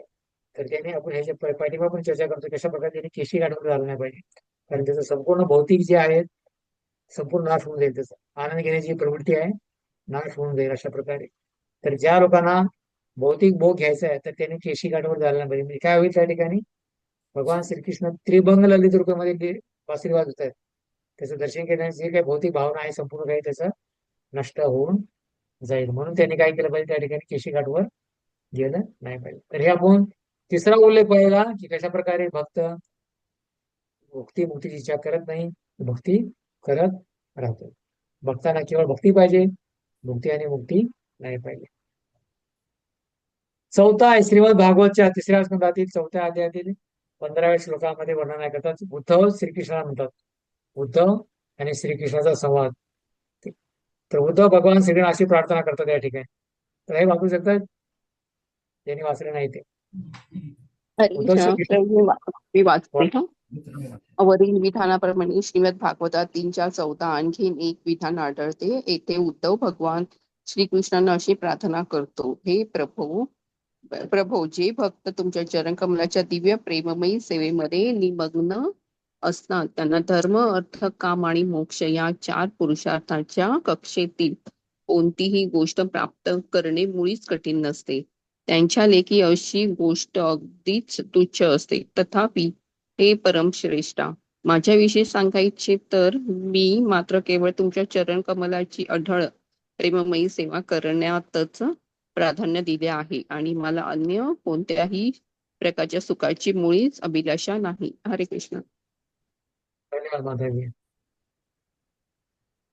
तर त्याने आपण ह्याच्या पाठीमा पण चर्चा करतो कशा प्रकारे त्यांनी केशी गाठवून झालं नाही पाहिजे. कारण त्याचं संपूर्ण भौतिक जे आहे संपूर्ण नाश होऊन जाईल. त्याचा आनंद घेण्याची प्रवृत्ती आहे नाश होऊन जाईल अशा प्रकारे. तर ज्या लोकांना भौतिक भोग घ्यायचा आहे तर त्यांनी केशी गाठवर झाला नाही पाहिजे. म्हणजे काय होईल त्या ठिकाणी भगवान श्रीकृष्ण त्रिभंग ललित रूपामध्ये बासरी वाजवत आहेत. त्याचं दर्शन केल्याने जे काही भौतिक भावना आहे संपूर्ण काही त्याचं नष्ट होऊन जाईल. म्हणून त्यांनी काय केलं पाहिजे, त्या ठिकाणी केशी घाटवर गेलं नाही पाहिजे. तर हे आपण तिसरा उल्लेख पाहिला की कशा प्रकारे भक्त भक्ती मुक्तीची इच्छा करत नाही, भक्ती करत राहतो. भक्तांना केवळ भक्ती पाहिजे, मुक्ती आणि मुक्ती नाही पाहिजे. चौथा आहे श्रीमद भागवतच्या 3ऱ्या स्कंदातील 4थ्या अध्यायातील 15व्या श्लोकामध्ये वर्णन करतात. उद्धव श्रीकृष्णाला म्हणतात, उद्धव आणि श्रीकृष्णाचा संवाद. तर उद्धव भगवान श्रीकृष्ण अशी प्रार्थना करतात या ठिकाणी. तर हे वाचू शकतात, ज्यांनी वाचले नाही ते. उद्धव श्रीकृष्ण मी वाचते हा. वरील विधानाप्रमाणे श्रीमद भागवतात 3:14 आणखीन एक विधान आढळते. येथे उद्धव भगवान श्रीकृष्णांना अशी प्रार्थना करतो, हे प्रभो जे भक्त तुमच्या चरणकमलाच्या दिव्य प्रेममयी सेवेमध्ये निमग्न असतात त्यांना धर्म अर्थ काम आणि मोक्ष या 4 पुरुषार्थाच्या कक्षेतील कोणतीही गोष्ट प्राप्त करणे मुळीच कठीण नसते. त्यांच्या लेखी अशी गोष्ट अगदीच तुच्छ असते. तथापि हे परमश्रेष्ठा, माझ्याविषयी सांगायचे तर मी मात्र केवळ तुमच्या चरण कमलाची अढळ प्रेममयी सेवा करण्यातच प्राधान्य दिले आहे आणि मला अन्य कोणत्याही प्रकारच्या सुखाची मुळीच अभिलाषा नाही. हरे कृष्ण. धन्यवाद माधवी.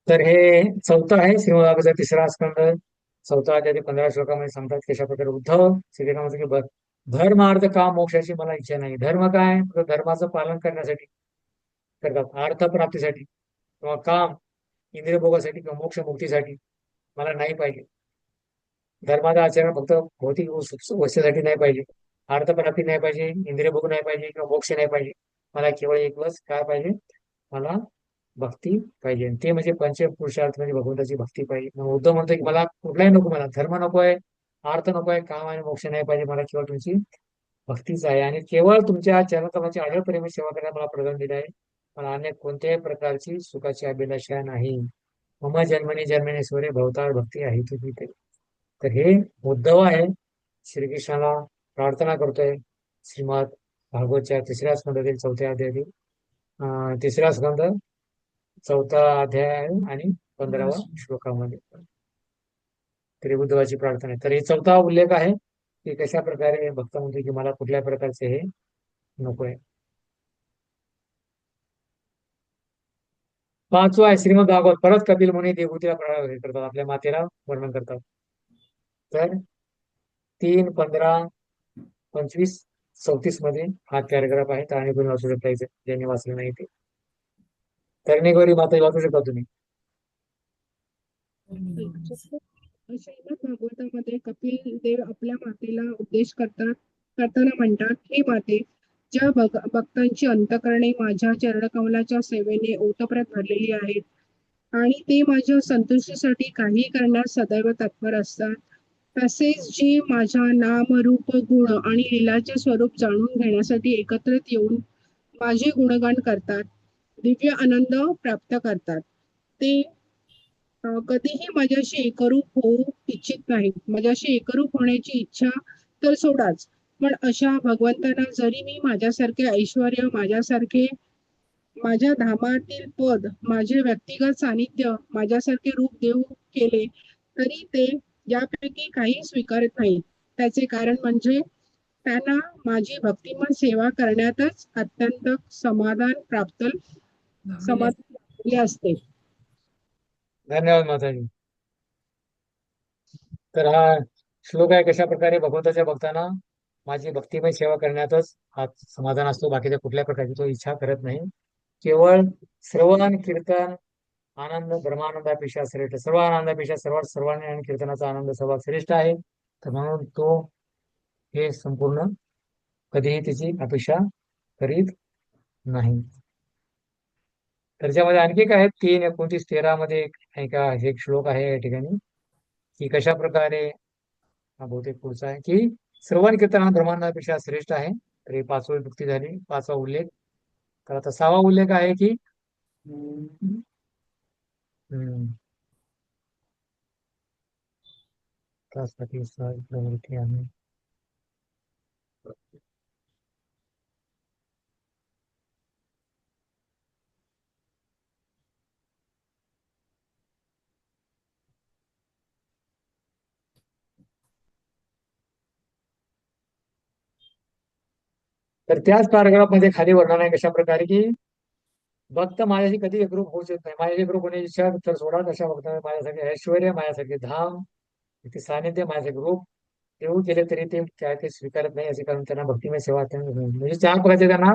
तर हे चौथं आहे श्रीमद भागवताचा 3रा स्कंद 4 अध्याय 15 श्लोकामध्ये सांगतात कशा प्रकारे उद्धव श्रीकृष्ण की धर्म अर्थ काम मोक्षाची मला इच्छा नाही. धर्म काय, तर धर्माचं पालन करण्यासाठी करतात, अर्थ प्राप्तीसाठी किंवा काम इंद्रिय भोगासाठी किंवा मोक्ष मुक्तीसाठी मला नाही पाहिजे. धर्माचं आचरण फक्त भौतिक वस्तूसाठी नाही पाहिजे, अर्थ प्राप्ती नाही पाहिजे, इंद्रिय भोग नाही पाहिजे किंवा मोक्ष नाही पाहिजे. मला केवळ एकच काय पाहिजे, मला भक्ती पाहिजे. ते म्हणजे पंचपुरुषार्थ म्हणजे भगवंताची भक्ती पाहिजे. मग उद्धव म्हणतो की मला कुठलाही नको, मला धर्म नकोय, अर्थ नकोय, काम आणि मोक्ष नाही पाहिजे, मला केवळ तुमची भक्तीच आहे आणि केवळ तुमच्या चरणकमलाची अढळ प्रेम सेवा करायला मला प्रदान दिले आहे. मला अन्य कोणत्याही प्रकारची सुखाची अभिलाषा नाही. मम जन्मनी जन्मनी स्वरे भवतार भक्ती आहे तुझी तरी. तर हे उद्धव आहे, श्रीकृष्णाला प्रार्थना करतोय श्रीमद भागवतच्या 3ऱ्या स्कंदातील 4थ्या अध्यायातील 3रा स्कंद 4था अध्याय आणि 15वा श्लोकामध्ये. तरी उद्धवाची प्रार्थना आहे. तर हे 4था उल्लेख आहे की कशा प्रकारे भक्त म्हणतो की मला कुठल्या प्रकारचे हे नको आहे. 5वा आहे श्रीमद भागवत. परत कपिल मुनी देवहूतीला करतात, आपल्या मातेला वर्णन करतात. तर 3, 15, 25, 34 मध्ये हा पॅराग्राफ आहे. तर आणि कोणी वाचू शकता ज्यांनी वाचलं नाही ते. कर्णिकवरी माता वाचू शकता तुम्ही. श्रीमद भागवतामध्ये कपिल देव आपल्या मातेला उपदेश करताना म्हणतात, हे माते, ज्या भक्तांची अंतकरणे माझ्या चरणकमलाच्या सेवेने ओतप्रत भरलेली आहेत आणि ते माझ्या संतुष्टीसाठी काही करण्यास सदैव तत्पर असतात, तसेच जे माझ्या नाम रूप गुण आणि लीलाचे स्वरूप जाणून घेण्यासाठी एकत्रित येऊन माझे गुणगान करतात, दिव्य आनंद प्राप्त करतात, ते कधीही माझ्याशी एकरूप होऊ इच्छित नाहीत. माझ्याशी एकरूप होण्याची इच्छा तर सोडाच, पण अशा भगवंतांना जरी मी माझ्यासारखे ऐश्वर्य, माझ्यासारखे माझ्या धामातील पद, माझे व्यक्तिगत सानिध्य, माझ्यासारखे रूप देऊ केले तरी ते यापैकी काही स्वीकारत नाहीत. त्याचे कारण म्हणजे त्यांना माझी भक्तिमय सेवा करण्यातच अत्यंत समाधान असते. धन्यवाद माताजी. तर हा श्लोक आहे कशा प्रकारे भगवंताच्या भक्तांना माझी भक्तिमय सेवा करण्यातच हा समाधान असतो, बाकीच्या कुठल्या प्रकारची तो इच्छा करत नाही. केवळ श्रवण कीर्तन आनंद ब्रह्मानंदापेक्षा श्रेष्ठ, सर्व आनंदापेक्षा सर्वांनी आणि कीर्तनाचा आनंद सर्वात श्रेष्ठ आहे. तर म्हणून तो हे संपूर्ण कधीही त्याची अपेक्षा करीत नाही. त्याच्यामध्ये आणखी काय आहे, 3, 29, 13 मध्ये एक श्लोक आहे या ठिकाणी की कशा प्रकारे हा बहुतेक पुढचा आहे की श्रवण कीर्तन हा ब्रह्मांडापेक्षा श्रेष्ठ आहे. तर ही 5वी युक्ती झाली, 5वा उल्लेख. तर आता 6वा उल्लेख आहे की त्यासाठी प्रवृत्ती आहे. तर त्याच पॅराग्राफ मध्ये खाली वर्णन आहे कशा प्रकारे की भक्त माझ्याशी कधी एकरूप होऊ शकत नाही. माझ्याशी एकरूप होण्याची इच्छा तर सोडा, तशा भक्ताने माझ्यासाठी ऐश्वर, माझ्यासाठी धाम, ते सानिध्य, माझ्यासाठी रूप देऊ केले तरी ते ते स्वीकारत नाही. असे कारण त्यांना भक्तिमय सेवा म्हणजे 4 प्रकारचे त्यांना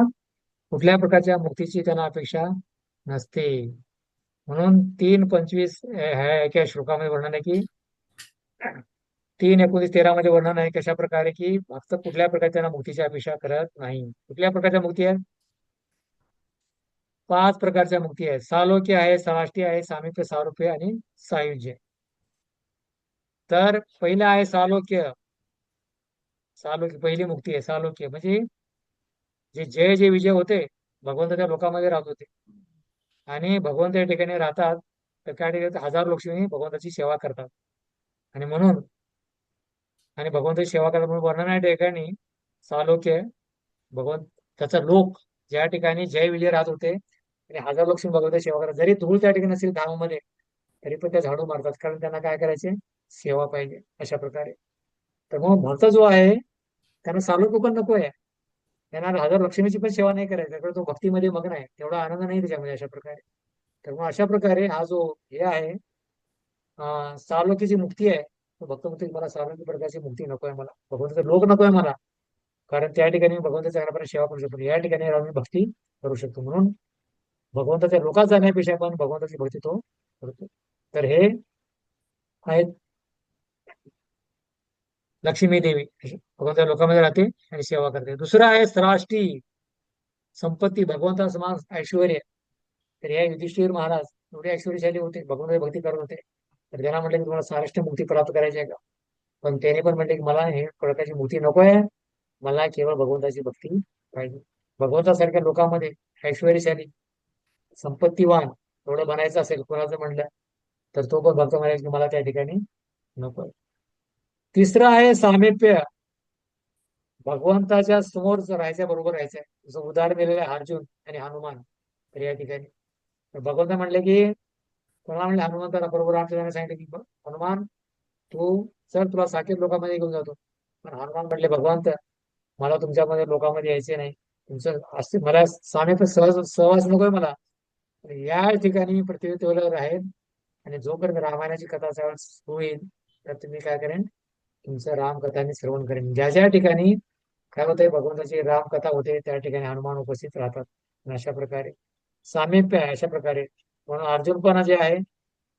कुठल्या प्रकारच्या मुक्तीची त्यांना अपेक्षा नसते. म्हणून 3:25 ह्या एका श्लोकामध्ये वर्णन आहे की 3:19-13 मध्ये वर्णन आहे कशा प्रकारे की भक्त कुठल्या प्रकारे त्यांना मुक्तीची अपेक्षा करत नाही. कुठल्या प्रकारच्या मुक्ती आहेत? 5 प्रकारच्या मुक्ती आहेत. सालोक्य आहे, सराष्टी आहे, सामिप्य, सारूप्य आणि सायुज्य. तर पहिलं आहे सालोक्य. सालोक्य पहिली मुक्ती आहे. सालोक्य म्हणजे जे जय विजय होते, भगवंत त्या लोकांमध्ये राहत होते आणि भगवंत या ठिकाणी राहतात. तर त्या ठिकाणी हजारो लोक भगवंताची सेवा करतात आणि भगवंताची सेवा करतात म्हणून वर्णन आहे ठिकाणी सालोक्य. भगवंत त्याचा लोक ज्या ठिकाणी जय विजय राहत होते आणि हजारो लोक भगवंताची सेवा करतात. जरी धूळ त्या ठिकाणी नसेल धामामध्ये तरी पण त्या झाडू मारतात, कारण त्यांना काय करायचे? सेवा पाहिजे अशा प्रकारे. तर मग भक्त जो आहे त्यांना सालोक्य पण नको आहे, त्यांना हजार लक्ष्मीची पण सेवा नाही करायची, कारण तो भक्तीमध्ये मग्न आहे, तेवढा आनंद नाही त्याच्यामध्ये अशा प्रकारे. तर मग अशा प्रकारे हा जो हे आहे सालोक्याची मुक्ती आहे, तो भक्त म्हणतो मला सालोक्य प्रकारची मुक्ती नको आहे, मला भगवंताचा लोक नको आहे मला, कारण त्या ठिकाणी भगवंताच्या चांगल्याप्रकारे सेवा करू शकतो, या ठिकाणी राहून भक्ती करू शकतो. म्हणून भगवंताच्या लोकात जाण्यापेक्षा पण भगवंताची भक्ती तो करतो. तर हे आहेत लक्ष्मी देवी, भगवंताच्या लोकांमध्ये राहते आणि सेवा करते. दुसरं आहे सराष्टी, संपत्ती, भगवंता समान ऐश्वर. तर या युधिष्ठिर महाराज एवढे ऐश्वर्यशाली होते, भगवंताची भक्ती करत होते. तर त्यांना म्हटलं की तुम्हाला साराष्ट्र मुक्ती प्राप्त करायची आहे का? पण त्याने पण म्हटले की मला हे प्रकारची मुक्ती नको आहे, मला केवळ भगवंताची भक्ती पाहिजे. भगवंतासारख्या लोकांमध्ये ऐश्वर्यशाली, संपत्तीवान एवढं बनायचं असेल कोणाचं म्हणलं तर तो पण भक्त म्हणायचं की मला त्या ठिकाणी नको आहे. तिसरं आहे सामिप्य, भगवंताच्या समोर राहायच्या बरोबर राहायचंय. जसं उदाहरण दिलेलं आहे अर्जुन आणि हनुमान. तर या ठिकाणी भगवंत म्हणले की कोणाला म्हणले हनुमंताला बरोबर राहण्याने सांगितलं की हनुमान तू चल तुला साकेत लोकांमध्ये घेऊन जातो. पण हनुमान म्हणले भगवंत मला तुमच्यामध्ये लोकांमध्ये यायचे नाही, तुमचं असते मला सामिप्य सहवास नकोय मला. या ठिकाणी पृथ्वीवर राहील आणि जोपर्यंत रामायणाची कथा होईल तर तुम्ही काय करेन? तुमचं रामकथा मी श्रवण करेन. ज्या ज्या ठिकाणी काय होतंय भगवंताची रामकथा होते त्या ठिकाणी हनुमान उपस्थित राहतात. अशा प्रकारे सामिप्य आहे. अशा प्रकारे म्हणून अर्जुन पण जे आहे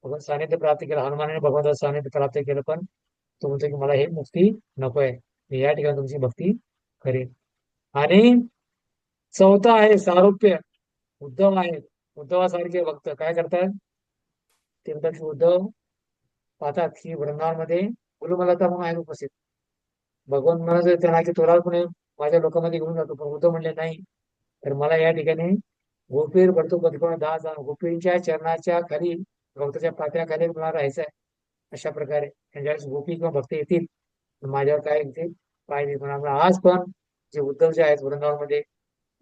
भगवंत सानिध्य प्राप्त केलं, हनुमानाने भगवंताचं सानिध्य प्राप्त केलं, पण तो म्हणतो की मला हे मुक्ती नको आहे, मी या ठिकाणी तुमची भक्ती करेन. आणि चौथा आहे सारूप्य, उद्धव आहेत. उद्धवासारखे भक्त काय करतात? ते म्हणतात की उद्धव पाहतात की वृंदावनमध्ये गुरुमलता म्हणून आहे उपस्थित. भगवान म्हणत त्यांना की तुला कोणी माझ्या लोकांमध्ये घेऊन जातो, पण उद्धव म्हणले नाही. तर मला या ठिकाणी गोपीर पडतो कधी दास गोपींच्या चरणाच्या खाली भक्ताच्या पात्याखाली मला राहायचं आहे. अशा प्रकारे ज्यावेळेस गोपी किंवा भक्त येतील माझ्यावर काय येतील पाय देतील. आज पण जे उद्धव जे आहेत वृंदावनमध्ये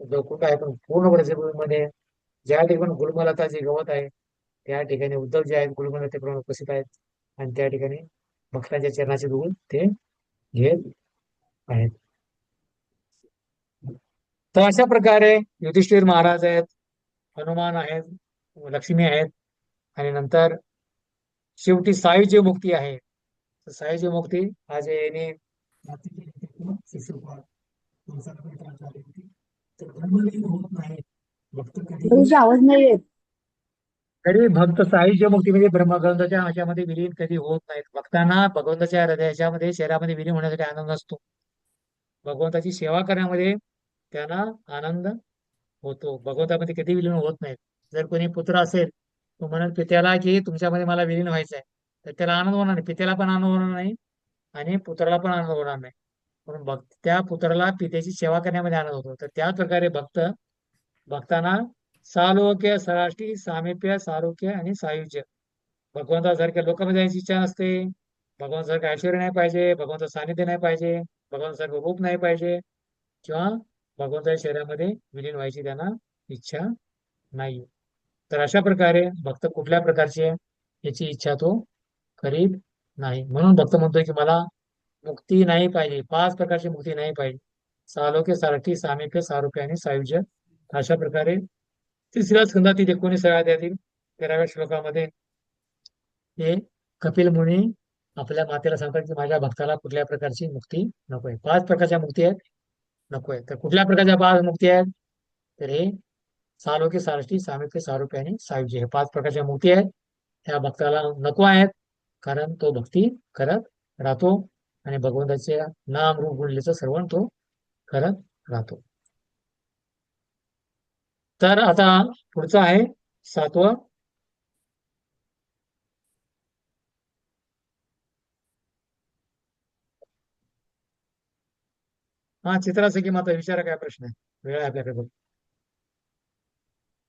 उद्धव कुठं आहे पण पूर्ण ब्रजभूमीमध्ये ज्या ठिकाणी गुलमलता जे गवत आहे त्या ठिकाणी उद्धव जे आहेत गुलमलतेप्रमाणे उपस्थित आहेत आणि त्या ठिकाणी भक्तांच्या चरणाचे धूळ ते घेत आहेत. तर अशा प्रकारे युधिष्ठिर महाराज आहेत, हनुमान आहेत, लक्ष्मी आहेत आणि नंतर शेवटी सायुज्य मुक्ती आहे. सायुज्य मुक्ती आज याने होत नाही. भक्त कधी आवाज नाही येत. तरी भक्त सायुज्य मुक्ती म्हणजे ब्रह्मग्रंथाच्या ह्याच्यामध्ये विलीन कधी होत नाहीत. भक्तांना भगवंताच्या हृदयाच्यामध्ये शरीरामध्ये विलीन होण्यासाठी आनंद असतो. भगवंताची सेवा करण्यामध्ये त्यांना आनंद होतो. भगवंतामध्ये कधी विलीन होत नाहीत. जर कोणी पुत्र असेल तो म्हणेल पित्याला की तुमच्यामध्ये मला विलीन व्हायचं आहे, तर त्याला आनंद होणार नाही, पित्याला पण आनंद होणार नाही आणि पुत्राला पण आनंद होणार नाही. म्हणून भक्त त्या पुत्राला पित्याची सेवा करण्यामध्ये आनंद होतो. तर त्याच प्रकारे भक्तांना सालोक्य, सराष्टी, सामिप्य, सारोक्य आणि सायुज्य, भगवंतासारख्या लोकांमध्ये जायची इच्छा नसते. भगवंतासारखं ऐश्वर्य नाही पाहिजे, भगवंताचं सानिध्य नाही पाहिजे, भगवंतासारखं रूप नाही पाहिजे किंवा भगवंताच्या शरीरामध्ये विलीन व्हायची त्यांना इच्छा नाही. तर अशा प्रकारे भक्त कुठल्या प्रकारची याची इच्छा तो करीत नाही. म्हणून भक्त म्हणतोय की मला मुक्ती नाही पाहिजे, 5 प्रकारची मुक्ती नाही पाहिजे. सालोक्य सारथी सामिप्य सारुप्य आणि सायुज्य. अशा प्रकारे तिसऱ्या स्कंदातील 19व्या अध्यायातील 13व्या श्लोकामध्ये हे कपिल मुनी आपल्या मातेला सांगतात की माझ्या भक्ताला कुठल्या प्रकारची मुक्ती नको आहे. 5 प्रकारच्या मुक्ती आहेत, नको आहे. तर कुठल्या प्रकारच्या 5 मुक्ती आहेत? तर हे सालोक्य सारथी सामिप्य सारुप्य आणि सायुज्य हे 5 प्रकारच्या मुक्ती आहेत. ह्या भक्ताला नको आहेत, कारण तो भक्ती करत राहतो आणि भगवंताचे नाम रूप गुणलीचं श्रवण तो करत राहतो. तर आता पुढचं आहे 7वं. हा चित्राचं की माता विचारा काय प्रश्न आहे, वेळ आहे आपल्याकडे.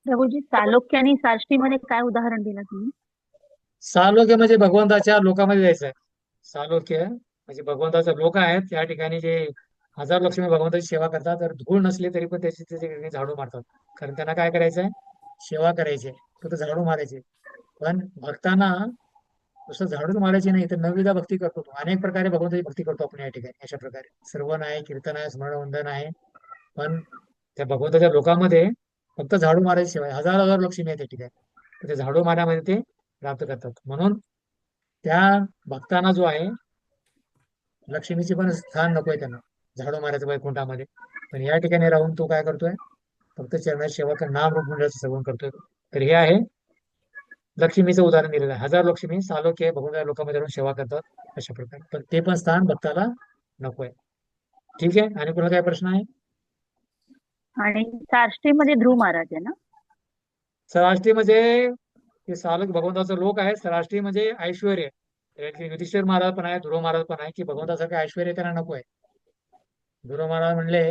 प्रभूजी सालोक्य आणि साष्टीमध्ये काय उदाहरण दिलं तुम्ही? सालोक्य म्हणजे भगवंताच्या लोकामध्ये जायचं आहे. सालोक्य म्हणजे भगवंताचा लोक आहेत, त्या ठिकाणी जे हजार लक्ष्मी भगवंताची सेवा करतात, तर धूळ नसली तरी पण त्याची झाडू मारतात, कारण त्यांना काय करायचंय? सेवा करायची, फक्त झाडू मारायचे. पण भक्तांना नुसतं झाडून मारायची नाही, तर नवविधा भक्ती करतो. अनेक प्रकारे भगवंताची भक्ती करतो आपण या ठिकाणी. अशा प्रकारे श्रवण आहे, कीर्तन आहे, स्मरण वंदन आहे. पण त्या भगवंताच्या लोकांमध्ये फक्त झाडू मारायची सेवा आहे. हजार हजार लक्ष्मी आहे त्या ठिकाणी, तर ते झाडू मारण्यामध्ये ते प्राप्त करतात. म्हणून त्या भक्तांना जो आहे लक्ष्मीचे पण स्थान नकोय त्यांना झाडू मारायचं वैकुंठामध्ये. पण या ठिकाणी राहून तो काय करतोय? फक्त चरणाची सेवा कर, नाम रूप मंडळाचं सेवन करतोय. तर हे आहे लक्ष्मीचं उदाहरण दिलेलं आहे. हजार लक्ष्मी सालोक्य भगवंता लोकांमध्ये राहून सेवा करतात अशा प्रकारे, पण ते पण स्थान भक्ताला नकोय. ठीक आहे, आणि कोणाला काय प्रश्न आहे? आणि साष्टीमध्ये ध्रुव महाराज आहे ना? सराष्टी म्हणजे ते सालोक भगवंताचं लोक आहे. सराष्टी म्हणजे ऐश्वर्य. युधिष्ठिर महाराज पण आहे, ध्रुव महाराज पण आहे, की भगवंतासारखं ऐश्वर्य त्यांना नको आहे. ध्रुव महाराज म्हणले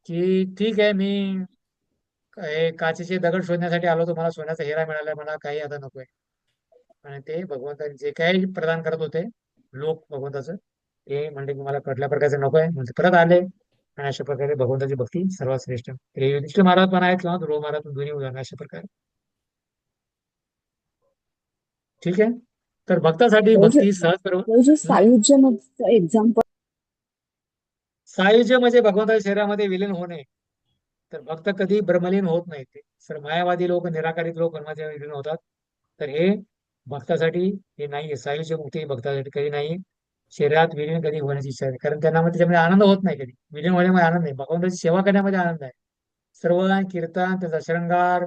की ठीक आहे, मी काचेचे दगड शोधण्यासाठी आलो, तो मला सोन्याचा हिरा मिळाला, मला काही आता नको आहे. आणि ते भगवंताने जे काही प्रदान करत होते लोक भगवंताचं, ते म्हणजे की मला कुठल्या प्रकारचं नको आहे, म्हणजे परत आले आणि अशा प्रकारे भगवंताची भक्ती सर्वात श्रेष्ठ. युधिष्ठिर महाराज पण आहेत किंवा ध्रुव महाराज पण, दोन्ही उदाहरण अशा प्रकारे. ठीक आहे, तर भक्तासाठी भक्ती सहज सायुज्य एक्झाम्पल. सायुज्य म्हणजे भगवंताच्या शरीरामध्ये विलीन होणे. तर भक्त कधी ब्रह्मलीन होत नाही. ते सर मायावादी लोक, निराकारित लोक ब्रह्माच्या विलीन होतात. तर हे भक्तासाठी हे नाहीये. सायुज्य मुक्ती भक्तासाठी कधी नाही. शरीरात विलीन कधी होण्याची इच्छा आहे, कारण त्यांना त्याच्यामध्ये आनंद होत नाही. कधी विलीन होण्यामध्ये आनंद नाही, भगवंताची सेवा करण्यामध्ये आनंद आहे. सर्व कीर्तन, त्याचा शृंगार,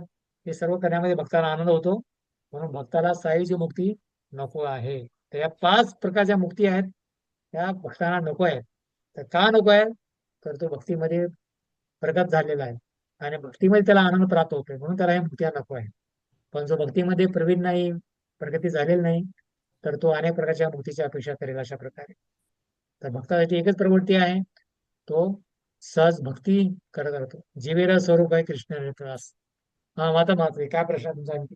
हे सर्व करण्यामध्ये भक्ताला आनंद होतो. म्हणून भक्ताला सायुज्य मुक्ती नको आहे. तर या 5 प्रकारच्या मुक्ती आहेत, त्या भक्तांना नको आहेत. तर का नको आहे? तर तो भक्तीमध्ये प्रगत झालेला आहे आणि भक्तीमध्ये त्याला आनंद प्राप्त होतोय, म्हणून त्याला हे मुक्त्या नको आहे. पण जो भक्तीमध्ये प्रवीण नाही, प्रगती झालेली नाही, तर तो अनेक प्रकारच्या मुक्तीची अपेक्षा करेल अशा प्रकारे. तर भक्तासाठी एकच प्रवृत्ती आहे, तो सहज भक्ती करत राहतो. जीवेरा स्वरूप आहे कृष्ण रस. हा माता मात्र काय प्रश्न तुमचा आणखी?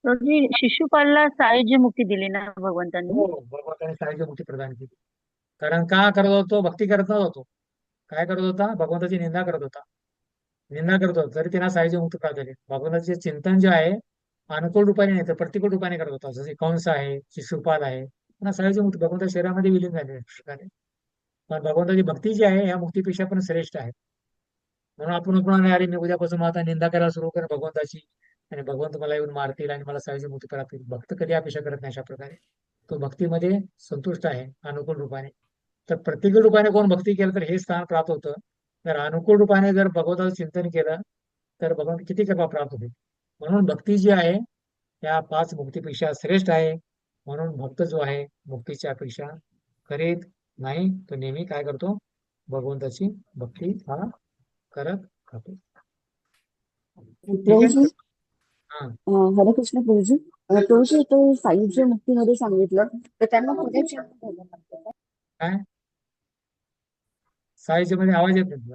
प्रभूजी शिशुपालला सायुज्य मुक्ती दिली ना भगवंतांनी? हो, भगवंताने सायुज्य मुक्ती प्रदान केली. कारण का करत होतो? भक्ती करत नव्हतो. काय करत होता? भगवंताची निंदा करत होता. निंदा करत होता तरी त्यांना सायुज्य मुक्ती प्राप्त झाली. भगवंताचे चिंतन जे आहे अनुकूल रूपाने नाही तर प्रतिकूल रूपाने करत होता. जसे कंस आहे, शिशुपाल आहे, त्यांना सायुज्य मुक्ती भगवंताच्या शरीरामध्ये विलीन झाले प्रकारे. पण भगवंताची भक्ती जी आहे ह्या मुक्तीपेक्षा पण श्रेष्ठ आहे. म्हणून आपण अरे मी उद्यापासून आता निंदा करायला सुरू कर भगवंताची, आणि भगवंत मला येऊन मारतील आणि मला सायुज्य मुक्ती प्राप्त होईल. भक्त कधी अपेक्षा करत नाही अशा प्रकारे. तो भक्तीमध्ये संतुष्ट आहे अनुकूल रूपाने. तर प्रतिकूल रूपाने कोण भक्ती केलं तर हे स्थान प्राप्त होतं. जर अनुकूल रूपाने जर भगवंताचं चिंतन केलं तर भगवंत किती कृपा प्राप्त होईल. म्हणून भक्ती जी आहे त्या 5 मुक्तीपेक्षा श्रेष्ठ आहे. म्हणून भक्त जो आहे मुक्तीची अपेक्षा करीत नाही, तो नेहमी काय करतो? भगवंताची भक्ती हा करत राहतो. ठीक आहे. हरे कृष्ण प्रभूजी. प्रभूजी तो सायुज्य मुक्तीमध्ये सांगितलं तर त्यांना पुण्याची काय सायुज्य मध्ये आवाज येत नाही?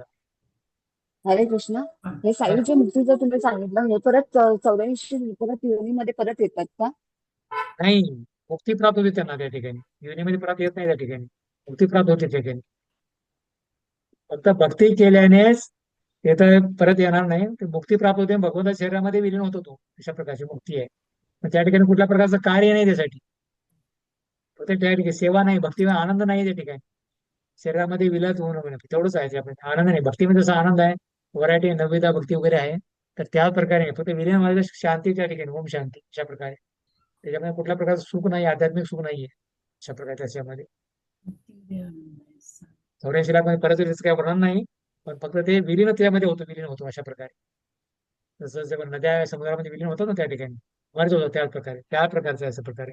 हरे कृष्ण. हे सायुज्य मुक्तीचं तुम्ही सांगितलं, हे परत 84 परत योनीमध्ये परत येतात का? नाही, मुक्ती प्राप्त होते त्यांना त्या ठिकाणी. योनीमध्ये परत येत नाही त्या ठिकाणी, मुक्ती प्राप्त होते त्या ठिकाणी. फक्त भक्ती केल्यानेच ते तर परत येणार नाही, ते मुक्ती प्राप्त होते. भगवंताच्या शरीरामध्ये विलीन होतो तो, अशा प्रकारची मुक्ती आहे. पण त्या ठिकाणी कुठल्या प्रकारचं कार्य नाही त्यासाठी. फक्त त्या ठिकाणी सेवा नाही, भक्ती आनंद नाही त्या ठिकाणी. शरीरामध्ये विलास होऊ नये तेवढंच आहे ते आपण आनंद नाही. भक्तीमध्ये जसा आनंद आहे, व्हरायटी नवविधा भक्ती वगैरे आहे, तर त्या प्रकारे नाही. फक्त विलीन व्हायला शांती त्या ठिकाणी, ओम शांती अशा प्रकारे. त्याच्यामध्ये कुठल्या प्रकारचं सुख नाही, आध्यात्मिक सुख नाहीये अशा प्रकारे त्याच्यामध्ये. 84 लाख मध्ये परत त्याचं काही वर्णन नाही, पण फक्त ते विलीन त्यामध्ये होतो, विलीन होतो अशा प्रकारे. जसं जसं नद्या समुद्रामध्ये विलीन होतात ना त्या ठिकाणी मर्ज होतो त्या प्रकारे, त्या प्रकारचं आहे अशा प्रकारे.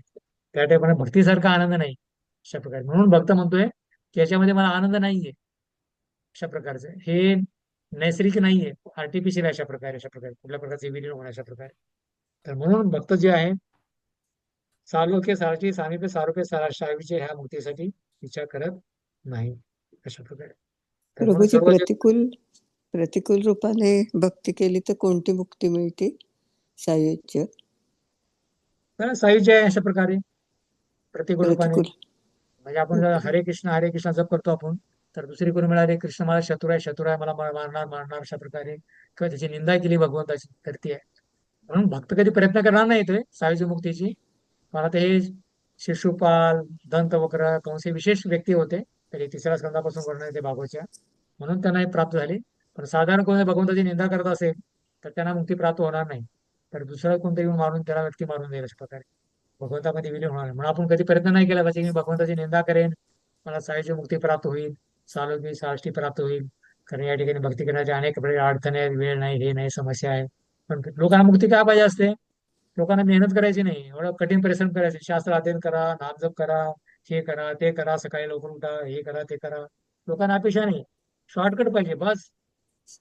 त्या टाईपने भक्तीसारखा आनंद नाही अशा प्रकारे. म्हणून भक्त म्हणतोय की याच्यामध्ये मला आनंद नाहीये अशा प्रकारचं. हे नैसर्गिक नाहीये, आर्टिफिशियल अशा प्रकारे, अशा प्रकारे कुठल्या प्रकारचे विलीन होण्या अशा प्रकारे. तर म्हणून भक्त जे आहे सालोक्य सारथी सामिप्य सारूप्य शावीचे ह्या मुक्तीसाठी विचार करत नाही अशा प्रकारे. तर म्हणून प्रभूजी, सर्व जे प्रतिकूल रूपाने भक्ती केली तर कोणती मुक्ती मिळते? सायुज्य सायुज्य आहे अशा प्रकारे प्रतिकूल रूपाने. प्रतिकूल. म्हणजे आपण जर हरे कृष्ण जप करतो आपण, तर दुसरी कोणी मिळाले कृष्ण मला शत्रू आहे मला मारणार अशा प्रकारे, किंवा त्याची निंदा केली भगवंताची, तर ती आहे. म्हणून भक्त कधी प्रयत्न करणार नाही ते सायुज्य मुक्तीची. मला ते हे शिशुपाल, दंतवक्र, कंस हे विशेष व्यक्ती होते, तरी 3ऱ्या स्कंदापासून वर्णन येते भागवतच्या, म्हणून त्यांना हे प्राप्त झाली. पण साधारण कोणी भगवंताची निंदा करत असेल तर त्यांना मुक्ती प्राप्त होणार नाही. तर दुसरा कोणतं येऊन मारून त्याला व्यक्ती मारून देईल अशा प्रकारे भगवंतामध्ये विलीन होणार नाही. म्हणून आपण कधी प्रयत्न नाही केला पाहिजे की मी भगवंताची निंदा करेन, मला सायुज्य मुक्ती प्राप्त होईल, सालोकी साष्टी प्राप्त होईल. कारण या ठिकाणी भक्ती करण्याच्या अनेक प्रकारे अडचणी आहेत, वेळ नाही, हे नाही, समस्या आहे. पण लोकांना मुक्ती काय पाहिजे असते? लोकांना मेहनत करायची नाही, एवढं कठीण परिश्रम करायचे, शास्त्र अध्ययन करा, नामजप करा, हे करा ते करा, सकाळी लवकर उठा, हे करा ते करा. लोकांना अपेक्षा नाही, शॉर्टकट पाहिजे बस.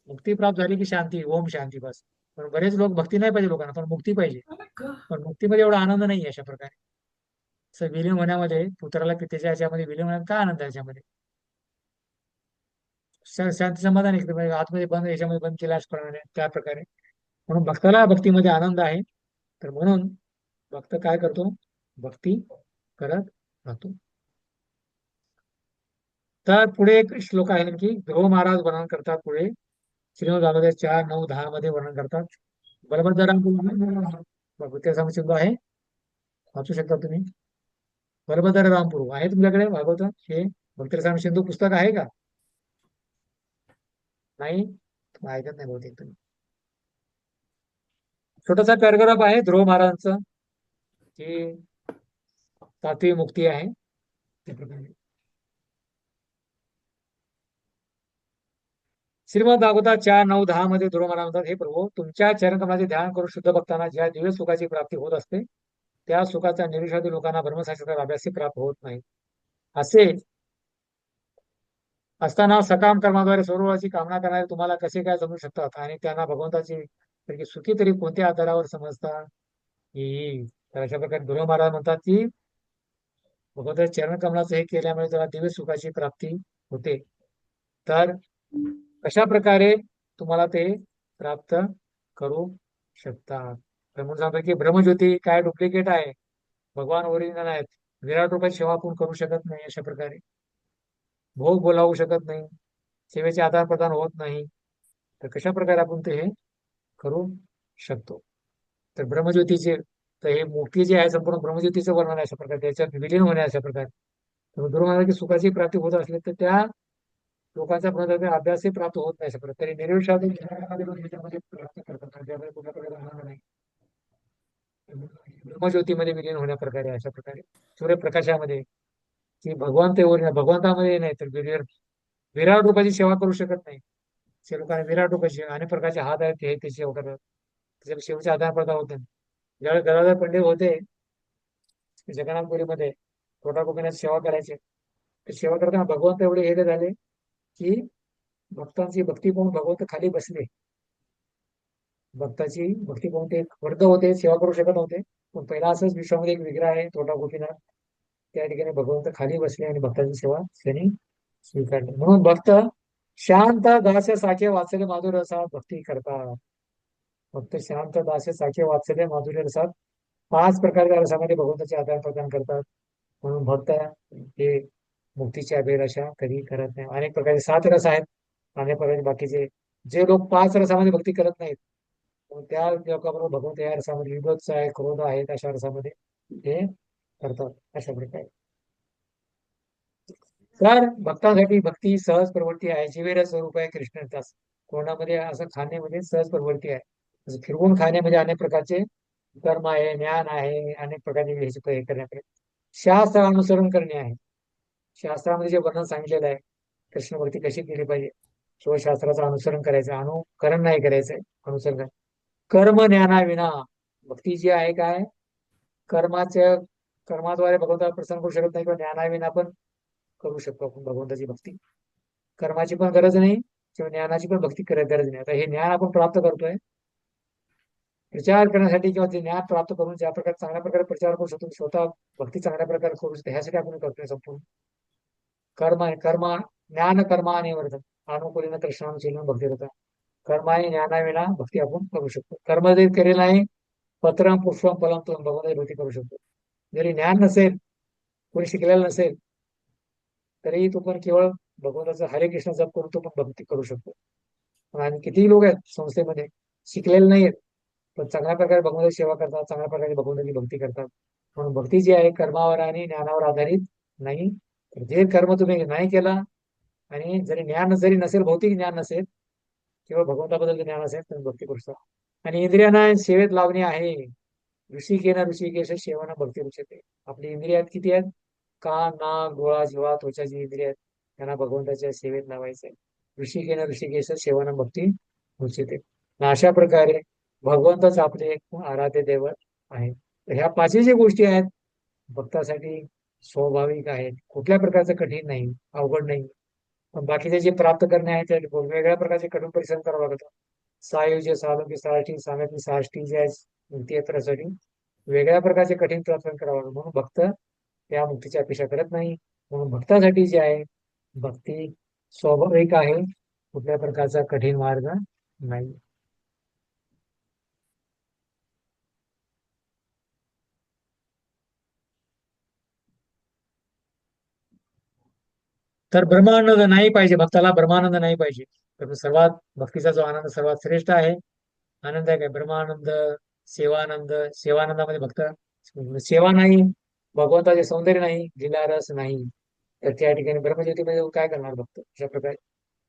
मुक्ती प्राप्त झाली की शांती, ओम शांती बस. पण बरेच लोक भक्ती नाही पाहिजे लोकांना, पण मुक्ती पाहिजे. पण मुक्तीमध्ये एवढा आनंद नाही अशा प्रकारे. असं विलीन होण्यामध्ये, पुत्राला पितेच्या याच्यामध्ये विलीन होण्यात काय आनंद आहे याच्यामध्ये? शांती समाधान आहे, म्हणजे आतमध्ये बंद, याच्यामध्ये बंद केल्याप्रमाणे त्या प्रकारे. म्हणून भक्ताला भक्तीमध्ये आनंद आहे. तर म्हणून भक्त काय करतो? भक्ती करत राहतो. तर पुढे एक श्लोक आहे की ध्रुव महाराज वर्णन करतात पुढे श्रीमद भागवत 4, 9, 10 मध्ये वर्णन करतात. बलभद्र सिंधू आहे, वाचू शकता तुम्ही. बलभद्र रामपूर आहे तुमच्याकडे भागवत हे भक्तराम सिंधू पुस्तक आहे का? नाही, ऐकत नाही बहुतेक तुम्ही. छोटासा पॅराग्राफ आहे ध्रुव महाराजांचं, की 7वी मुक्ती आहे त्या प्रकारे. श्रीमद भागवतात 4, 9, 10 मध्ये ध्रुव महाराज म्हणतात, हे प्रभू, तुमच्या चरणकमलाचे ध्यान करून शुद्ध भक्तांना ज्या दिव्य सुखाची प्राप्ती होत असते, त्या सुखाच्या निरीक्षातील लोकांना ब्रह्मशास्त्राचा अभ्यासही प्राप्त होत नाही. असे असताना सकाम कर्माद्वारे स्वरूपाची कामना करणारे तुम्हाला कसे काय समजू शकतात, आणि त्यांना भगवंताची सुखी तरी कोणत्या आधारावर समजतात? तर अशा प्रकारे ध्रुव महाराज म्हणतात की भगवंताच्या चरण कमलाचं हे केल्यामुळे त्याला दिव्य सुखाची प्राप्ती होते. तर कशा प्रकारे तुम्हाला ते प्राप्त करू शकतात? तर म्हणून सांगतो की ब्रह्मज्योती काय डुप्लिकेट आहे, भगवान ओरिजिनल आहेत. विराट रूपाची सेवा आपण करू शकत नाही अशा प्रकारे, भोग बोलावू शकत नाही, सेवेचे आदान प्रदान होत नाही. तर कशा प्रकारे आपण ते हे करू शकतो? तर ब्रह्मज्योतीचे, तर हे मुक्ती जे आहे संपूर्ण ब्रह्मज्योतीचं वर्णन आहे अशा प्रकारे, त्याच्यात विलीन होणे अशा प्रकारे. तर गुरु महाराज की सुखाची प्राप्ती होत असली तर त्या लोकांचा अभ्यासही प्राप्त होत नाही अशा प्रकारे. तरी निर्विषादी प्राप्त करतात, त्यामुळे कुठल्या प्रकारे होणार नाही. ब्रह्मज्योतीमध्ये विलीन होण्या प्रकारे अशा प्रकारे सूर्यप्रकाशामध्ये, की भगवान ते भगवंतामध्ये नाही तर विराट रूपाची सेवा करू शकत नाही. ते लोकांना विराट रूपाची अनेक प्रकारचे हात आहेत, ते त्याची सेवा करतात, त्याच्या सेवेचे आधार प्रदान होत नाही. ज्यावेळेस गदाधर पंडित होते जगन्नाथपुरीमध्ये, छोटा गोपीनाथ सेवा करायचे, तर सेवा करताना भगवंत एवढे हे झाले की भक्तांची भक्ती पाहून भगवंत खाली बसले. भक्ताची भक्ती पाहून ते वर्ध होते, सेवा करू शकत नव्हते. पण पहिला असंच विश्वामध्ये एक विग्रह आहे छोटा गोपीनाथ, त्या ठिकाणी भगवंत खाली बसले आणि भक्ताची सेवा त्यांनी स्वीकारली. म्हणून भक्त शांत दास साखे वात्सल्य माधुर्य रसात भक्ती करतात. भक्त शांत दास साखे वात्सल्य माधुर्य रसात 5 प्रकारच्या रसामध्ये भगवंताचे आदान प्रदान करतात. म्हणून भक्त हे मुक्तीची अभिलाषा कधी करत नाही. अनेक प्रकारचे 7 रस आहेत, अनेक प्रकारचे बाकीचे. जे लोक 5 रसामध्ये भक्ती करत नाहीत, त्या लोकांबरोबर भगवंत या रसामध्ये विभत्स आहे, क्रोध आहेत, अशा रसामध्ये ते करतात अशा प्रकारे. तर भक्तांसाठी भक्ती सहज प्रवृत्ती आहे, जिवेर स्वरूप आहे कृष्णदास. कोणामध्ये असं खाण्यामध्ये सहज प्रवृत्ती आहे. असं फिरवून खाण्यामध्ये अनेक प्रकारचे कर्म आहे, ज्ञान आहे, अनेक प्रकारचे हे करण्याकडे शास्त्र अनुसरण करणे आहे. शास्त्रामध्ये जे वर्णन सांगितलेलं आहे कृष्ण भक्ती कशी केली पाहिजे, शिवशास्त्राचं अनुसरण करायचं, अनुकरण नाही करायचंय, अनुसरण करायचं. कर्म ज्ञानाविना भक्ती जी आहे काय, कर्माच्या कर्माद्वारे भगवंताला प्रसन्न करू शकत नाही, किंवा ज्ञानाविना पण करू शकतो आपण भगवंताची भक्ती. कर्माची पण गरज नाही किंवा ज्ञानाची पण भक्ती गरज नाही. आता हे ज्ञान आपण प्राप्त करतोय प्रचार करण्यासाठी, किंवा ते ज्ञान प्राप्त करून ज्या प्रकारे चांगल्या प्रकारे प्रचार करू शकतो, स्वतः भक्ती चांगल्या प्रकारे करू शकतो, ह्यासाठी आपण करतोय संपूर्ण कर्म ज्ञान कर्माने वर्धन अनुकूलीन कृष्णानुशीलन भक्ती होता. कर्म आणि ज्ञानाविना भक्ती आपण करू शकतो. कर्म जरी करेल नाही, पत्रम पुष्पम फलम तुम भगवंताची भक्ती करू शकतो. जरी ज्ञान नसेल, कोणी शिकलेलं नसेल, तरी तो पण केवळ भगवंताचा हरे कृष्ण जप करून तो पण भक्ती करू शकतो. पण आणि कितीही लोक आहेत संस्थेमध्ये शिकलेले नाहीत, पण चांगल्या प्रकारे भगवंताची सेवा करतात, चांगल्या प्रकारे भगवंताची भक्ती करतात. म्हणून भक्ती जी आहे कर्मावर आणि ज्ञानावर आधारित नाही. तर जे कर्म तुम्ही नाही केला, आणि जरी ज्ञान जरी नसेल, भौतिक ज्ञान नसेल, केवळ भगवंताबद्दल ज्ञान असेल, तर भक्ती करू शकता. आणि इंद्रियांना सेवेत लावणे आहे. ऋषिकेन ऋषिकेश सेवाना भक्ती रुचते. आपली इंद्रियात किती आहेत? कान, नाक, डोळा, जिव्हा, त्वचा जी इंद्रिय आहेत, त्यांना भगवंताच्या सेवेत लावायचं आहे. ऋषिकेन ऋषिकेश सेवाना भक्ती रुचते. अशा प्रकारे भगवंतच आपले एक आराध्य दैवत आहे. तर ह्या पाचही ज्या गोष्टी आहेत भक्तासाठी स्वाभाविक आहेत, कुठल्या प्रकारचं कठीण नाही, अवघड नाही. पण बाकीचे जे प्राप्त करणे आहे ते वेगवेगळ्या प्रकारचे कठोर परिश्रम करावं लागतं. सायुज्य, सालोकी, साष्टी, सामेती, साष्टी जे आहे ते त्यासाठी वेगळ्या प्रकारचे कठीण प्रार्थना करावं लागतं. म्हणून भक्त त्या मुक्तीची अपेक्षा करत नाही. म्हणून भक्तासाठी जे आहे भक्ती स्वाभाविक आहे, कुठल्या प्रकारचा कठीण मार्ग नाही. तर ब्रह्मानंद नाही पाहिजे भक्ताला, ब्रह्मानंद नाही पाहिजे. तर सर्वात भक्तीचा जो आनंद सर्वात श्रेष्ठ आहे आनंद आहे काय, ब्रह्मानंद, सेवानंद. सेवानंदामध्ये भक्त सेवा नाही, भगवंताचे सौंदर्य नाही, लीलारस नाही, तर त्या ठिकाणी ब्रह्मज्योतीमध्ये जाऊन काय करणार भक्त? अशा प्रकारे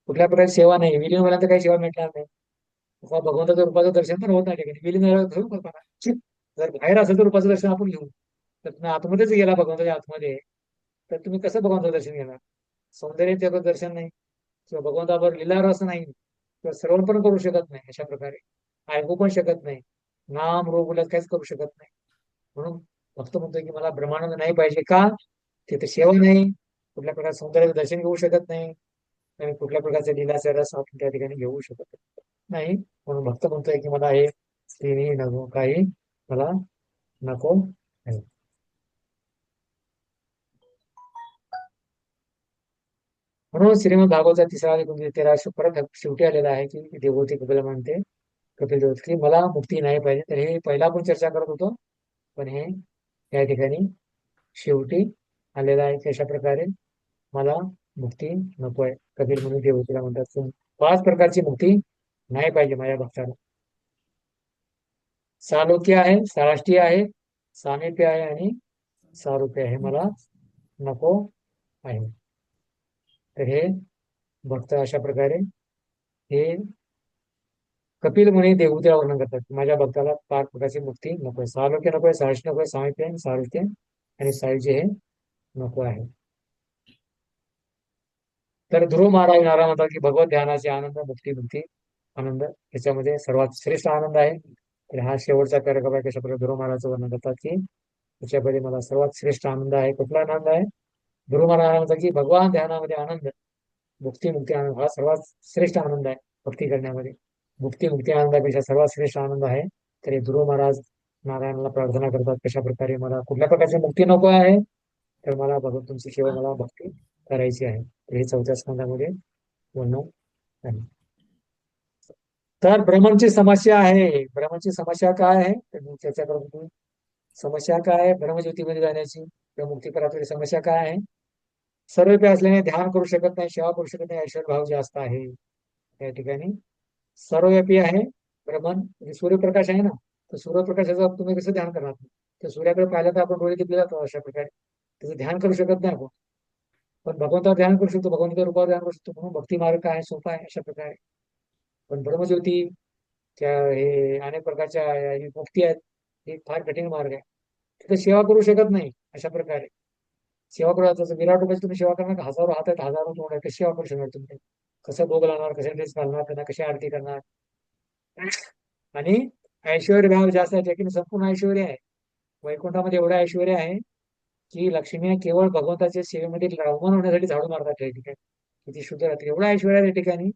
कुठल्या प्रकारे सेवा नाही, विलीन झाल्यानंतर काही सेवा मिळणार नाही. भगवंताच्या रूपाचं दर्शन पण होत नाही ठिकाणी, विलीन झाल्यावर घेऊ कल्पना. जर बाहेर असेल तर रूपाचं दर्शन आपण घेऊ, तर तुम्ही आतमध्येच गेला भगवंताच्या आतमध्ये, तर तुम्ही कसं भगवंताचं दर्शन घेणार? सौंदर्य त्याचं दर्शन नाही, किंवा भगवंतावर लीलारस नाही, किंवा श्रवण पण करू शकत नाही, अशा प्रकारे ऐकू पण शकत नाही, नाम रूप बोलत काहीच करू शकत नाही. म्हणून भक्त म्हणतोय की मला ब्रह्मानंद नाही पाहिजे. का? तिथे सेवा नाही, कुठल्या प्रकारचं सौंदर्याचं दर्शन घेऊ शकत नाही, आणि कुठल्या प्रकारचा लीलाचा रस आपण त्या ठिकाणी घेऊ शकत नाही. म्हणून भक्त म्हणतोय की मला हे तिन्ही नको, काही मला नको आहे. म्हणून श्रीमद भागवतचा 3रा अधिक 13 परत शेवटी आलेला आहे की देवहूती कपिल म्हणते, कपिल देव की मला मुक्ती नाही पाहिजे. तर हे पहिला आपण चर्चा करत होतो, पण हे या ठिकाणी शेवटी आलेला आहे की अशा प्रकारे मला मुक्ती नको आहे. कपिल म्हणून देवहूतीला म्हणतात 5 प्रकारची मुक्ती नाही पाहिजे माझ्या भक्ताला. सालोक्य आहे, साराष्ट्रीय आहे, सामिप्य आहे, आणि सारूप्य आहे, मला नको आहे. तर हे भक्त अशा प्रकारे हे कपिल मुनी देवहूतीला वर्णन करतात, माझ्या भक्ताला 5 प्रकारची मुक्ती नकोय. सालोक्य नकोय, साहस्य नकोय, सामिप्य आहे, सारूप्य आणि सायुज्य हे नको आहे. तर ध्रुव महाराज नारायण म्हणतात की भगवत ध्यानाचे आनंद, मुक्ती आनंद याच्यामध्ये सर्वात श्रेष्ठ आनंद आहे. तर हा शेवटचा पॅराग्राफ आहे. कशा प्रकारे ध्रुव महाराजचं वर्णन करतात की त्याच्यामध्ये मला सर्वात श्रेष्ठ आनंद आहे. कुठला आनंद आहे? ध्रुव महाराज म्हणतात की भगवान ध्यानामध्ये आनंद, मुक्ती आनंद हा सर्वात श्रेष्ठ आनंद आहे. भक्ती करण्यामध्ये मुक्ती आनंदापेक्षा सर्वात श्रेष्ठ आनंद आहे. तर हे ध्रुव महाराज नारायणाला प्रार्थना करतात, कशा प्रकारे मला कुठल्या प्रकारची मुक्ती नको आहे, तर मला भगवत तुमची सेवा, मला भक्ती करायची आहे. तर हे 4थ्या स्कंदामध्ये वर्णन आहे. तर भ्रमणची समस्या आहे. भ्रमणची समस्या काय आहे तर मी चर्चा करत होतो. समस्या काय आहे ब्रह्मज्योतीमध्ये जाण्याची किंवा मुक्ती प्राप्तीची समस्या काय आहे? सर्वव्यापी असल्याने ध्यान करू शकत नाही, सेवा करू शकत नाही, ऐश्वर भाव जास्त आहे. त्या ठिकाणी सर्वव्यापी आहे भ्रमण, म्हणजे सूर्यप्रकाश आहे ना, तर सूर्यप्रकाशाचं तुम्ही कसं ध्यान करणार? तर सूर्याकडे पाहिलं तर आपण डोळे दिले जातो, अशा प्रकारे त्याचं ध्यान करू शकत नाही आपण. पण भगवंतावर ध्यान करू शकतो, भगवंताच्या रूपावर ध्यान करू शकतो, म्हणून भक्ती मार्ग काय सोपा आहे अशा प्रकारे. पण ब्रह्मज्योती त्या हे अनेक प्रकारच्या या मुक्ती आहेत, हे फार कठीण मार्ग आहे. तिथे सेवा करू शकत नाही अशा प्रकारे. सेवा करू जसं विराट रुपाची तुम्ही सेवा करणार, हजारो हात आहेत, हजारो तोंड आहेत, कशी सेवा करू शकणार तुम्ही? कसं भोग लावणार, कसे ड्रेस घालणार, त्यांना कशी आरती करणार? आणि ऐश्वर्य भाव जास्त आहे, त्या संपूर्ण ऐश्वर्य आहे. वैकुंठामध्ये एवढं ऐश्वर्य आहे की लक्ष्मी केवळ भगवंताच्या सेवेमध्ये रमण होण्यासाठी झाडू मारतात त्या ठिकाणी, किती शुद्ध राहते, एवढा ऐश्वर्य आहे त्या ठिकाणी.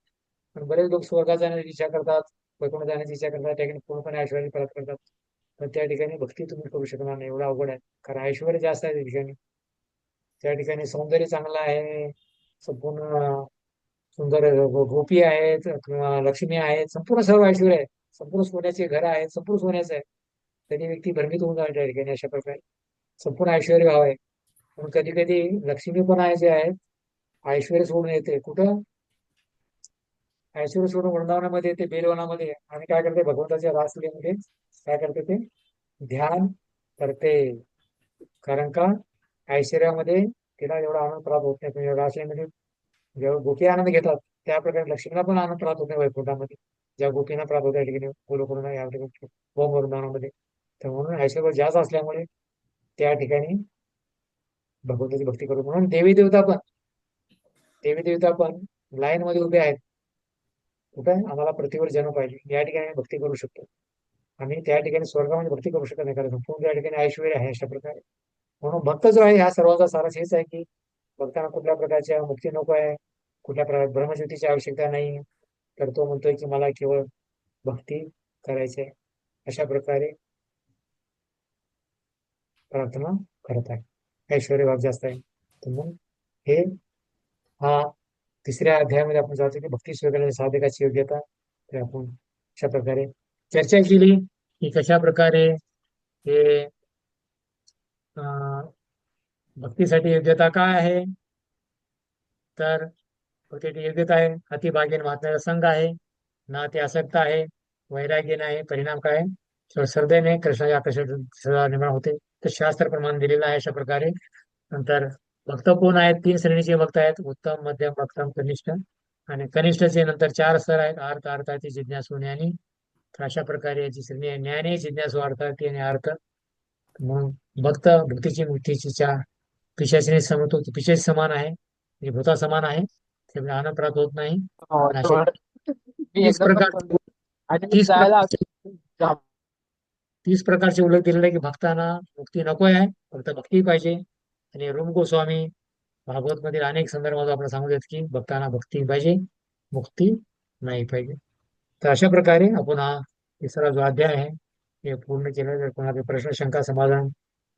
पण बरेच लोक स्वर्गात जाण्याची इच्छा करतात, वैकुंठ जाण्याची इच्छा करतात, त्या ठिकाणी पूर्णपणे ऐश्वर्य परत करतात. पण त्या ठिकाणी भक्ती तुम्ही करू शकणार नाही, एवढा अवघड आहे, कारण ऐश्वर्य जास्त आहे त्या ठिकाणी. त्या ठिकाणी सौंदर्य चांगलं आहे, संपूर्ण सुंदर गोपी आहेत किंवा लक्ष्मी आहेत, संपूर्ण सर्व ऐश्वर्य आहे, संपूर्ण सोन्याचे घर आहेत, संपूर्ण सोन्याचं आहे. तरी व्यक्ती भ्रमित होऊन जाईल त्या ठिकाणी अशा प्रकारे संपूर्ण ऐश्वर्य भाव आहे. पण कधी कधी लक्ष्मी पण आहे जे आहेत ऐश्वर्य सोडून येते, कुठं ऐश्वर्य सोडून वृंदावनामध्ये येते, बेलवनामध्ये, आणि काय करते भगवंताच्या रासलीलेमध्ये काय करते ते ध्यान करते. कारण का ऐश्वर्यामध्ये तिला एवढा आनंद प्राप्त होत नाही, पण रासलीलेमध्ये जेव्हा गोपी आनंद घेतात त्या प्रकारे लक्ष्मीला पण आनंद प्राप्त होत नाही वैकुंठामध्ये, ज्या गोपींना प्राप्त होत त्या ठिकाणी गोलोकरुणा या ठिकाणी होम वृंदावनामध्ये. तर म्हणून ऐश्वर्य जास्त असल्यामुळे त्या ठिकाणी भगवंताची भक्ती करू. म्हणून देवी देवता पण लाईन मध्ये उभे आहेत, कुठे आम्हाला प्रतिवर जन्म पाहिजे, या ठिकाणी भक्ती करू शकतो. आणि त्या ठिकाणी स्वर्गामध्ये भक्ती करू शकत नाही, कारण संपूर्ण त्या ठिकाणी ऐश्वर्य आहे अशा प्रकारे. म्हणून भक्त जो आहे ह्या सर्वांचा सारस हेच आहे की भक्तांना कुठल्या प्रकारच्या मुक्ती नको आहे, कुठल्या प्रकार ब्रह्मज्योतीची आवश्यकता नाही, तर तो म्हणतोय की मला केवळ भक्ती करायची आहे, अशा प्रकारे प्रार्थना करत आहे. ऐश्वर्य भाग जास्त आहे. तर मग हे हा तिसऱ्या अध्यायामध्ये आपण जातो की भक्ती स्वीकारण्याच्या साधकाची योग्यता. तर आपण अशा प्रकारे चर्चा केली की कशा प्रकारे हे भक्तीसाठी योग्यता काय आहे. तर भक्तीची योग्यता आहे अतिभाग्यन महात्म्याचा संघ आहे, ना ते आसक्त आहे, वैराग्य नाही, परिणाम काय श्रद्धेने कृष्णाच्या आकर्षण सदा निर्माण होते. तर शास्त्र प्रमाण दिलेलं आहे अशा प्रकारे. नंतर भक्त कोण आहेत, 3 श्रेणीचे भक्त आहेत, उत्तम, मध्यम, उत्तम, कनिष्ठ. आणि कनिष्ठचे नंतर 4 स्तर आहेत, अर्थ, अर्थार्थी, जिज्ञासू, ज्ञानी. तर अशा प्रकारे याची श्रेणी आहे, ज्ञानी, जिज्ञासू, अर्थार्थी आणि अर्थ. म्हणून भक्त भक्तीची मुक्तीच्या पिशाचिनी समतो, पिशाची समान आहे, म्हणजे भूता समान आहे, त्यामुळे आनंद प्राप्त होत नाही. आणि असे 30 प्रकारचे उल्लेख दिलेले आहे की भक्तांना मुक्ती नको आहे, फक्त भक्ती पाहिजे. आणि रूप गोस्वामी भागवत मधील अनेक संदर्भात आपल्याला सांगू देत की भक्तांना भक्ती पाहिजे, मुक्ती नाही पाहिजे. तर अशा प्रकारे आपण हा तिसरा जो अध्याय आहे हे पूर्ण केलं. जर कोणाचे प्रश्न, शंका, समाधान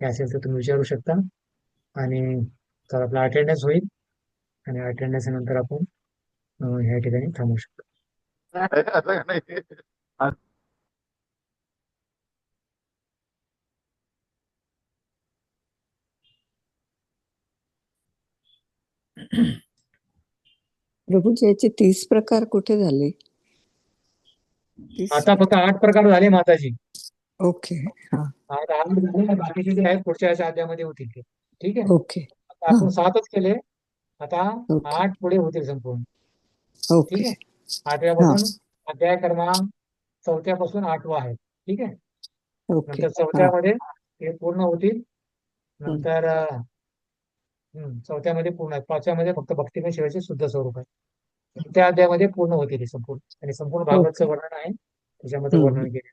हे असेल तर तुम्ही विचारू शकता. आणि तर आपला अटेंडन्स होईल, आणि अटेंडन्स नंतर आपण ह्या ठिकाणी थांबू शकतो. प्रभूजी याचे 30 प्रकार कुठे झाले? आता फक्त 8 प्रकार झाले माताजी. ओके. हा. आता 8 झाले, बाकीचे जे आहेत पुढच्या अध्यायामध्ये होतील ते. ठीक आहे. ओके. आता आपण 7च केले, आता 8 पुढे होतील संपूर्ण. ओके. ठीक आहे. 8व्यापासून अध्याय क्रमांक 4थ्यापासून 8वा आहे. ठीक आहे. ओके. नंतर 4थ्यामध्ये हे पूर्ण होतील. नंतर 4थ्यामध्ये पूर्ण आहे, 5व्यामध्ये फक्त भक्तिमय शिवाचे शुद्ध स्वरूप आहे. त्या अध्यायामध्ये पूर्ण होतील हे संपूर्ण, आणि संपूर्ण भागवतचं वर्णन आहे त्याच्यामध्ये वर्णन केले.